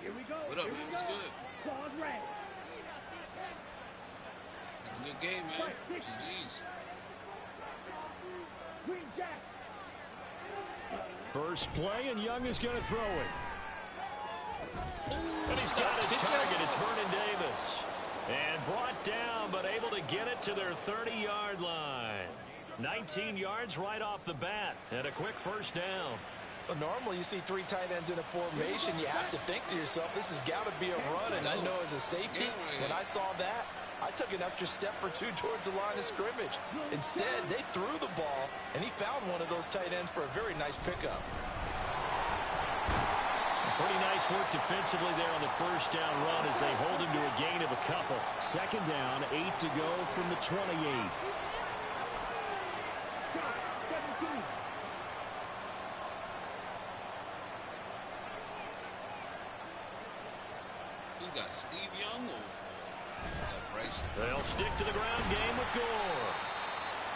Here we go. What up, man? What's good? Ball's ready. Good game, man. GG's. Green Jack. First play, and Young is going to throw it. And he's got his target. It's Vernon Davis. And brought down, but able to get it to their 30-yard line. 19 yards right off the bat, and a quick first down. Well, normally you see three tight ends in a formation. You have to think to yourself, this has got to be a run. And I know as a safety, when I saw that, I took an extra step or two towards the line of scrimmage. Instead, they threw the ball, and he found one of those tight ends for a very nice pickup. Pretty nice work defensively there on the first down run as they hold him to a gain of a couple. Second down, 8 to go from the 28. Who got Steve Young or Bryson? They'll stick to the ground game with Gore.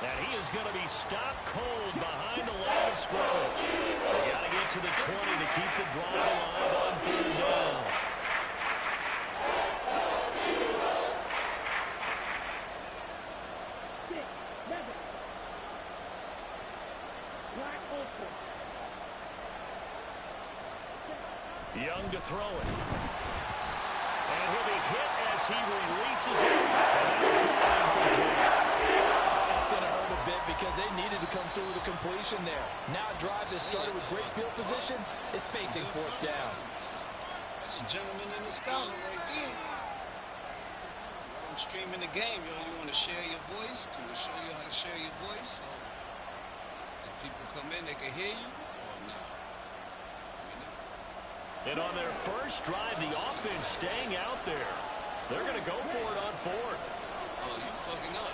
And he is going to be stopped cold behind the line of scrimmage. They got to get to the 20 to keep the drive alive on third down. Young to throw it. And he'll be hit as he releases it. That's going to hurt a bit because they needed to come through the completion there. Now a drive that started with great field position is facing fourth down. That's a gentleman in the scholar right there. I'm streaming the game, yo. You want to share your voice? Can we show you how to share your voice? So if people come in, they can hear you or not? And on their first drive, the offense staying out there. They're going to go for it on fourth. Oh, you fucking up.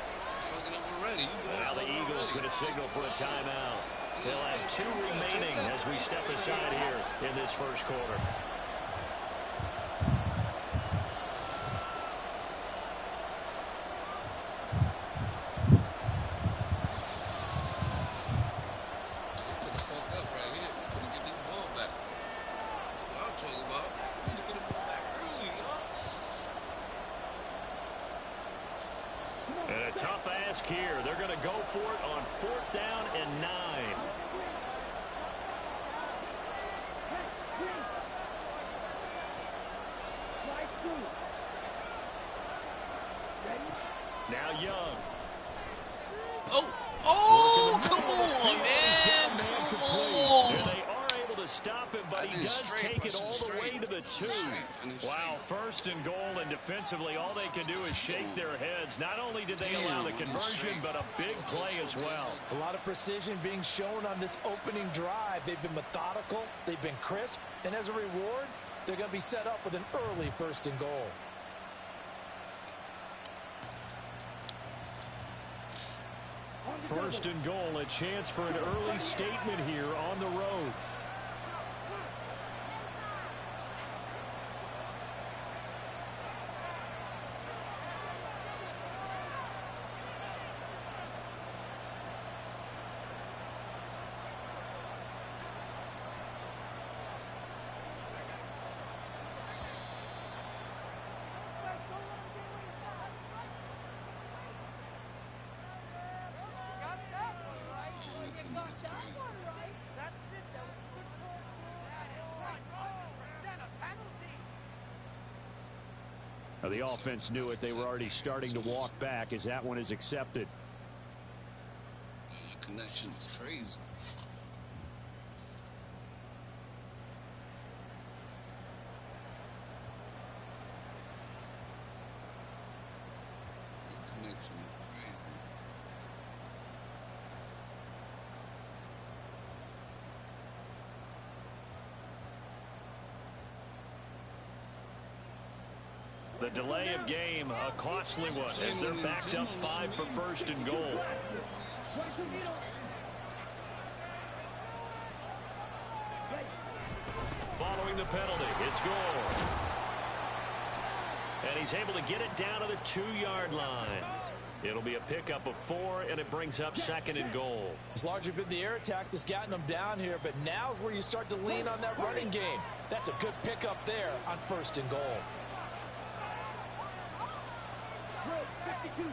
Fucking up already. Now the Eagles going to signal for a timeout. They'll have 2 remaining as we step aside here in this first quarter. And a tough ask here. They're going to go for it on fourth down and 9. Now Young. Oh, come on, man. Come on. And they are able to stop him, but he does take it all the way to the 2. Wow, first and goal, and defensively, all they can do is shake their heads. Not only did they allow the conversion, but a big play as well. A lot of precision being shown on this opening drive. They've been methodical, they've been crisp, and as a reward, they're going to be set up with an early first and goal. First and goal, a chance for an early statement here on the road. The offense knew it. They were already starting to walk back as that one is accepted. The connection is crazy. The connection is crazy. The delay of game, a costly one, as they're backed up 5 for first and goal. Following the penalty, it's Gore. And he's able to get it down to the 2-yard line. It'll be a pickup of 4, and it brings up second and goal. It's largely been the air attack that's gotten them down here, but now's where you start to lean on that running game. That's a good pickup there on first and goal. 52.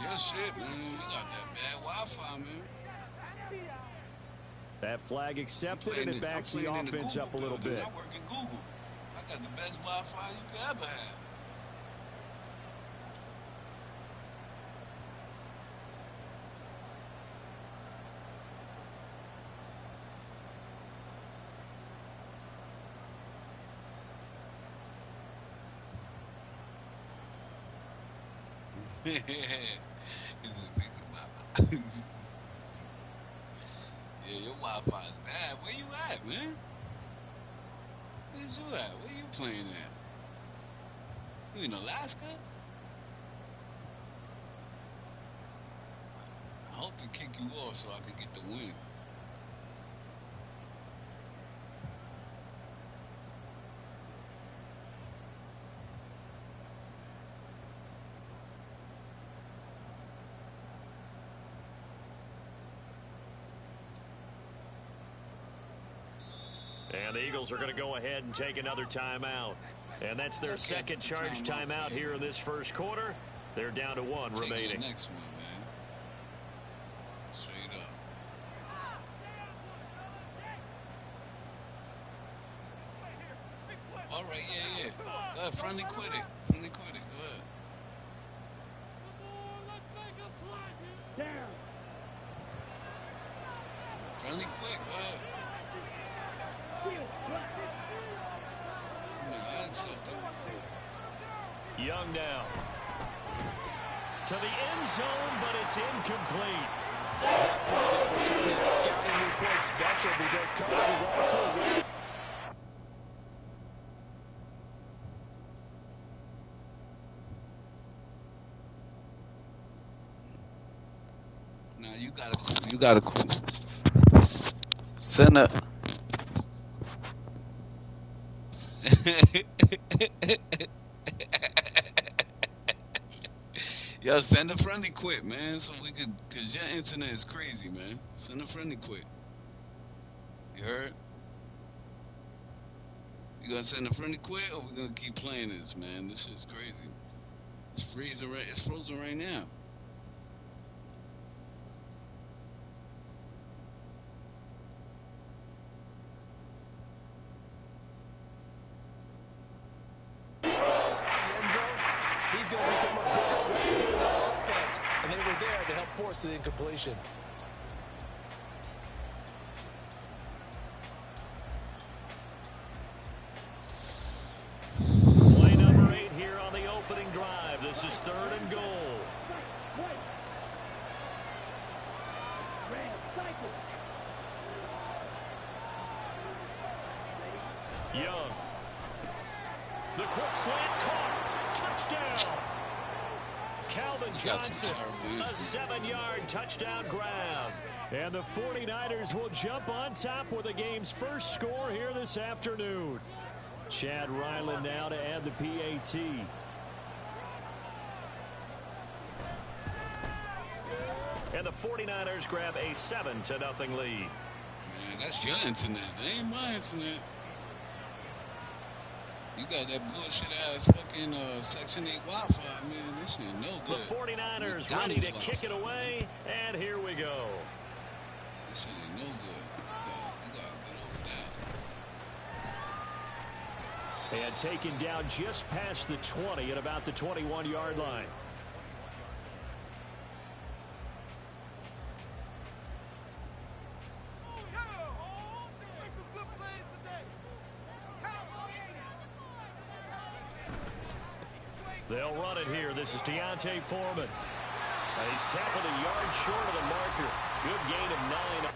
your shit, man. You got that bad Wi-Fi, man. That flag accepted, and it backs the offense up a little bit. I work at Google. I got the best Wi-Fi you could ever have. Yeah, your Wi-Fi is bad. Where you at, man? Where's you at? Where you playing at? You in Alaska? I hope they kick you off so I can get the win. And the Eagles are going to go ahead and take another timeout. And that's their second charge timeout here in this first quarter. They're down to one remaining. Next one, man. Straight up. All right, yeah. Go ahead, friendly quit it. Friendly quit it. Go ahead. Friendly quit. Go ahead. Young now. To the end zone, but it's incomplete. Scouting report special because coverage is all too well. Now you gotta send a Yo, send a friendly quit, man, so we could, cause your internet is crazy, man. Send a friendly quit. You heard? You gonna send a friendly quit, or we gonna keep playing this, man? This shit's crazy. It's freezing right. It's frozen right now. He's going to become a bigger weapon for the offense, and they were there to help force the incompletion. Play number 8 here on the opening drive. This is 3rd and goal. Young. The quick slant caught. Touchdown. Calvin Johnson, a 7-yard touchdown grab. And the 49ers will jump on top with the game's first score here this afternoon. Chad Ryland now to add the PAT. And the 49ers grab a 7-0 lead. Man, that's your internet. That ain't my internet. You got that bullshit ass fucking Section 8 Wi-Fi, man. This shit no good. The 49ers ready to kick it away, and here we go. This shit ain't no good. You gotta get over that. And taken down just past the 20 at about the 21-yard line. They'll run it here. This is Deontay Foreman. He's tackled a yard short of the marker. Good gain of 9.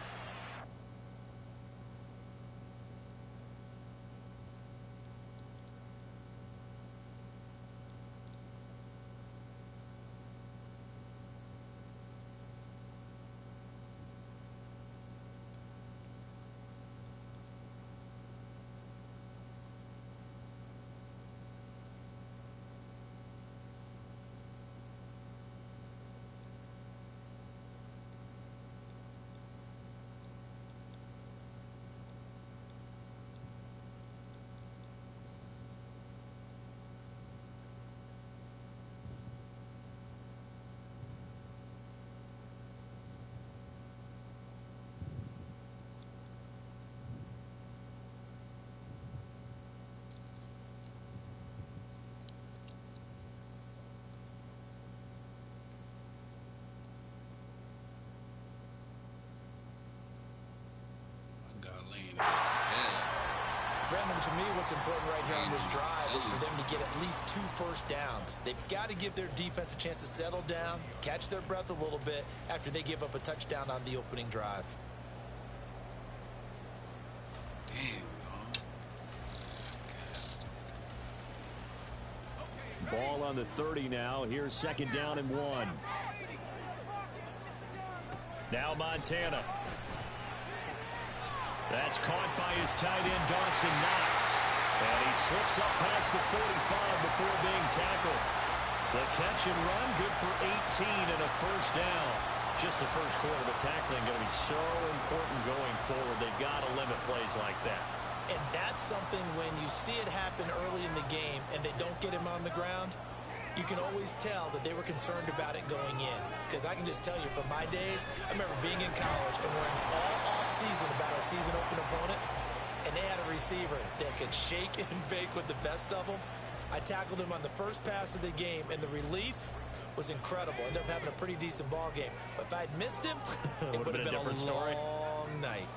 Brandon, to me, what's important right here on this drive is for them to get at least 2 first downs. They've got to give their defense a chance to settle down, catch their breath a little bit after they give up a touchdown on the opening drive. Ball on the 30 now. Here's 2nd down and 1. Now Montana. That's caught by his tight end, Dawson Knox. And he slips up past the 45 before being tackled. The catch and run, good for 18 and a first down. Just the first quarter of the tackling going to be so important going forward. They've got to limit plays like that. And that's something when you see it happen early in the game and they don't get him on the ground, you can always tell that they were concerned about it going in. Because I can just tell you from my days, I remember being in college and worrying all off-season about our season-open opponent, and they had a receiver that could shake and bake with the best of them. I tackled him on the first pass of the game, and the relief was incredible. Ended up having a pretty decent ball game. But if I'd missed him, it would have been a different story. Long night.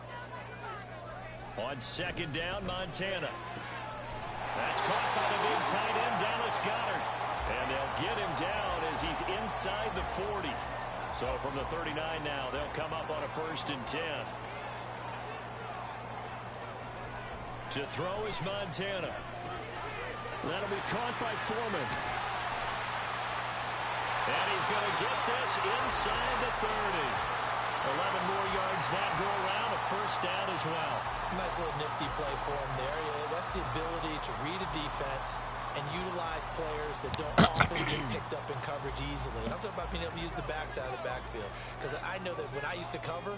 On 2nd down, Montana. That's caught by the big tight end, Dallas Goedert. And they'll get him down as he's inside the 40. So from the 39 now, they'll come up on a 1st and 10. To throw is Montana. That'll be caught by Foreman. And he's going to get this inside the 30. 11 more yards that go around, a first down as well. Nice little nifty play for him there. Yeah, that's the ability to read a defense and utilize players that don't often get picked up in coverage easily. And I'm talking about being able to use the backs out of the backfield. Because I know that when I used to cover,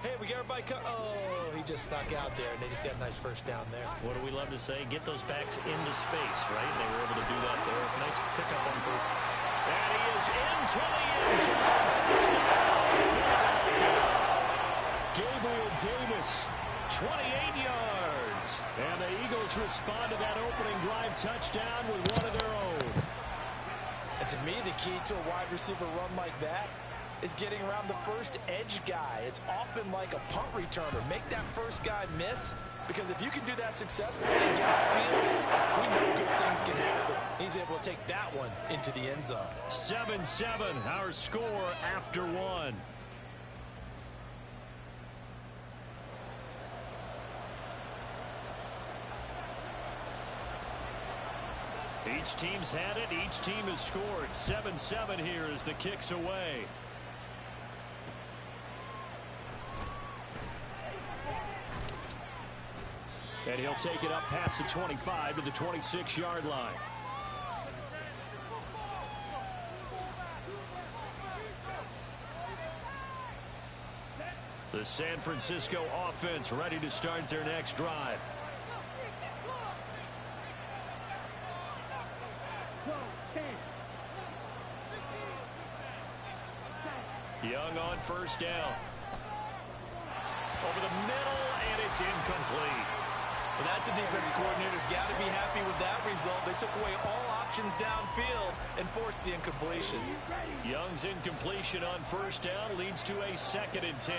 hey, we got everybody oh, he just snuck out there, and they just got a nice first down there. What do we love to say? Get those backs into space, right? And they were able to do that there. Nice pickup on for. And he is into the end zone. Touchdown. Gabriel Davis, 28 yards. And the Eagles respond to that opening drive touchdown with one of their own. And to me, the key to a wide receiver run like that is getting around the first edge guy. It's often like a punt returner. Make that first guy miss, because if you can do that successfully and get upfield, we know good things can happen. He's able to take that one into the end zone. 7-7, our score after 1. Each team's had it. Each team has scored. 7-7 here as the kick's away. And he'll take it up past the 25 to the 26-yard line. The San Francisco offense ready to start their next drive. Young on first down. Over the middle, and it's incomplete. Well, that's a defensive coordinator's got to be happy with that result. They took away all options downfield and forced the incompletion. Young's incompletion on first down leads to a 2nd and 10.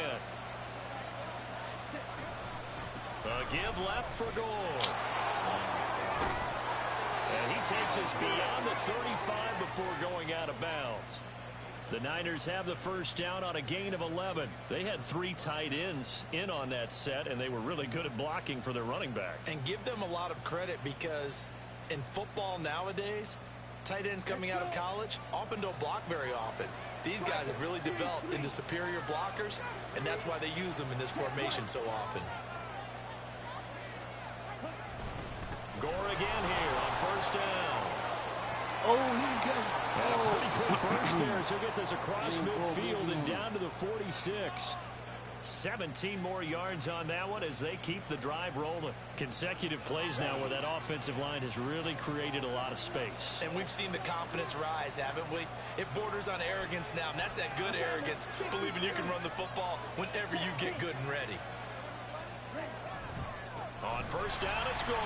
A give left for goal. And he takes us beyond the 35 before going out of bounds. The Niners have the first down on a gain of 11. They had 3 tight ends in on that set, and they were really good at blocking for their running back. And give them a lot of credit, because in football nowadays, tight ends coming out of college often don't block very often. These guys have really developed into superior blockers, and that's why they use them in this formation so often. Gore again here on first down. Oh, he got it. And a pretty quick burst there as he'll get this across midfield and down to the 46. 17 more yards on that one as they keep the drive rolling. Consecutive plays now where that offensive line has really created a lot of space. And we've seen the confidence rise, haven't we? It borders on arrogance now, and that's that good arrogance, believing you can run the football whenever you get good and ready. On first down, it's Gore.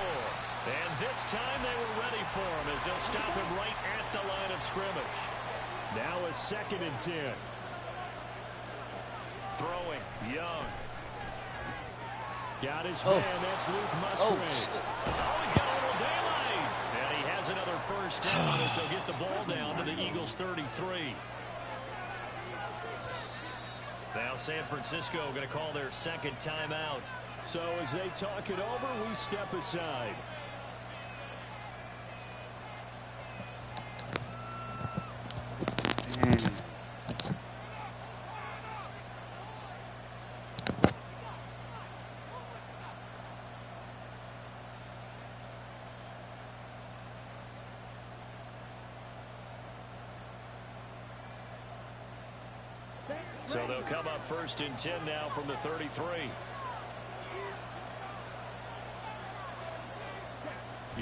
And this time they were ready for him as they'll stop him right at the line of scrimmage. Now a 2nd and 10. Throwing, Young. Got his man. That's Luke Musgrave. Oh, he's got a little daylight. And he has another first down as he'll get the ball down to the Eagles' 33. Now San Francisco going to call their second timeout. So as they talk it over, we step aside. So they'll come up 1st and 10 now from the 33.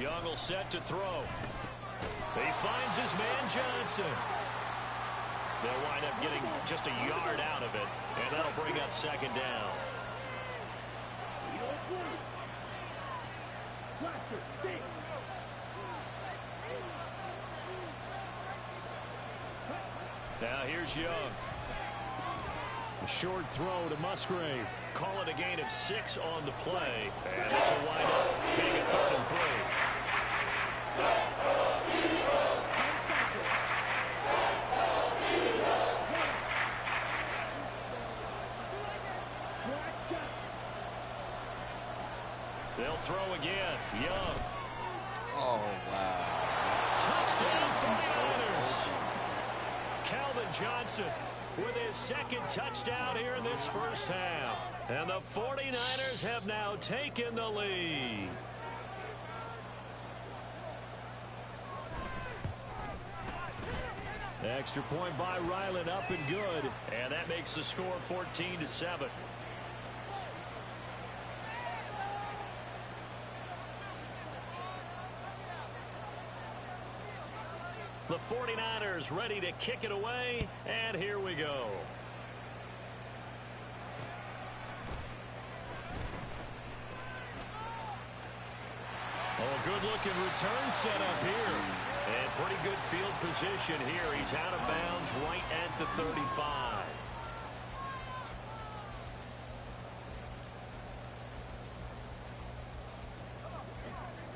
Young will set to throw. He finds his man Johnson. They'll wind up getting just a yard out of it, and that'll bring up 2nd down. Now here's Young. A short throw to Musgrave. Call it a gain of 6 on the play. And this will wind up being a 3rd and 3. They'll throw again. Young. Oh, wow. Touchdown 49ers. Calvin Johnson with his 2nd touchdown here in this first half. And the 49ers have now taken the lead. Extra point by Ryland, up and good. And that makes the score 14-7. The 49ers ready to kick it away, and here we go. Oh, good-looking return set up here. And pretty good field position here. He's out of bounds right at the 35.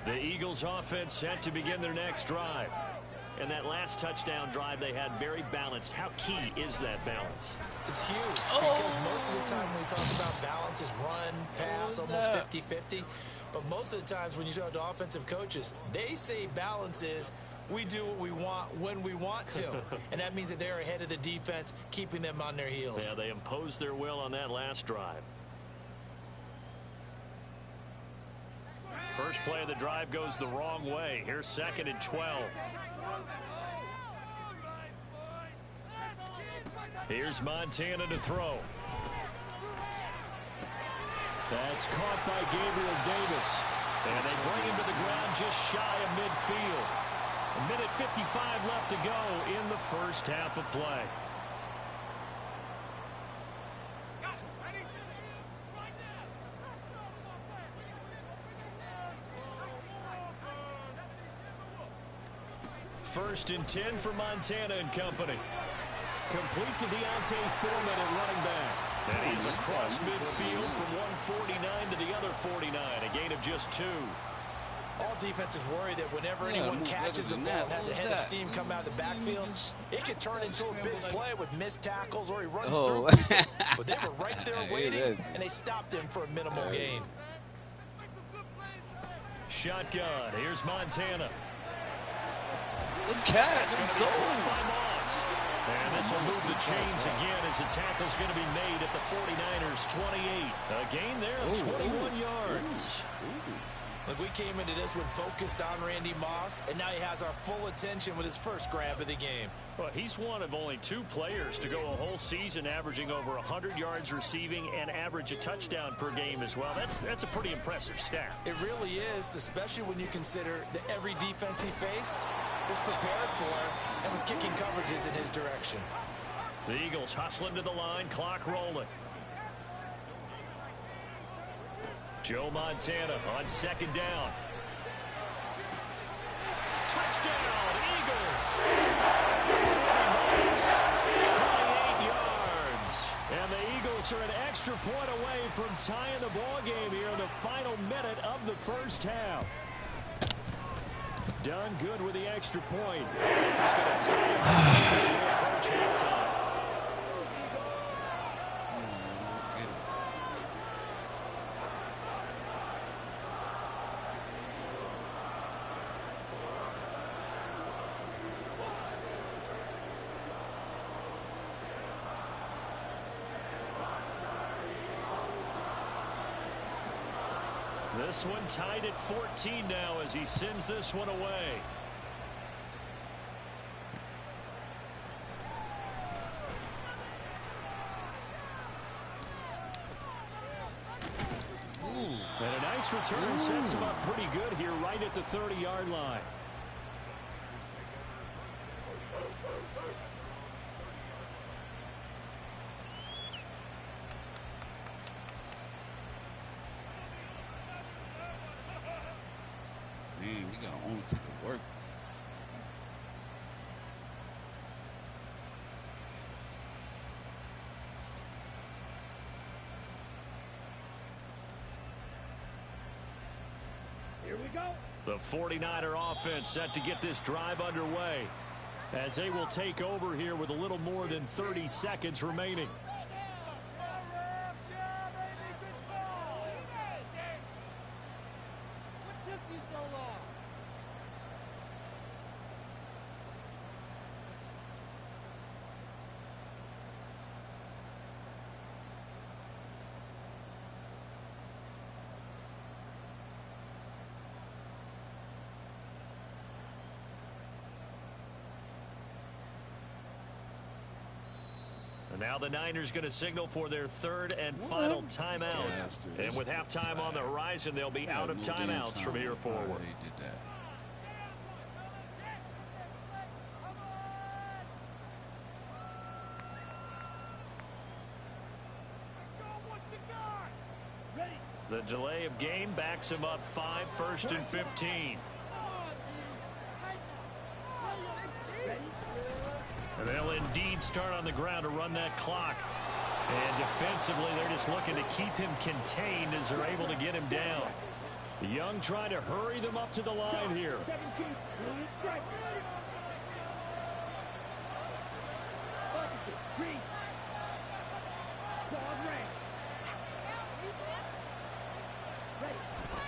The Eagles offense set to begin their next drive. And that last touchdown drive they had very balanced. How key is that balance? It's huge because most of the time when we talk about balance is run, pass, almost 50-50. But most of the times when you talk to offensive coaches, they say balance is we do what we want when we want to. And that means that they're ahead of the defense, keeping them on their heels. Yeah, they imposed their will on that last drive. First play of the drive goes the wrong way. Here's 2nd and 12. Here's Montana to throw. That's caught by Gabriel Davis. And they bring him to the ground just shy of midfield. 1:55 left to go in the first half of play. First and 10 for Montana and company. Complete to Deontay Foreman at running back. And he's across midfield from 149 to the other 49. A gain of just 2. All defenses worry that whenever anyone catches the ball and has a head of steam come out of the backfield, it could turn into a big play with missed tackles or he runs through people. But they were right there waiting, and they stopped him for a minimal gain. Shotgun. Here's Montana. Good catch. Let's go. And this will move the chains again as the tackle's going to be made at the 49ers' 28. A gain there of 21 yards. Look, we came into this one focused on Randy Moss, and now he has our full attention with his first grab of the game. Well, he's one of only 2 players to go a whole season averaging over 100 yards receiving and average a touchdown per game as well. That's a pretty impressive stat. It really is, especially when you consider that every defense he faced was prepared for him and was kicking coverages in his direction. The Eagles hustling to the line, clock rolling. Joe Montana on 2nd down. Touchdown, Eagles! 28 yards. And the Eagles Colts are an extra point away from tying the ball game here in the final minute of the first half. Done good with the extra point. He's going to tie it as we approach halftime. This one tied at 14 now as he sends this one away. And a nice return sets him up pretty good here right at the 30-yard line. Man, we got on to the work. Here we go. The 49er offense set to get this drive underway as they will take over here with a little more than 30 seconds remaining. What took you so long? And now the Niners going to signal for their third and final timeout. And with halftime on the horizon, they'll be out of timeouts from here forward. They did that. The delay of game backs him up 5, 1st and 15. And they'll indeed start on the ground to run that clock. And defensively, they're just looking to keep him contained as they're able to get him down. Young trying to hurry them up to the line here.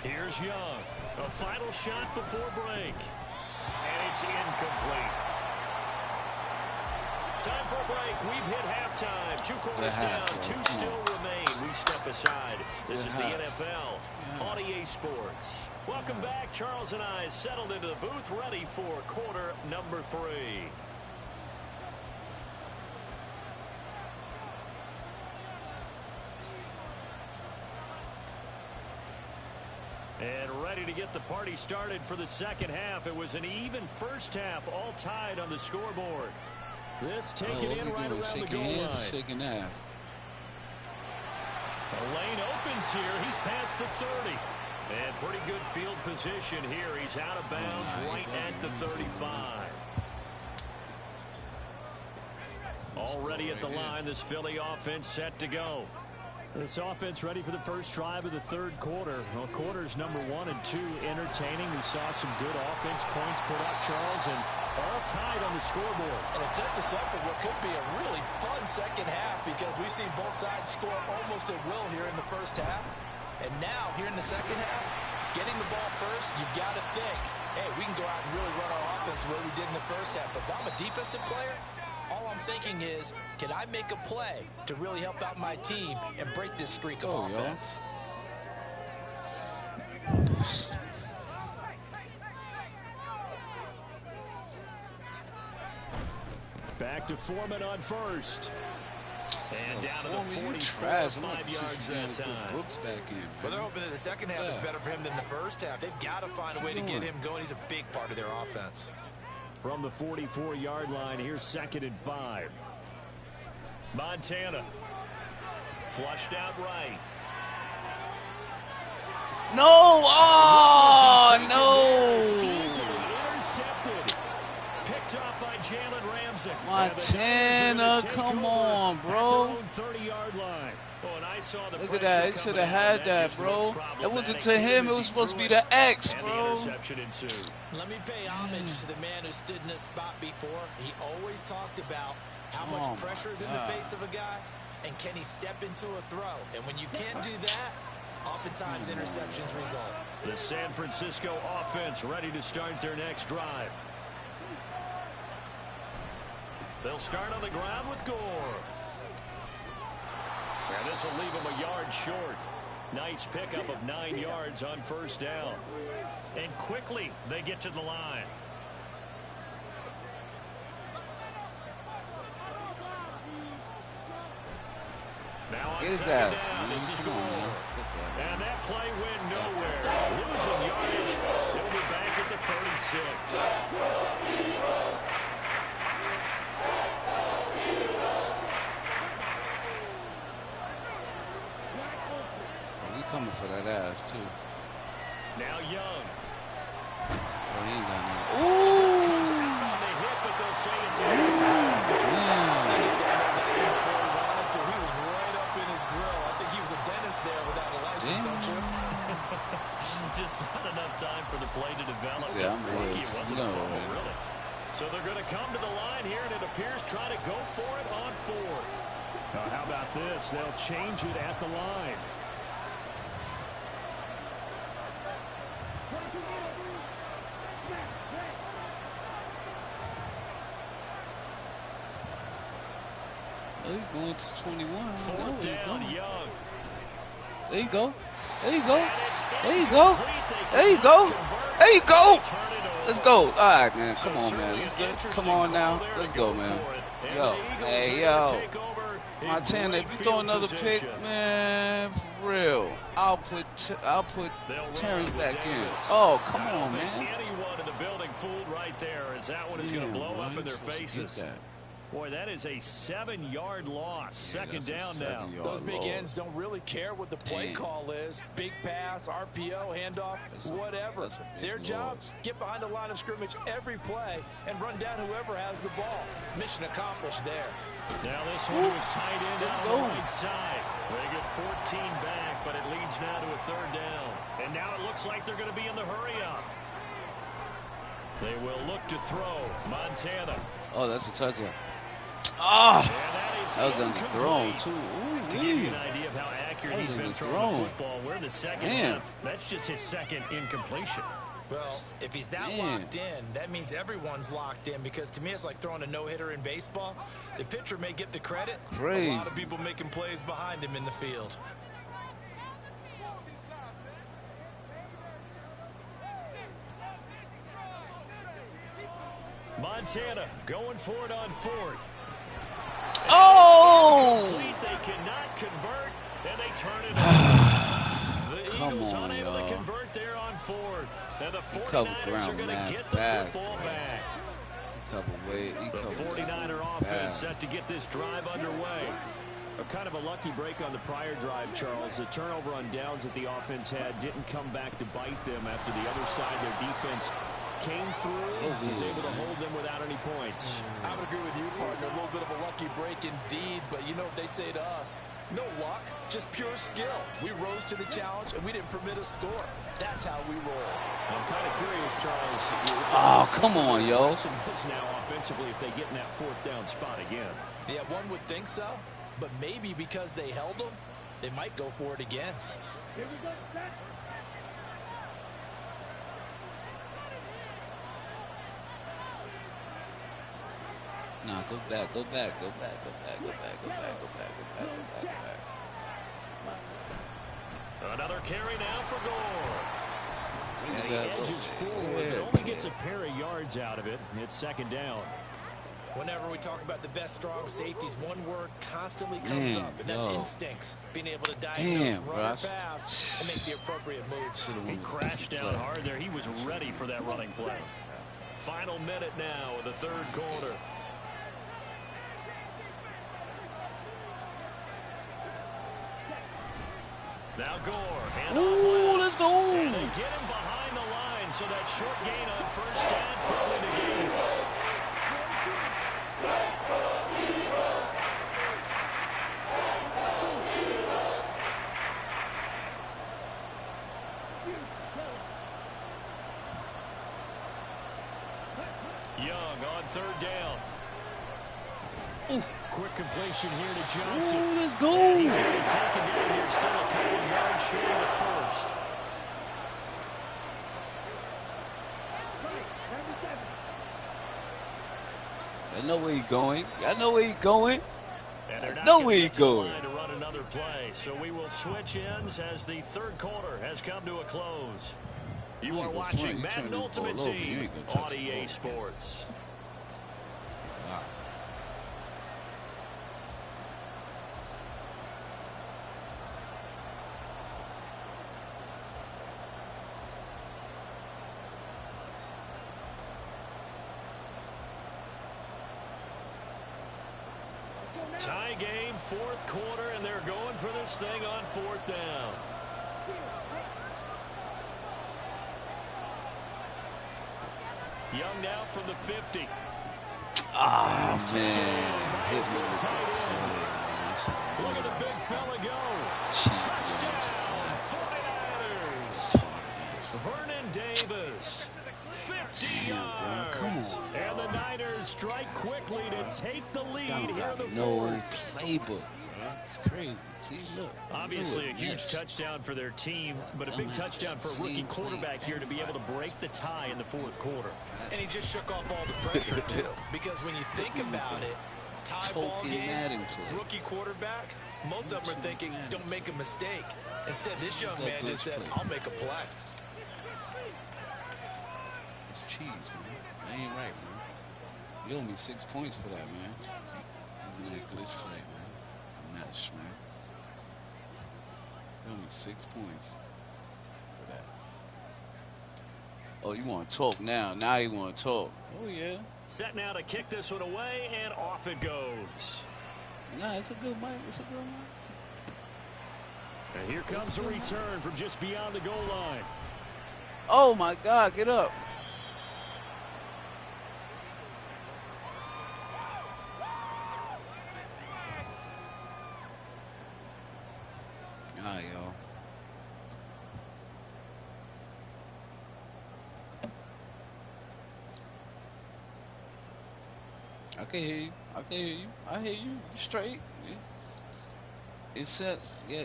Here's Young. A final shot before break. And it's incomplete. Time for a break. We've hit halftime. 2 quarters down, 2 still remain. We step aside. This is the NFL on EA Sports. Welcome back. Charles and I settled into the booth, ready for quarter number 3. And ready to get the party started for the second half. It was an even first half, all tied on the scoreboard. This taken in right around the goal line. Shaking ass. The lane opens here. He's past the 30. And pretty good field position here. He's out of bounds right at the 35. Already at the line, this Philly offense set to go. This offense ready for the first drive of the third quarter. Well, quarters number 1 and 2 entertaining. We saw some good offense points put up, Charles, and all tied on the scoreboard. And it sets us up for what could be a really fun second half because we've seen both sides score almost at will here in the first half. And now, here in the second half, getting the ball first, you've got to think, hey, we can go out and really run our offense the way we did in the first half. But if I'm a defensive player, all I'm thinking is, can I make a play to really help out my team and break this streak of offense? Back to Foreman on first. And down to the 45 yards that time. Well, they're hoping that the second half is better for him than the first half. They've got to find a way to get him going. He's a big part of their offense. From the 44-yard line, here's 2nd and 5. Montana. Flushed out right. No! Oh, no! Easily intercepted. Picked up by Jalen Ramsey. Montana, come on, bro. 30-yard line. Look at that. He should have had that, bro. It wasn't to him. It was supposed to be the X, bro. Let me pay homage to the man who stood in this spot before. He always talked about how much pressure is in the face of a guy, and can he step into a throw. And when you can't do that, oftentimes interceptions result. The San Francisco offense ready to start their next drive. They'll start on the ground with Gore. And this will leave him a yard short. Nice pickup of 9 yards on first down. And quickly they get to the line. Now on second down, this is Gore. And that play went nowhere. Losing yardage. They'll be back at the 36. Coming for that ass too. Now Young. Oh, he ain't got no. Ooh! Comes out on the hit, but they'll say it's He was right up in his grill. I think he was a dentist there without a license, don't you? Just not enough time for the play to develop. Yeah, I'm lucky it wasn't a fumble, really. So they're going to come to the line here, and it appears try to go for it on fourth. How about this? They'll change it at the line. He's going to 21. Fourth down, Young. There you go. There you go. There you go. There you go. There you go. Let's go. All right, man. Come on, man. Come on now. Let's go, man. Yo. Hey, yo. Montana, if you throw another pick, man, for real, I'll put Terry back in. Oh, come on, man. Anyone in the building fooled right there, as that one is going to blow up in their faces. Boy, that is a 7-yard loss. Second down now. Those big ends don't really care what the play call is. Big pass, RPO, handoff, whatever. Their job, get behind the line of scrimmage every play and run down whoever has the ball. Mission accomplished there. Now this one was tight end out on the right side. They get 14 back, but it leads now to a third down. And now it looks like they're going to be in the hurry-up. They will look to throw. Montana. Oh, that's a touchdown. Ah, that was underthrown too. Ooh, to give you an idea of how accurate he's been throwing the football, we're the second half. That's just his second incompletion. Well, if he's that locked in, that means everyone's locked in, because to me it's like throwing a no-hitter in baseball. The pitcher may get the credit, a lot of people making plays behind him in the field. Montana going for it on fourth. Oh! They cannot convert, and they turn it over. The Eagles unable to convert there on fourth. And the 49ers are going to get the football back. The 49er offense set to get this drive underway. A kind of a lucky break on the prior drive, Charles. The turnover on downs that the offense had didn't come back to bite them after the other side. Their defense came through, was able to hold them without any points. I would agree with you, partner. A little bit of a lucky break indeed, but you know what they'd say to us? No luck, just pure skill. We rose to the challenge, and we didn't permit a score. That's how we roll. I'm kind of curious, Charles. Oh, come on, yo. Now offensively, if they get in that fourth down spot again. Yeah, one would think so, but maybe because they held them, they might go for it again. Here we go, set. Nah, go back, go back, go back, go back, go back, go back, go back, go back, go back, go back. Another carry now for Gore. And he edges forward, but only gets a pair of yards out of it. It's second down. Whenever we talk about the best strong safeties, one word constantly comes up, and that's instincts. Being able to diagnose, run or pass, and make the appropriate moves. He crashed down hard there. He was ready for that running play. Final minute now of the third quarter. Now Gore. Ooh, let's go. And they get him behind the line, so that short gain on first down probably negated. Young on third down. Ooh. Quick completion here to Johnson. Ooh, let's go. And he's going to be taken down here, still a couple yards short of the first. I know where he's going. I know where he's going. And they're not know going where to he's get to the going. line to run another play. So we will switch ends as the third quarter has come to a close. You are watching Madden Ultimate Team on EA Sports. Wow. Tie game, fourth quarter, and they're going for this thing on fourth down. Young now from the 50. Oh, man. Hit me with Look at the big fella go. Touchdown, 49ers. Vernon Davis, 50 yards. Come on. And the Niners strike quickly to take the lead here in the No fourth. playbook. It's crazy. See, look. Obviously a huge touchdown for their team, but a big touchdown for a rookie quarterback here to be able to break the tie in the fourth quarter. And he just shook off all the pressure, too. Because when you think about it, tie ball game, rookie quarterback, most of them are thinking, don't make a mistake. Instead, this young man just said, I'll make a play. It's cheese, man. That ain't right, man. You owe me 6 points for that, man. Using that glitch play, man. Match, man. You owe me 6 points for that. Oh, you want to talk now? Now you want to talk? Oh yeah. Set now to kick this one away, and off it goes. Nah, it's a good mic. It's a good mic. And here comes a return from just beyond the goal line. Oh my God! Get up. All right, y'all. I can hear you. I can hear you. I hear you. You straight. It's set. Yeah.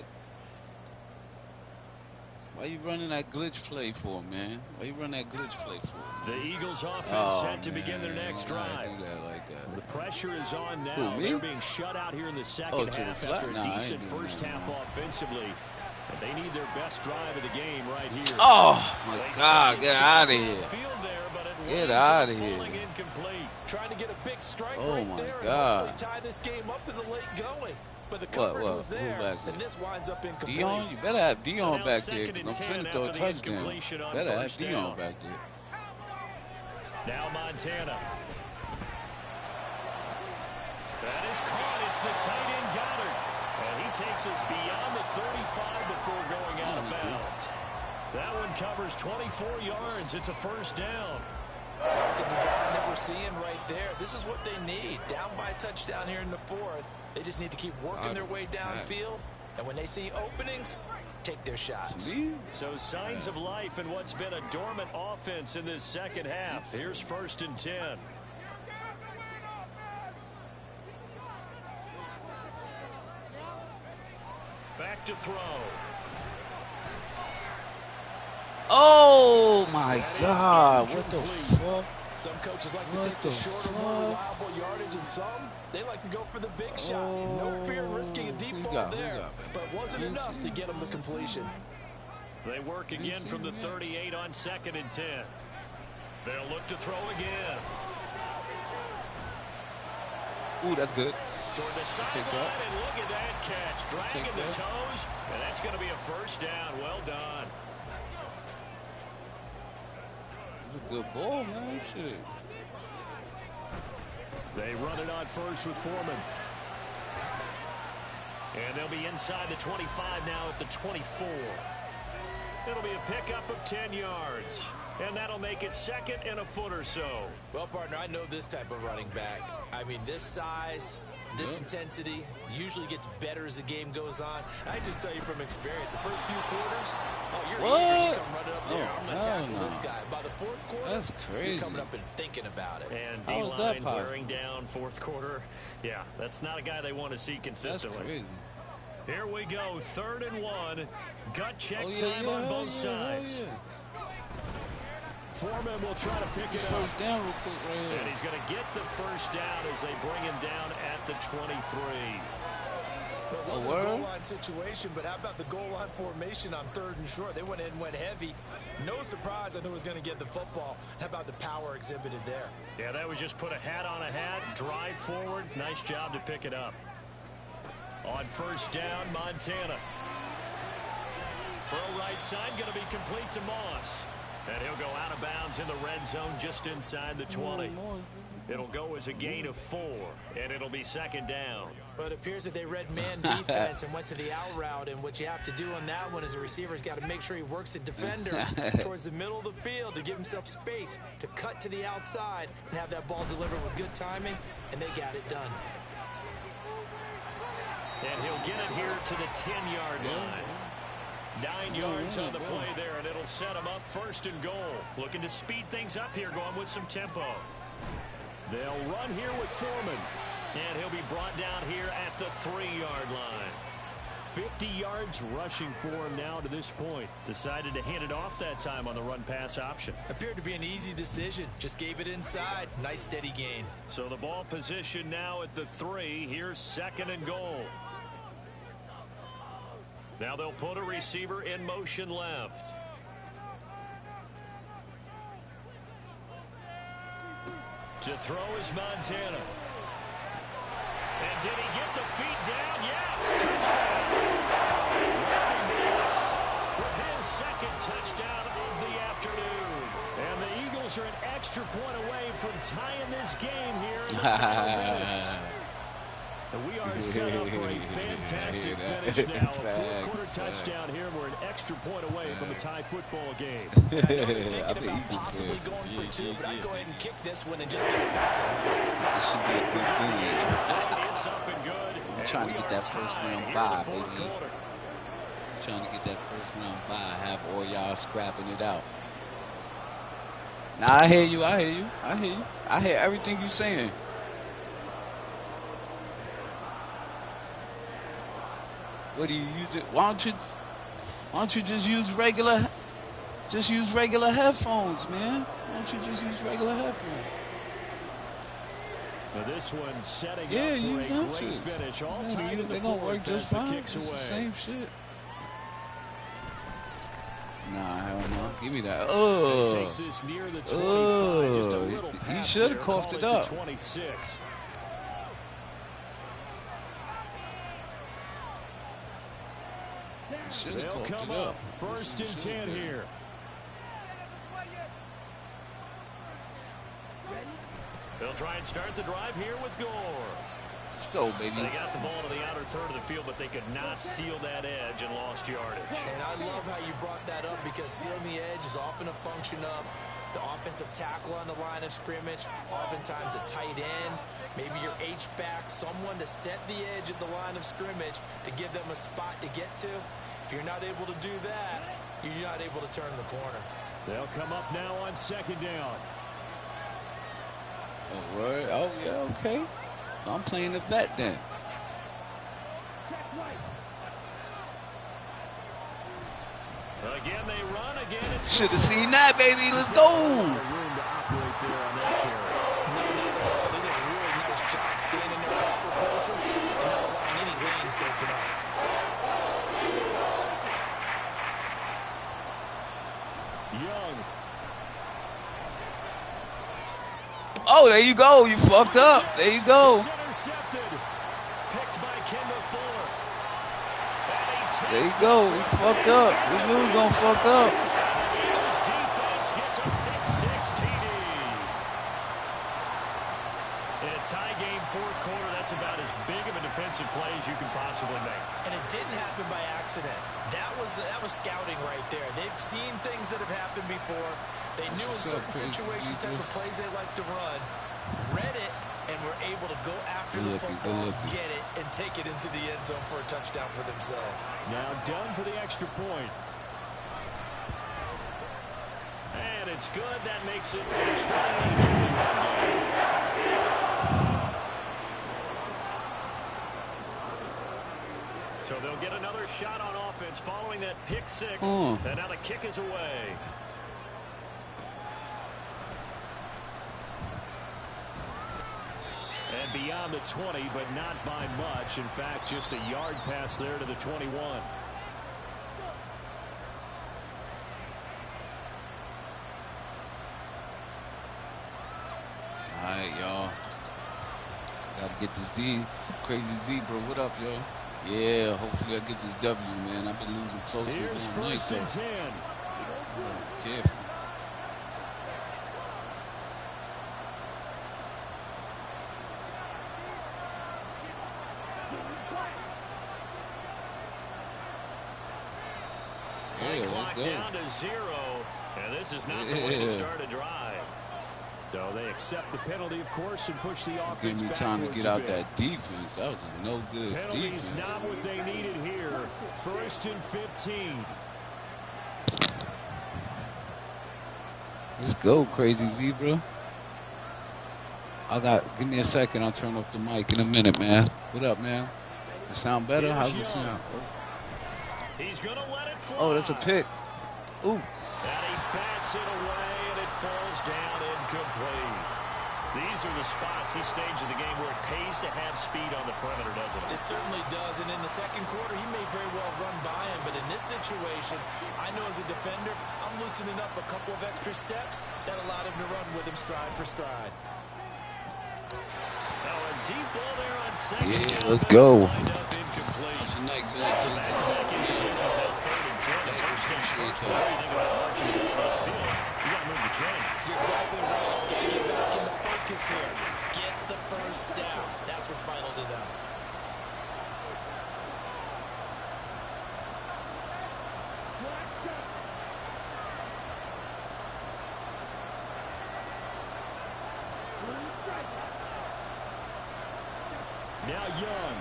Why you running that glitch play for, man? Why you running that glitch play for? The Eagles offense set to begin their next drive. Do that like that. The pressure is on now. Who, me? They're being shut out here in the second half after a decent first half offensively. But they need their best drive of the game right here. Oh my God! Get out of here! Get out of here! Trying to get a big strike right there God. and hopefully tie this game up in the late going. But the coverage was there, and this winds up incomplete. Dion, you better have Dion back there. I'm finna throw a touchdown. Better have Dion back there. Now Montana. That is caught. It's the tight end Goddard. And he takes us beyond the 35 before going out of bounds. That one covers 24 yards. It's a first down. The design that we're seeing right there, this is what they need. Down by a touchdown here in the fourth. They just need to keep working their way downfield. And when they see openings, take their shots. So signs of life in what's been a dormant offense in this second half. Here's 1st and 10. Back to throw. Oh my God! What the fuck? Some coaches like to take the shorter, more reliable yardage, and some they like to go for the big shot. No fear in risking a deep ball there, but wasn't enough to get them the completion. They work again from the 38 on 2nd and 10. They'll look to throw again. Ooh, that's good. Toward the sideline, and look at that catch. Dragging the toes, and that's going to be a first down. Well done. It's a good ball, man. Shit. They run it on first with Foreman. And they'll be inside the 25 now at the 24. It'll be a pickup of 10 yards. And that'll make it 2nd and a foot or so. Well, partner, I know this type of running back. I mean, this size, This intensity usually gets better as the game goes on. I just tell you from experience, the first few quarters, you're eager. You come running up there. I'm going to tackle this guy. By the fourth quarter, that's crazy. You're coming up and thinking about it. And D-line wearing down fourth quarter. Yeah, that's not a guy they want to see consistently. That's crazy. Here we go, 3rd and 1. Gut check time on both sides. Foreman will try to pick it up. Down real quick right here. And he's going to get the first down as they bring him down at the 23. It wasn't a goal line situation, but how about the goal line formation on 3rd and short? They went in, went heavy. No surprise, I knew it was going to get the football. How about the power exhibited there? Yeah, that was just put a hat on a hat, drive forward. Nice job to pick it up. On 1st down, Montana. Throw right side, going to be complete to Moss. And he'll go out of bounds in the red zone just inside the 20. It'll go as a gain of 4, and it'll be 2nd down. But it appears that they read man defense and went to the out route, and what you have to do on that one is the receiver's got to make sure he works the defender towards the middle of the field to give himself space to cut to the outside and have that ball delivered with good timing, and they got it done. And he'll get it here to the 10-yard line. 9 yards on the play there, and it'll set him up 1st and goal. Looking to speed things up here, going with some tempo. They'll run here with Foreman. And he'll be brought down here at the 3-yard line. 50 yards rushing for him now to this point. Decided to hand it off that time on the run-pass option. Appeared to be an easy decision. Just gave it inside. Nice steady gain. So the ball position now at the 3. Here's 2nd and goal. Now they'll put a receiver in motion left. To throw is Montana. And did he get the feet down? Yes! Touchdown! With his 2nd touchdown of the afternoon. And the Eagles are an extra point away from tying this game here in the final minutes. And we are set up for a fantastic finish now. A 4th quarter touchdown here, and we're an extra point away from a tie football game. I know they're thinking about possibly going for 2, but I'd go ahead and kick this one and just get it back to him. This should be a good thing. It's up and good. I'm trying to get that first round bye, baby. Trying to get that first round bye. Have all y'all scrapping it out. Nah, I hear you. I hear you. I hear you. I hear everything you're saying. What do you use it? Why don't you just use regular headphones, man? Why don't you just use regular headphones? Now this one setting up for a great finish. All tied in the 4th as the kicks away. Same shit. Nah, hell no. Give me that. Oh. Takes this near the 25. Just a little pass. He should have coughed it up. 26. They'll come up 1st and 10 here. They'll try and start the drive here with Gore. Let's go, baby. They got the ball to the outer third of the field, but they could not seal that edge and lost yardage. And I love how you brought that up, because sealing the edge is often a function of the offensive tackle on the line of scrimmage, oftentimes a tight end, maybe your H-back, someone to set the edge at the line of scrimmage to give them a spot to get to. If you're not able to do that, you're not able to turn the corner. They'll come up now on 2nd down. Oh, word. Oh, yeah, okay. So I'm playing the vet then. Again, they run. Again, it's should have seen that, baby. Let's go. Room to operate there on that carry. They did a really nice job standing in their proper places and not allowing any lanes to open up. Young. Oh, there you go. You fucked up. There you go. It's intercepted. Picked by Kendall Fuller. There you go. We fucked up. We knew we were going to fuck up. Eagles defense gets a pick 6 TD. In a tie game 4th quarter, that's about as big of a defensive play as you can possibly make. And it didn't happen by accident. That was scouting right there. They've seen things that have happened before. They knew in certain situations, type of plays they like to run, read it, and were able to go after the football, get it, and take it into the end zone for a touchdown for themselves. Now done for the extra point. And it's good. That makes it a 20-21 game. So they'll get another shot on offense following that pick six. And now the kick is away. And beyond the 20, but not by much. In fact, just a yard pass there to the 21. All right, y'all. Gotta get this Crazy Zebra. What up, yo? Yeah, hopefully I get this W, man. I've been losing close ones Here's all night, first though. and 10. Careful. Play clock down to 0, and this is not the way to start a drive. So they accept the penalty, of course, and push the offense backwards. Give me time to get out that defense. That was a no good Penalties defense. not what they needed here. First and 15. Let's go, Crazy Zebra. Give me a second. I'll turn off the mic in a minute, man. What up, man? Does it sound better? How's it sound? He's gonna let it fly. Oh, that's a pick. Ooh. And he bats it away, and it falls down incomplete. These are the spots, this stage of the game, where it pays to have speed on the perimeter, doesn't it? It certainly does, and in the second quarter, he may very well run by him, but in this situation, I know as a defender, I'm loosening up a couple of extra steps that allowed him to run with him stride for stride. Now a deep ball there on second. Yeah, let's go. Back-to-back incompletions, now 3rd and 10. The first thing's first, before you think about marching to the field, you got to move the chains. You're exactly right. Got to get back into focus here. Get the first down. That's what's vital to them. Now Young.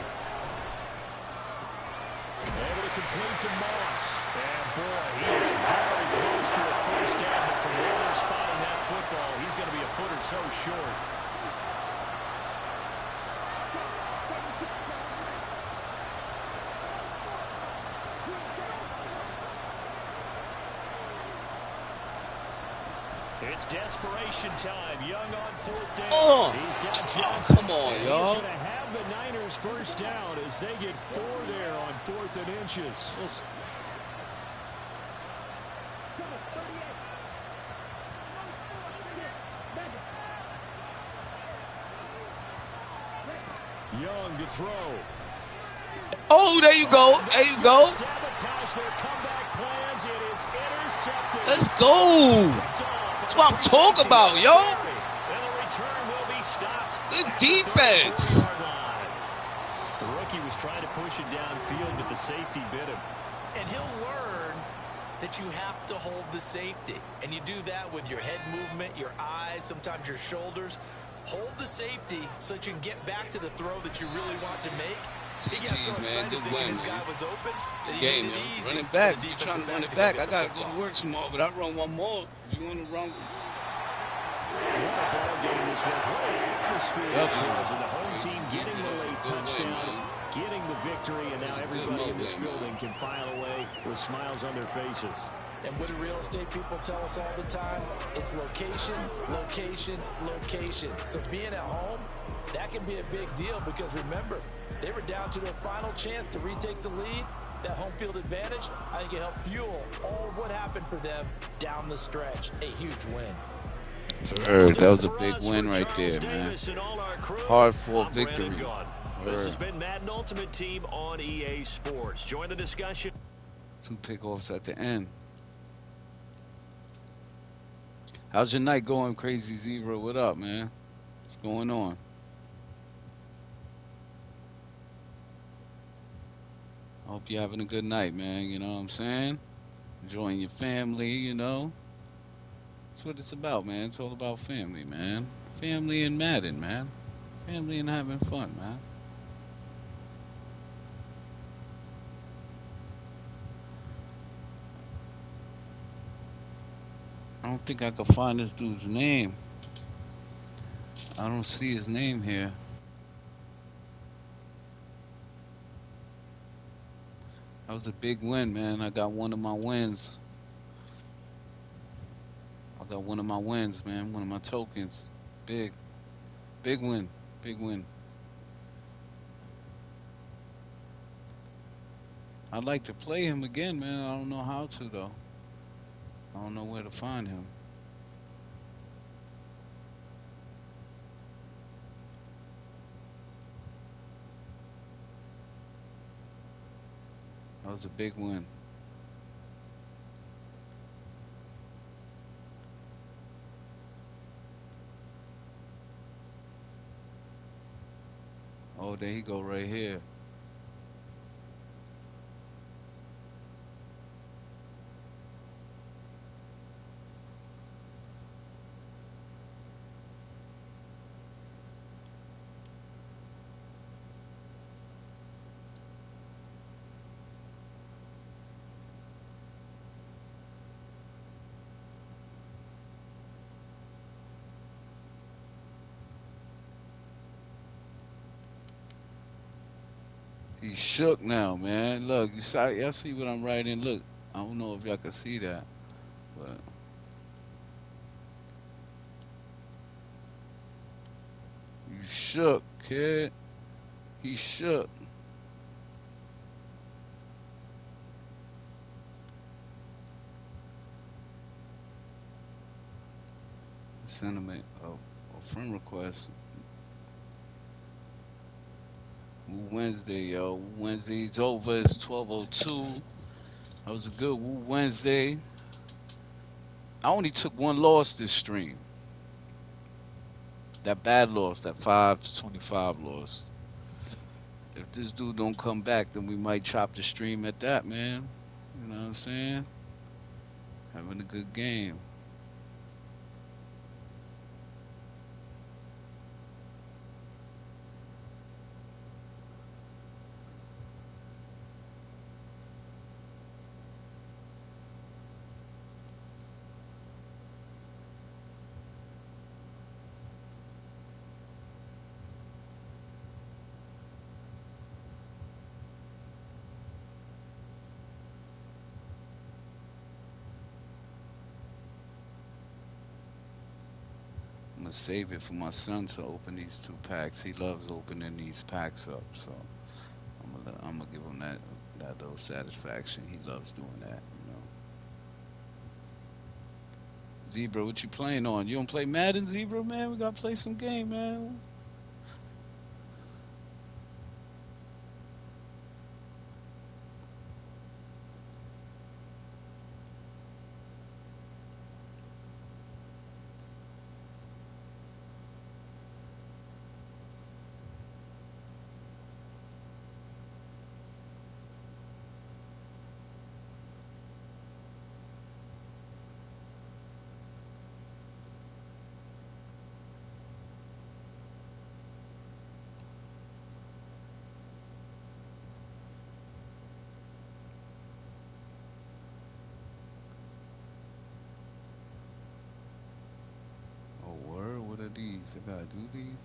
Able to complete to Moss. And boy, he is very close to a first down, but from where they're spotting that football, he's going to be a foot or so short. It's desperation time. Young on 4th down. He's got Johnson. Come on, He's y'all. going to have the Niners first down as they get 4 there on 4th and inches. Young to throw. Oh, there you go. There you go. Sabotage their comeback plans. It is intercepted. Let's go. That's what I'm talking about, yo. And the return will be stopped. Good defense. The rookie was trying to push it downfield, but the safety bit him. And he'll learn that you have to hold the safety. And you do that with your head movement, your eyes, sometimes your shoulders. Hold the safety so that you can get back to the throw that you really want to make. He got so excited thinking his guy was open that he made it easy. Running back. You're trying to run it back. I got to go to work tomorrow, but I'll run one more. If you want to run. What a ball game this was. What an atmosphere this was. And the home team getting the late touchdown, getting the victory, and now everybody in this building can file away with smiles on their faces. And what do real estate people tell us all the time? It's location, location, location. So being at home, that can be a big deal because remember, they were down to their final chance to retake the lead. That home field advantage, I think it helped fuel all of what happened for them down the stretch. A huge win. That was a big win right there, man. Hard-fought victory. This has been Madden Ultimate Team on EA Sports. Join the discussion. 2 pickoffs at the end. How's your night going, Crazy Zebra? What up, man? What's going on? I hope you're having a good night, man. You know what I'm saying? Enjoying your family, you know? That's what it's about, man. It's all about family, man. Family and Madden, man. Family and having fun, man. I don't think I can find this dude's name. I don't see his name here. That was a big win, man. I got one of my wins. I got one of my wins, man. One of my tokens. Big. Big win. Big win. I'd like to play him again, man. I don't know how to, though. I don't know where to find him. That was a big win. Oh, there he go right here. He's shook now, man. Look, you see, y'all see what I'm writing? Look, I don't know if y'all can see that, but you shook, kid. He shook. Send him a friend request. Wednesday, yo. Wednesday's over. It's 12:02. That was a good Wednesday. I only took one loss this stream. That bad loss, that 5-25 loss. If this dude don't come back, then we might chop the stream at that, man. You know what I'm saying? Having a good game. I'm gonna save it for my son to open these 2 packs. He loves opening these packs up, so I'm gonna give him that little satisfaction. He loves doing that, you know. Zebra, what you playing on? You don't play Madden, Zebra, man? We gotta play some game, man. Oh, word? What are these? I gotta do these?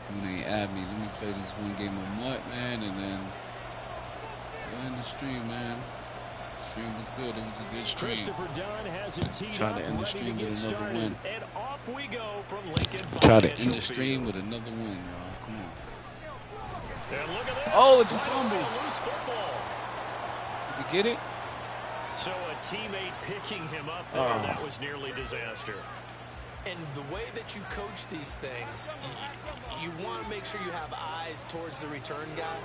Dude ain't add me. Let me play this one game of MUT, man, and then we're in the stream, man. stream was good. It was a good stream. Christopher Dunn has it teed Try up, to end the ready stream to get with another started. win. And off we go from Lincoln Try to Financial end the stream Field. with another win, y'all. Come on. And look at this. Oh, it's a Right fumble. away, loose football. Did you get it? So a teammate picking him up there, that was nearly disaster. And the way that you coach these things, you want to make sure you have eyes towards the return guy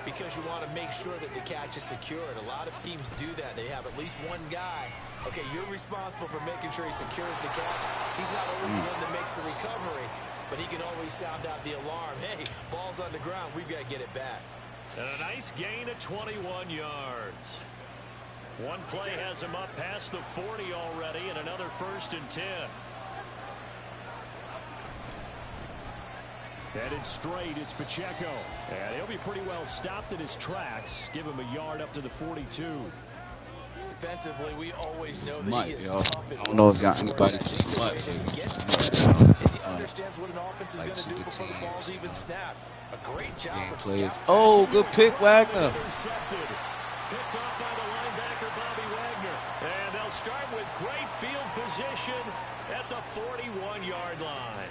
because you want to make sure that the catch is secured. A lot of teams do that. They have at least one guy. Okay, you're responsible for making sure he secures the catch. He's not always the one that makes the recovery, but he can always sound out the alarm. Hey, ball's on the ground. We've got to get it back. And a nice gain of 21 yards. One play has him up past the 40 already, and another 1st and 10. Headed straight, it's Pacheco. And he'll be pretty well stopped in his tracks. Give him a yard up to the 42. Defensively, we always know that Mutt, he is yo. tough. I don't know if y'all anybody I think can the way Mutt, that he baby. gets there is he understands what an offense is Like going to do super before the teams, ball's even snapped. A great job Game of players. scouting. Oh, good pick, Wagner. Intercepted. Picked off by the linebacker, Bobby Wagner. And they'll start with great field position at the 41-yard line.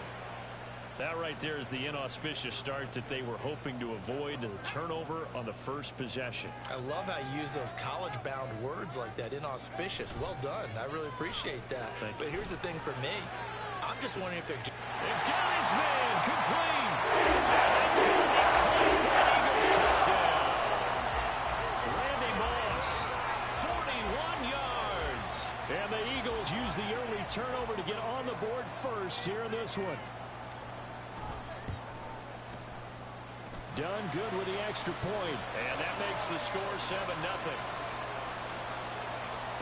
That right there is the inauspicious start that they were hoping to avoid, the turnover on the first possession. I love how you use those college-bound words like that, inauspicious. Well done. I really appreciate that. But here's the thing for me. I'm just wondering if they're... And got his man, complete. And that's going to be caught for an Eagles touchdown. Randy Moss, 41 yards. And the Eagles use the early turnover to get on the board first here in this one. Done good with the extra point. And that makes the score 7-0.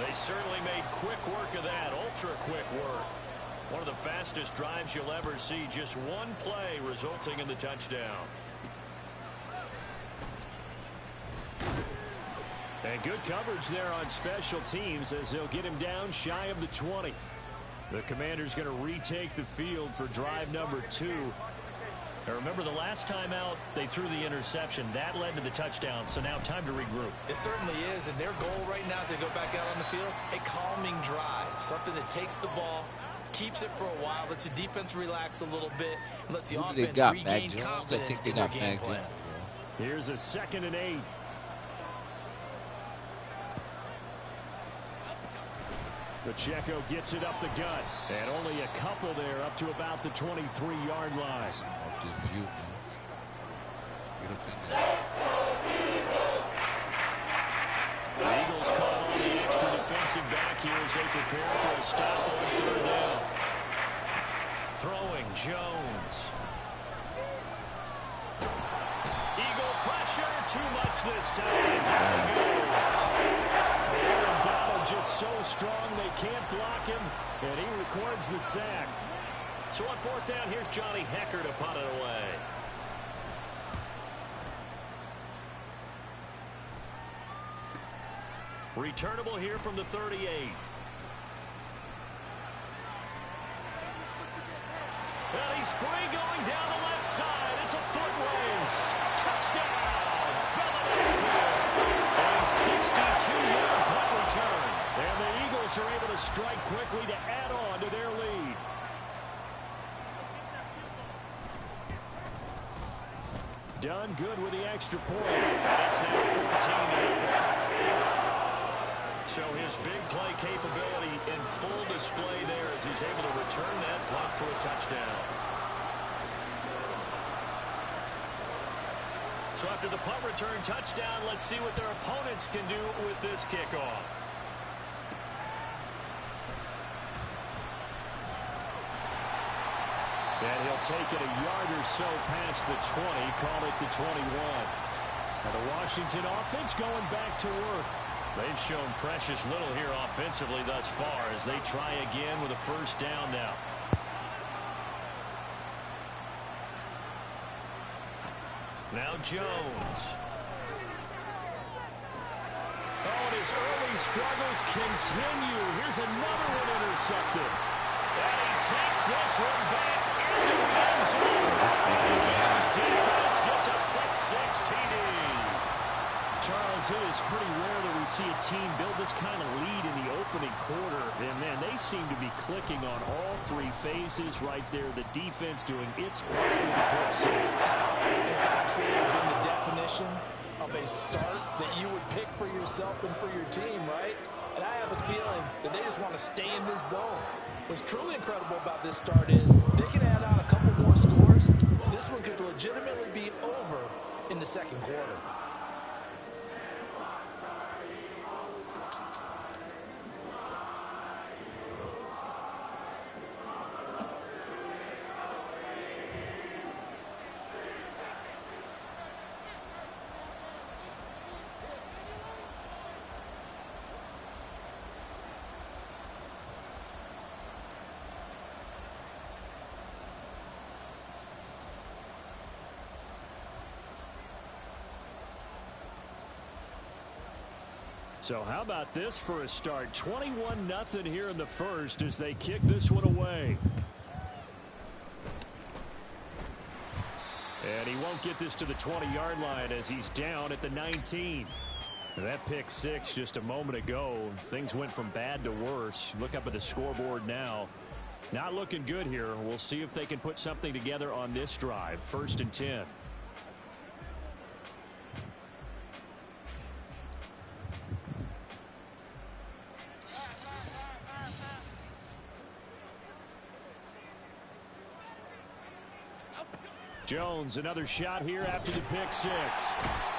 They certainly made quick work of that, ultra quick work. One of the fastest drives you'll ever see, just one play resulting in the touchdown. And good coverage there on special teams as they'll get him down shy of the 20. The Commander's going to retake the field for drive number 2. Now remember, the last time out, they threw the interception. That led to the touchdown, so now time to regroup. It certainly is, and their goal right now as they go back out on the field, a calming drive, something that takes the ball, keeps it for a while, lets the defense relax a little bit, and lets the offense regain confidence in their game plan. Here's a 2nd and 8. Pacheco gets it up the gut, and only a couple there up to about the 23-yard line. The Eagles call on the extra defensive back here as they prepare for a stop on 3rd down. Throwing Jones. Eagle pressure, too much this time. Down he goes. Aaron Donald just so strong they can't block him, and he records the sack. So on 4th down, here's Johnny Hecker to punt it away. Returnable here from the 38. And he's free going down the left side. It's a foot race. Touchdown, Philadelphia. A 62-yard punt return. And the Eagles are able to strike quickly to add on to their lead. Done good with the extra point. And it's now 14-0. So his big play capability in full display there as he's able to return that punt for a touchdown. So after the punt return touchdown, let's see what their opponents can do with this kickoff. And he'll take it a yard or so past the 20, call it the 21. And the Washington offense going back to work. They've shown precious little here offensively thus far as they try again with a 1st down now. Now Jones. Oh, and his early struggles continue. Here's another one intercepted. And he takes this one back into the end zone. And his defense gets a pick 6 TD. Charles, it is pretty rare that we see a team build this kind of lead in the opening quarter. And, man, they seem to be clicking on all three phases right there. The defense doing its part with the pick six. It's absolutely been the definition of a start that you would pick for yourself and for your team, right? And I have a feeling that they just want to stay in this zone. What's truly incredible about this start is they can add on a couple more scores. This one could legitimately be over in the second quarter. So how about this for a start? 21-0 here in the first as they kick this one away. And he won't get this to the 20-yard line as he's down at the 19. And that pick six just a moment ago. Things went from bad to worse. Look up at the scoreboard now. Not looking good here. We'll see if they can put something together on this drive. 1st and 10. Jones, another shot here after the pick six.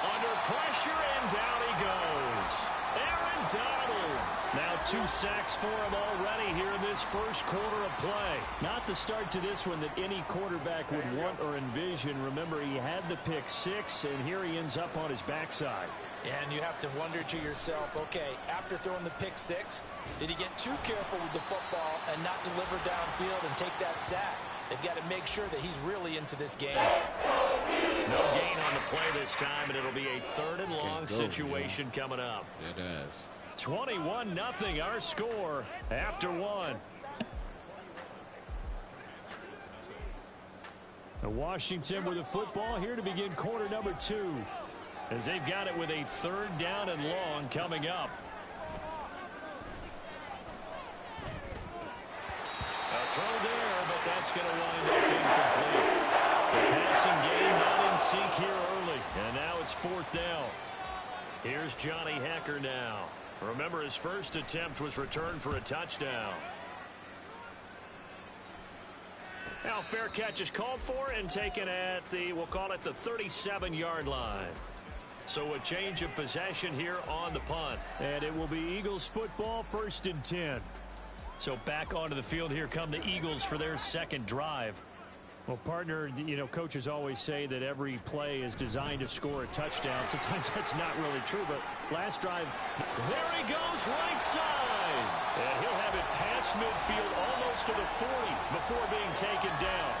Under pressure, and down he goes. Aaron Donald. Now 2 sacks for him already here in this first quarter of play. Not the start to this one that any quarterback would want or envision. Remember, he had the pick six, and here he ends up on his backside. And you have to wonder to yourself, okay, after throwing the pick six, did he get too careful with the football and not deliver downfield and take that sack? They've got to make sure that he's really into this game. No gain on the play this time, and it'll be a 3rd and long situation coming up. It is. 21-0 our score after one. Washington with the football here to begin quarter number 2. As they've got it with a 3rd down and long coming up. A throw there, but that's going to wind up incomplete. The passing game not in sync here early, and now it's 4th down. Here's Johnny Hecker now. Remember, his first attempt was returned for a touchdown. Now fair catch is called for and taken at the, we'll call it the 37-yard line. So a change of possession here on the punt. And it will be Eagles football, 1st and 10. So back onto the field here come the Eagles for their second drive. Well, partner, you know, coaches always say that every play is designed to score a touchdown. Sometimes that's not really true, but last drive, there he goes, right side. And he'll have it past midfield almost to the 40 before being taken down.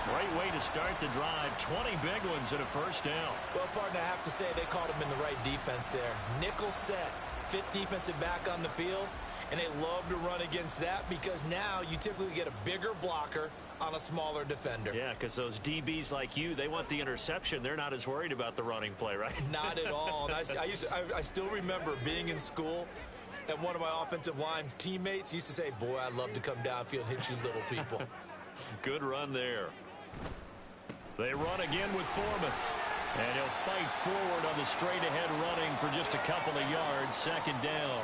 Great way to start the drive. 20 big ones and a 1st down. Well, partner, I have to say they caught him in the right defense there. Nickel set, 5th defensive back on the field, and they love to run against that because now you typically get a bigger blocker on a smaller defender. Yeah, because those DBs like you, they want the interception. They're not as worried about the running play, right? Not at all. And I still remember being in school, and one of my offensive line teammates used to say, boy, I'd love to come downfield and hit you little people. Good run there. They run again with Foreman. And he'll fight forward on the straight-ahead running for just a couple of yards. 2nd down.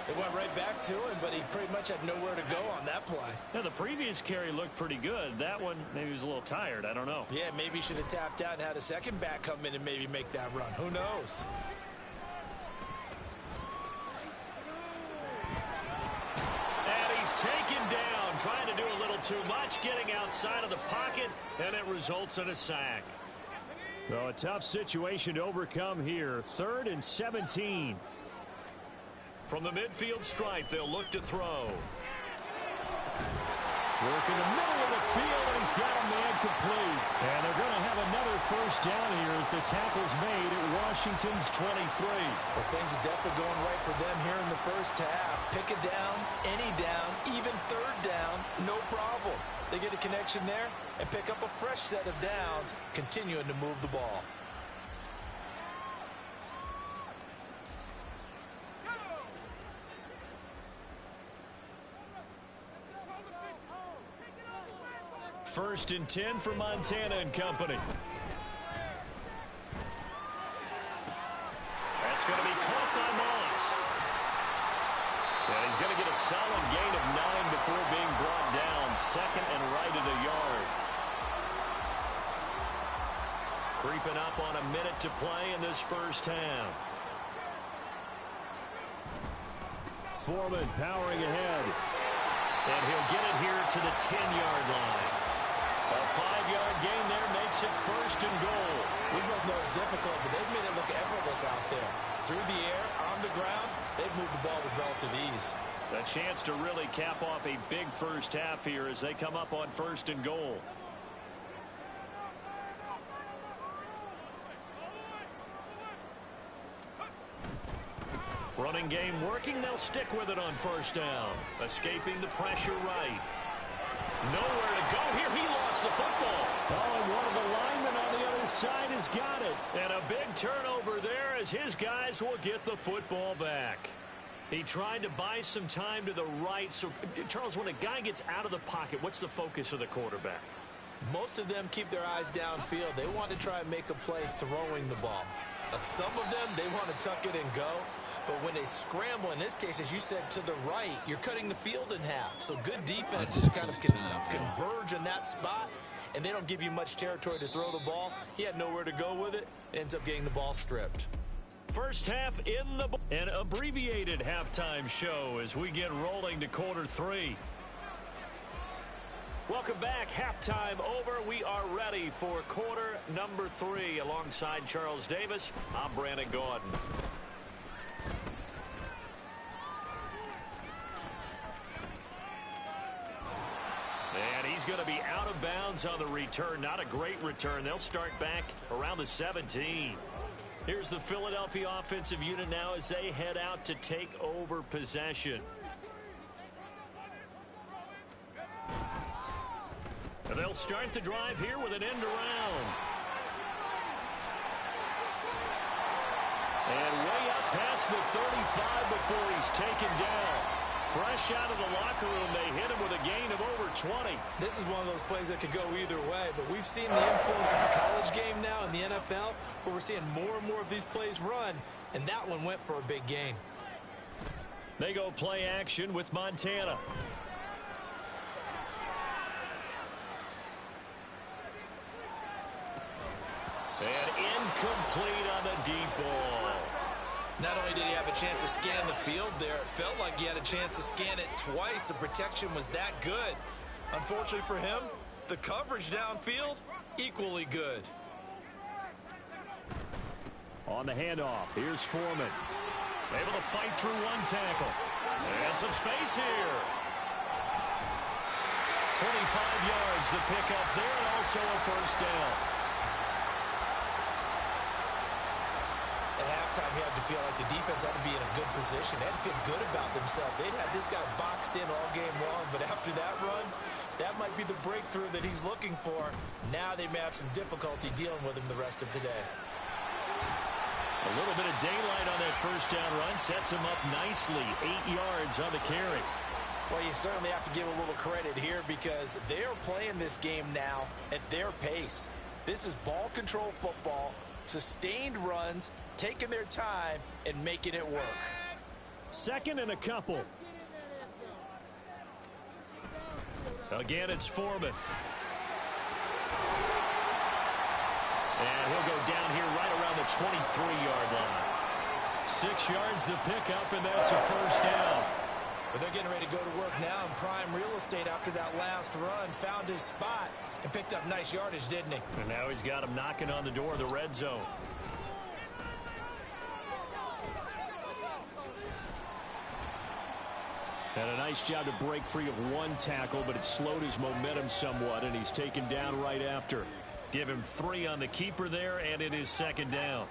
They went right back to him, but he pretty much had nowhere to go on that play. Now, the previous carry looked pretty good. That one, maybe he was a little tired. I don't know. Yeah, maybe he should have tapped out and had a second back come in and maybe make that run. Who knows? And he's taken down, trying to do a little too much, getting outside of the pocket, and it results in a sack. So a tough situation to overcome here. 3rd and 17. From the midfield stripe, they'll look to throw. Work in the middle of the field, and he's got a man complete. And they're going to have another 1st down here as the tackle's made at Washington's 23. Well, things are definitely going right for them here in the first half. Pick it down, any down, even 3rd down, no problem. They get a connection there and pick up a fresh set of downs, continuing to move the ball. 1st and 10 for Montana and company. That's going to be caught by Moss. And he's going to get a solid gain of 9 before being brought down. 2nd and right at a yard. Creeping up on a minute to play in this first half. Foreman powering ahead. And he'll get it here to the 10-yard line. A 5-yard gain there makes it 1st and goal. We both know it's difficult, but they've made it look effortless out there. Through the air, on the ground, they've moved the ball with relative ease. A chance to really cap off a big first half here as they come up on 1st and goal. Running game working. They'll stick with it on 1st down. Escaping the pressure right. Nowhere to go here. He lost the football. Oh, and one of the linemen on the other side has got it. And a big turnover there as his guys will get the football back. He tried to buy some time to the right. So, Charles, when a guy gets out of the pocket, what's the focus of the quarterback? Most of them keep their eyes downfield. They want to try and make a play throwing the ball. Some of them, they want to tuck it and go. But when they scramble, in this case, as you said, to the right, you're cutting the field in half. So good defense just kind of converge in that spot, and they don't give you much territory to throw the ball. He had nowhere to go with it. Ends up getting the ball stripped. First half in the an abbreviated halftime show as we get rolling to quarter 3. Welcome back. Halftime over. We are ready for quarter number 3. Alongside Charles Davis, I'm Brandon Gordon. And he's going to be out of bounds on the return. Not a great return. They'll start back around the 17. Here's the Philadelphia offensive unit now as they head out to take over possession. And they'll start the drive here with an end around. And way up past the 35 before he's taken down. Fresh out of the locker room, they hit him with a gain of over 20. This is one of those plays that could go either way, but we've seen the influence of the college game now in the NFL, where we're seeing more and more of these plays run, and that one went for a big gain. They go play action with Montana. And incomplete on the deep ball. Not only did he have a chance to scan the field there, it felt like he had a chance to scan it twice. The protection was that good. Unfortunately for him, the coverage downfield, equally good. On the handoff, here's Foreman. Able to fight through one tackle. And some space here. 25 yards the pickup there, and also a 1st down. At halftime, you had to feel like the defense had to be in a good position. They had to feel good about themselves. They'd had this guy boxed in all game long, but after that run, that might be the breakthrough that he's looking for. Now they may have some difficulty dealing with him the rest of today. A little bit of daylight on that 1st down run sets him up nicely. 8 yards on the carry. Well, you certainly have to give a little credit here because they're playing this game now at their pace. This is ball control football, sustained runs, taking their time and making it work. 2nd and a couple. Again, it's Foreman. And he'll go down here right around the 23-yard line. 6 yards the pickup, and that's a 1st down. But they're getting ready to go to work now in prime real estate after that last run. Found his spot and picked up nice yardage, didn't he? And now he's got him knocking on the door of the red zone. And a nice job to break free of one tackle, but it slowed his momentum somewhat, and he's taken down right after. Give him 3 on the keeper there, and it is 2nd down.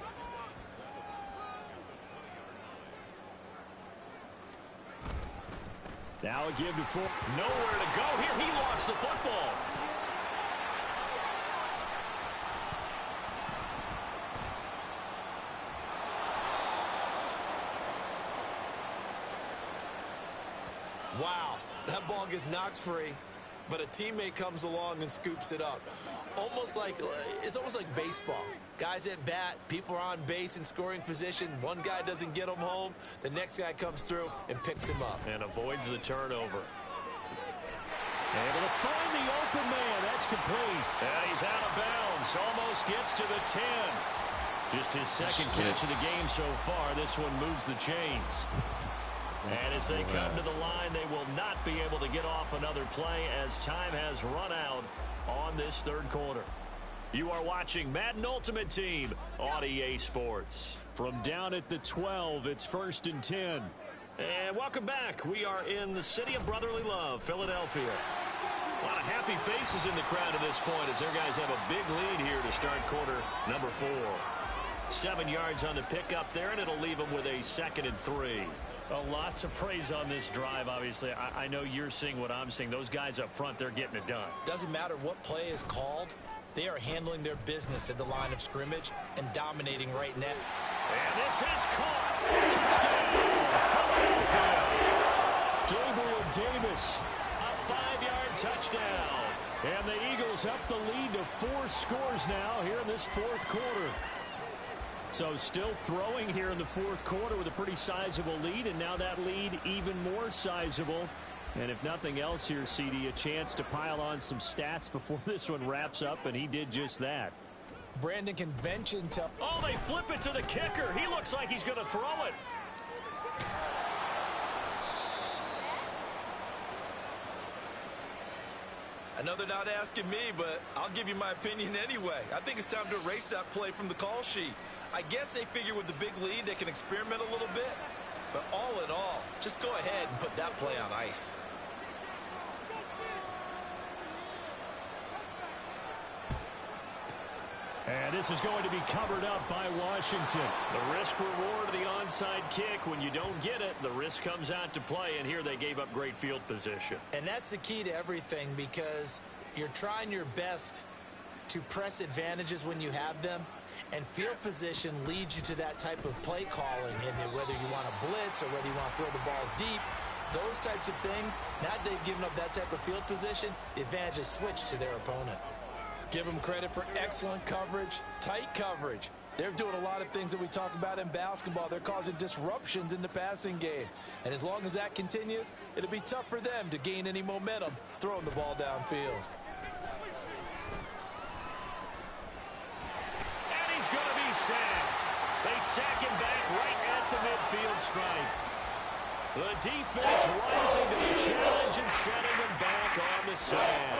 Now a give to Foreman. Nowhere to go here. He lost the football. Wow, that ball gets knocked free. but a teammate comes along and scoops it up. It's almost like baseball. Guys at bat, people are on base in scoring position. One guy doesn't get him home. The next guy comes through and picks him up. And avoids the turnover. Able to find the open man. That's complete. And he's out of bounds. Almost gets to the 10. Just his second catch of the game so far. This one moves the chains. And as they come to the line, they will not be able to get off another play as time has run out on this third quarter. You are watching Madden Ultimate Team on EA Sports. From down at the 12, it's 1st and 10. And welcome back. We are in the city of brotherly love, Philadelphia. A lot of happy faces in the crowd at this point as their guys have a big lead here to start quarter number 4. 7 yards on the pickup there, and it'll leave them with a 2nd and 3. A lot to praise on this drive, obviously. I know you're seeing what I'm seeing. Those guys up front, they're getting it done. Doesn't matter what play is called. They are handling their business at the line of scrimmage and dominating right now. And this is caught. Touchdown, Philadelphia. Gabriel Davis, a 5-yard touchdown. And the Eagles up the lead to 4 scores now here in this 4th quarter. So still throwing here in the 4th quarter with a pretty sizable lead, and now that lead even more sizable. And if nothing else here, CD, a chance to pile on some stats before this one wraps up, and he did just that. Brandon convention to... Oh, they flip it to the kicker. He looks like he's going to throw it. I know they're not asking me, but I'll give you my opinion anyway. I think it's time to erase that play from the call sheet. I guess they figure with the big lead they can experiment a little bit. But all in all, just go ahead and put that play on ice. And this is going to be covered up by Washington. The risk-reward of the onside kick. When you don't get it, the risk comes out to play, and here they gave up great field position. And that's the key to everything, because you're trying your best to press advantages when you have them, and field position leads you to that type of play calling, and whether you want to blitz or whether you want to throw the ball deep, those types of things, now that they've given up that type of field position, the advantage is switched to their opponent. Give them credit for excellent coverage, tight coverage. They're doing a lot of things that we talk about in basketball. They're causing disruptions in the passing game. And as long as that continues, it'll be tough for them to gain any momentum throwing the ball downfield. And he's going to be sacked. They sack him back right at the midfield stripe. The defense rising to the challenge and setting them back on the sack.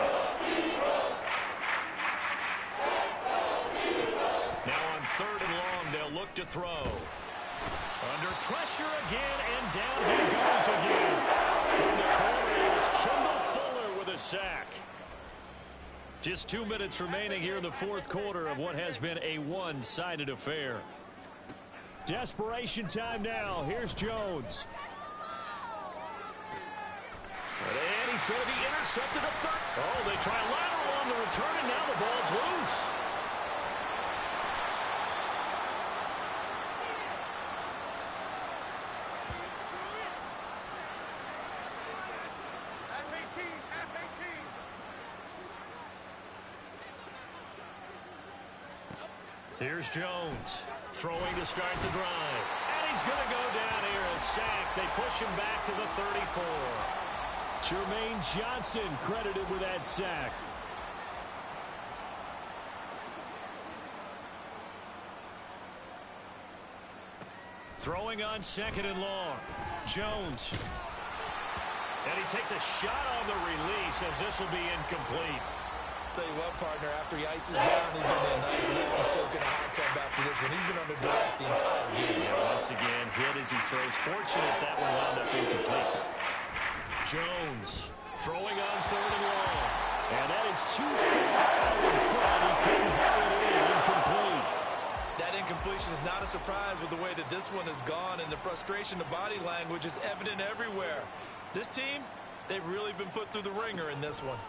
Now on 3rd and long, they'll look to throw. Under pressure again, and down he goes again. From the corner is Kendall Fuller with a sack. Just 2 minutes remaining here in the 4th quarter of what has been a one-sided affair. Desperation time now. Here's Jones. And he's going to be intercepted at 3rd. Oh, they try lateral on the return, and now the ball's loose. Here's Jones, throwing to start the drive. And he's going to go down here, a sack. They push him back to the 34. Jermaine Johnson credited with that sack. Throwing on 2nd and long. Jones. And he takes a shot on the release as this will be incomplete. Tell you what, partner, after he ices down, he's going to be a nice long soak in a hot tub after this one. He's been under duress the entire game. And once again, hit as he throws. Fortunate that one wound up incomplete. Jones throwing on 3rd and long. And that is too far out in front. He couldn't haul it in. Incomplete. That incompletion is not a surprise with the way that this one has gone, and the frustration of body language is evident everywhere. This team, they've really been put through the ringer in this one.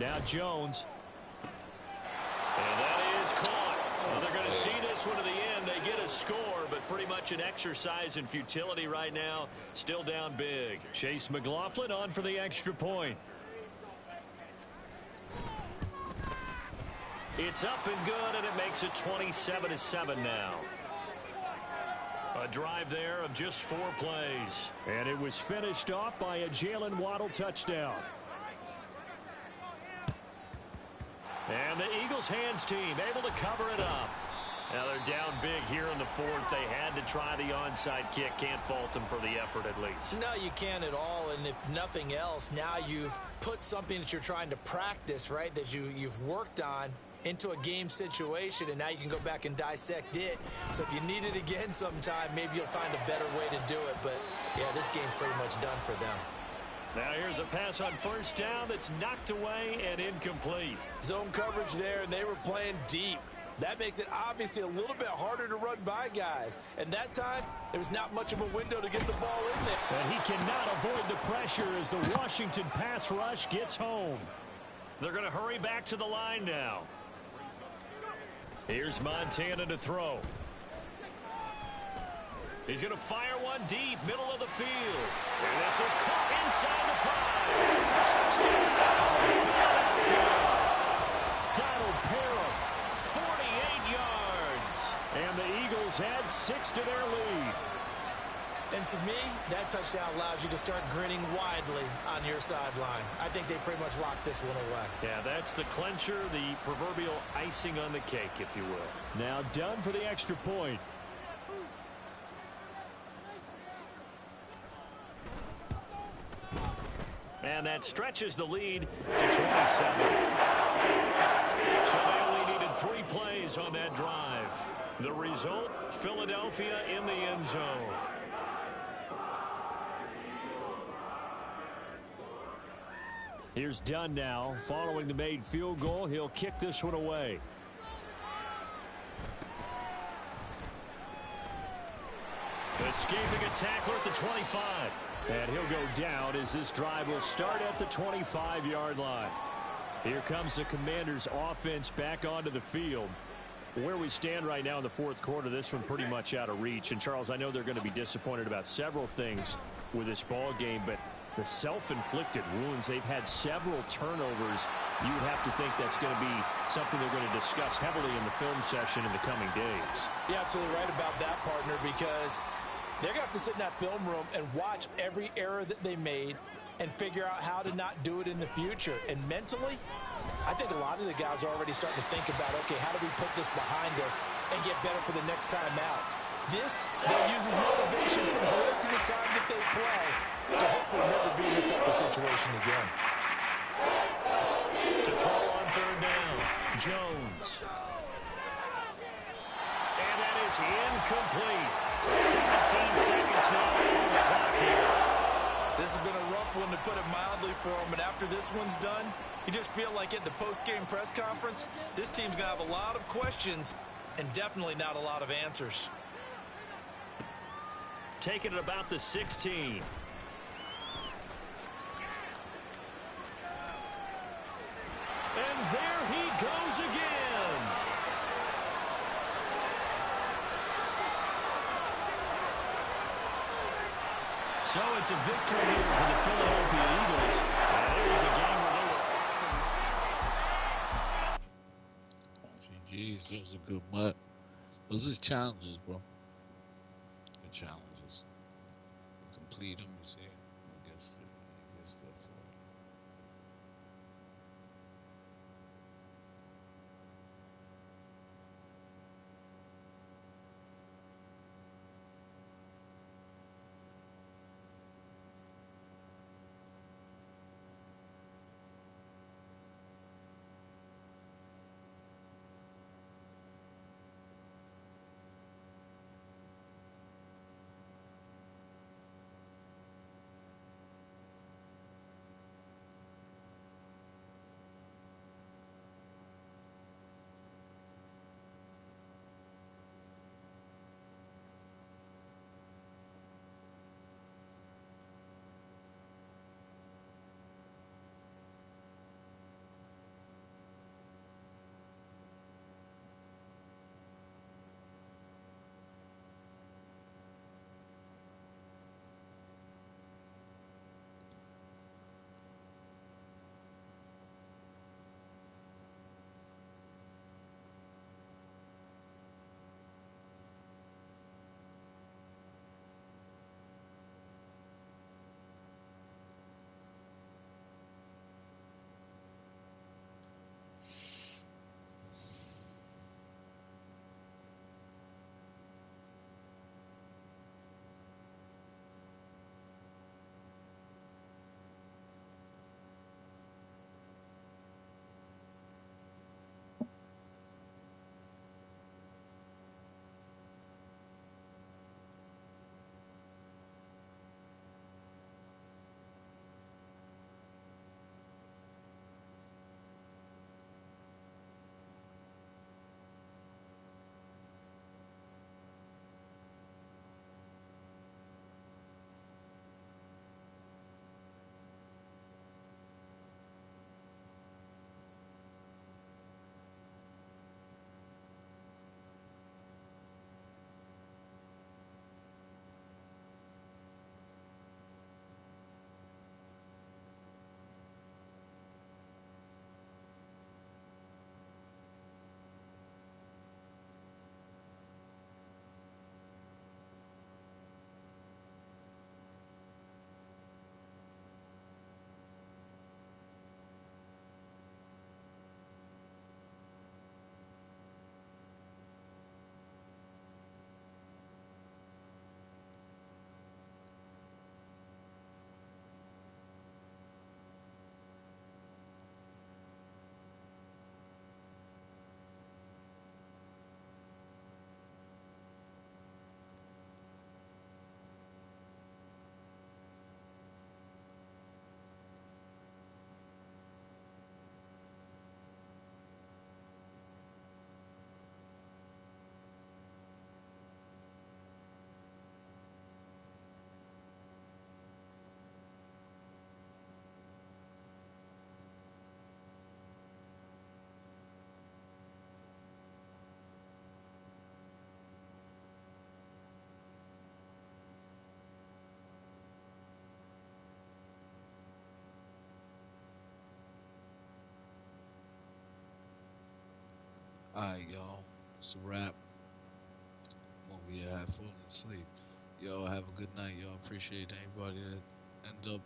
Now Jones. And that is caught. Well, they're going to see this one to the end. They get a score, but pretty much much an exercise in futility right now. Still down big. Chase McLaughlin on for the extra point. It's up and good, and it makes it 27-7 now. A drive there of just 4 plays. And it was finished off by a Jalen Waddle touchdown. And the Eagles hands team able to cover it up. Now they're down big here in the 4th. They had to try the onside kick. Can't fault them for the effort at least. No, you can't at all. And if nothing else, now you've put something that you're trying to practice, right, that you've worked on into a game situation, and now you can go back and dissect it. So if you need it again sometime, maybe you'll find a better way to do it. But, yeah, this game's pretty much done for them. Now here's a pass on first down that's knocked away and incomplete. Zone coverage there, and they were playing deep. That makes it obviously a little bit harder to run by guys. And that time, there was not much of a window to get the ball in there. And he cannot avoid the pressure as the Washington pass rush gets home. They're going to hurry back to the line now. Here's Montana to throw. He's going to fire one deep, middle of the field. And this is caught inside the 5. Touchdown, Philadelphia. Donald Parham, 48 yards. And the Eagles add 6 to their lead. And to me, that touchdown allows you to start grinning widely on your sideline. I think they pretty much locked this one away. Yeah, that's the clincher, the proverbial icing on the cake, if you will. Now done for the extra point. And that stretches the lead to 27. So they only needed 3 plays on that drive. The result, Philadelphia in the end zone. Here's Dunn now. Following the made field goal, he'll kick this one away. Escaping a tackler at the 25. And he'll go down as this drive will start at the 25-yard line. Here comes the Commanders' offense back onto the field. Where we stand right now in the 4th quarter, this one pretty much out of reach. And, Charles, I know they're going to be disappointed about several things with this ball game, but the self-inflicted wounds, they've had several turnovers. You would have to think that's going to be something they're going to discuss heavily in the film session in the coming days. You're absolutely right about that, partner, because they're going to have to sit in that film room and watch every error that they made and figure out how to not do it in the future. And mentally, I think a lot of the guys are already starting to think about, okay, how do we put this behind us and get better for the next time out? This, they'll use as motivation for the rest of the time that they play to hopefully never be in this type of situation again. To throw on 3rd down, Jones. And that is incomplete. So 17 seconds now on the clock here. This has been a rough one, to put it mildly, for them. And after this one's done, you just feel like at the post-game press conference, this team's going to have a lot of questions and definitely not a lot of answers. Taking it about the 16. And there he goes again. So it's a victory here for the Philadelphia Eagles. And it was a game where they were often. GG's, those are good MUT. Those are challenges, bro. Good challenges. Complete them, you see. I guess the Alright, y'all. It's a wrap. I'm over here, I have fallen asleep. Yo, have a good night, y'all. Appreciate anybody that end up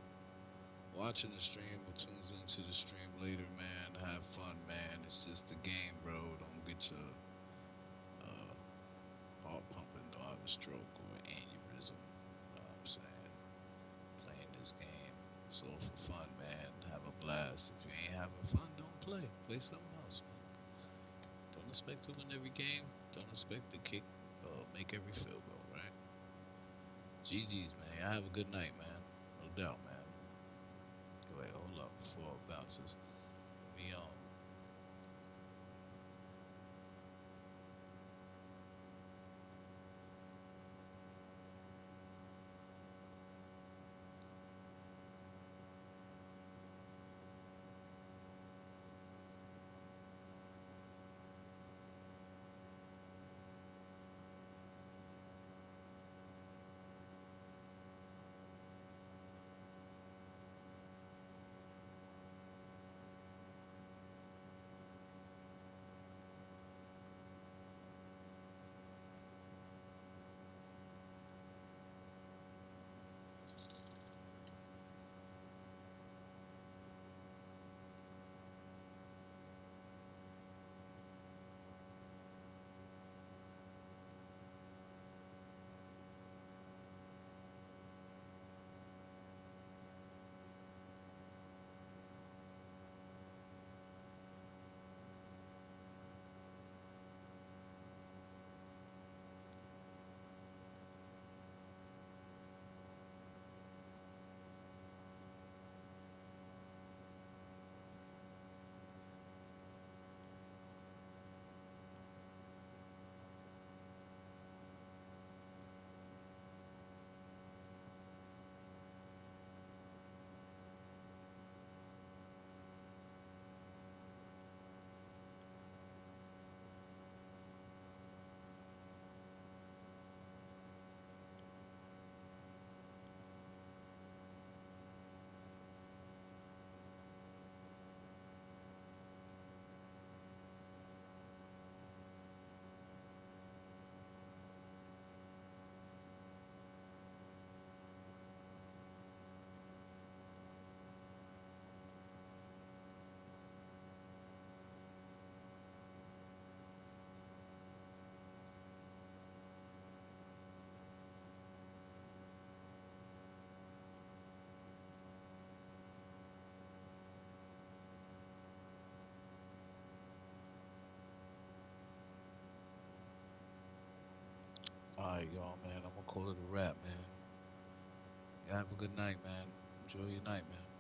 watching the stream or tunes into the stream later, man. Have fun, man. It's just a game, bro. Don't get your uh, heart pumping. Don't have a stroke or an aneurysm. You know what I'm saying? Playing this game. It's all for fun, man. Have a blast. If you ain't having fun, don't play. Play something else, man. Don't expect to win every game. Don't expect to kick make every field goal, right? GG's, man. Y'all have a good night, man. No doubt, man. Wait, hold up before it bounces. Me on. Alright, y'all, man. I'm gonna call it a wrap, man. Y'all have a good night, man. Enjoy your night, man.